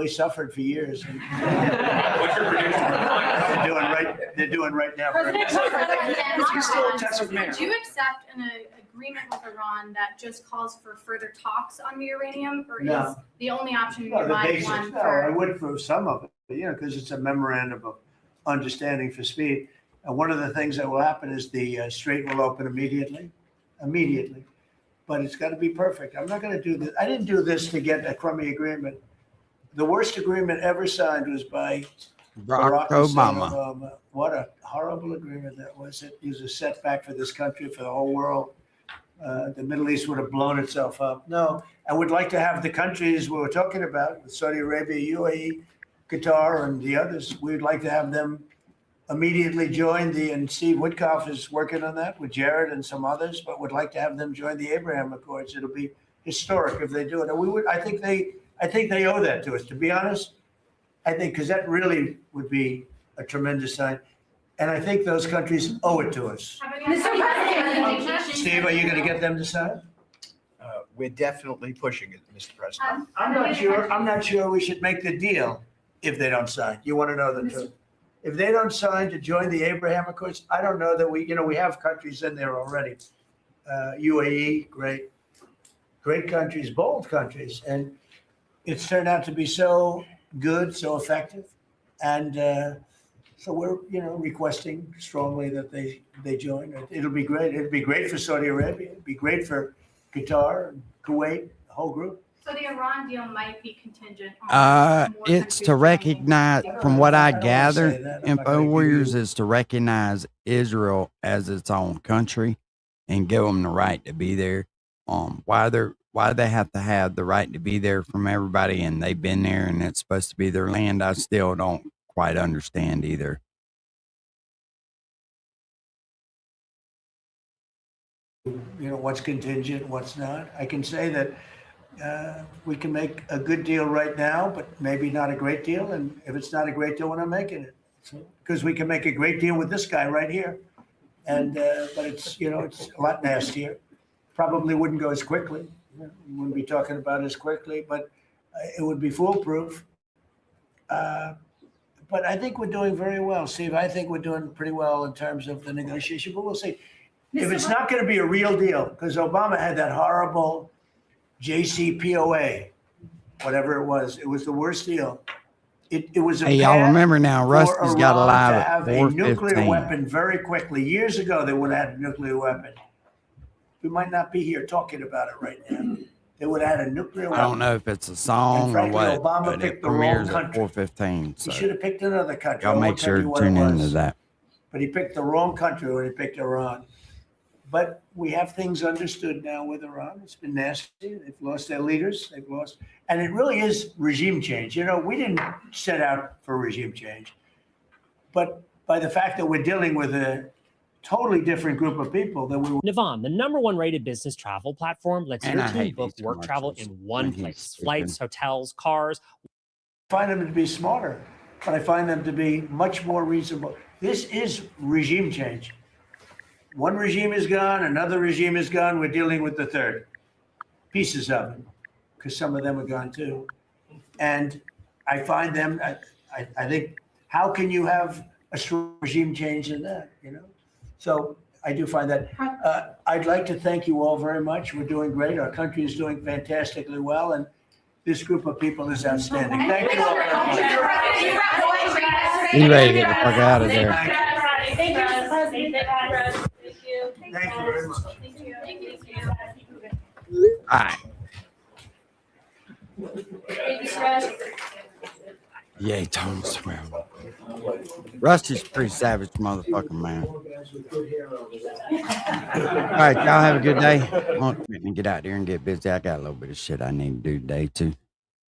suffered for years. What's your prediction? They're doing right now. Would you accept an agreement with Iran that just calls for further talks on uranium, or No. is the only option No, you the might basics. want No, for? I would for some of it, because it's a memorandum of understanding for speed. And one of the things that will happen is the strait will open immediately, but it's got to be perfect. I'm not going to do this. I didn't do this to get a crummy agreement. The worst agreement ever signed was by Barack Hussein Obama. Obama. What a horrible agreement that was. It was a setback for this country, for the whole world. The Middle East would have blown itself up. No, I would like to have the countries we were talking about, Saudi Arabia, UAE, Qatar, and the others. We'd like to have them immediately join and Steve Witkoff is working on that with Jared and some others, but would like to have them join the Abraham Accords. It'll be historic if they do it. And we would. I think they owe that to us, to be honest. I think because that really would be a tremendous sign. And I think those countries owe it to us. Steve, are you going to get them to sign? We're definitely pushing it, Mr. President. I'm not sure we should make the deal if they don't sign. You want to know the truth? If they don't sign to join the Abraham Accords, I don't know that we have countries in there already. UAE, great countries, bold countries. And it's turned out to be so good, so effective. And so we're, requesting strongly that they join. It'll be great. It'll be great for Saudi Arabia. It'd be great for Qatar, and Kuwait, the whole group. So the Iran deal might be contingent on more It's countries to recognize, from what I gather, say that. I'm not gonna give InfoWarriors you- is to recognize Israel as its own country and give them the right to be there. Why they have to have the right to be there from everybody, and they've been there, and it's supposed to be their land, I still don't quite understand either. What's contingent, what's not. I can say that we can make a good deal right now, but maybe not a great deal. And if it's not a great deal, we're not making it. Because we can make a great deal with this guy right here. And but it's it's a lot nastier. Probably wouldn't go as quickly. We wouldn't be talking about it as quickly, but it would be foolproof. But I think we're doing very well, Steve. I think we're doing pretty well in terms of the negotiation, but we'll see. If it's not going to be a real deal, because Obama had that horrible JCPOA, whatever it was the worst deal. It was a Hey, y'all path remember now, for Rusty's got Iran alive to at have a nuclear 4:15. weapon very quickly. Years ago, they would have had a nuclear weapon. We might not be here talking about it right now. They would have had a nuclear weapon. I don't know if it's a song And or frankly, what, Obama but it picked the wrong premieres at country. 4:15. He So should have picked another country. y'all I make won't tell sure you to what it tune into was. that. But he picked the wrong country when he picked Iran. But we have things understood now with Iran. It's been nasty. They've lost their leaders. They've lost, and it really is regime change. You know, we didn't set out for regime change, but by the fact that we're dealing with a totally different group of people than we were. Navan, the #1 rated business travel platform, lets And your I team hate book these work travel in commercials one when he's place. speaking. Flights, hotels, cars. I find them to be smarter, but I find them to be much more reasonable. This is regime change. One regime is gone, another regime is gone. We're dealing with the third. Pieces of it, because some of them are gone too. And I find them, I think, how can you have a strong regime change in that, you know? So I do find that. I'd like to thank you all very much. We're doing great. Our country is doing fantastically well. And this group of people is outstanding. Thank you all very much. You ready to get the fuck out of there? Thank you, Mr. President. Thank you very much. All right. Yeah, he told us to. Rusty's a pretty savage motherfucker, man. All right, y'all have a good day. I'm gonna get out there and get busy. I got a little bit of shit I need to do today too.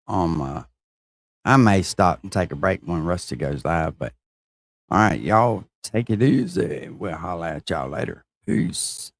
I may stop and take a break when Rusty goes live, but all right, y'all take it easy. We'll holler at y'all later. Peace.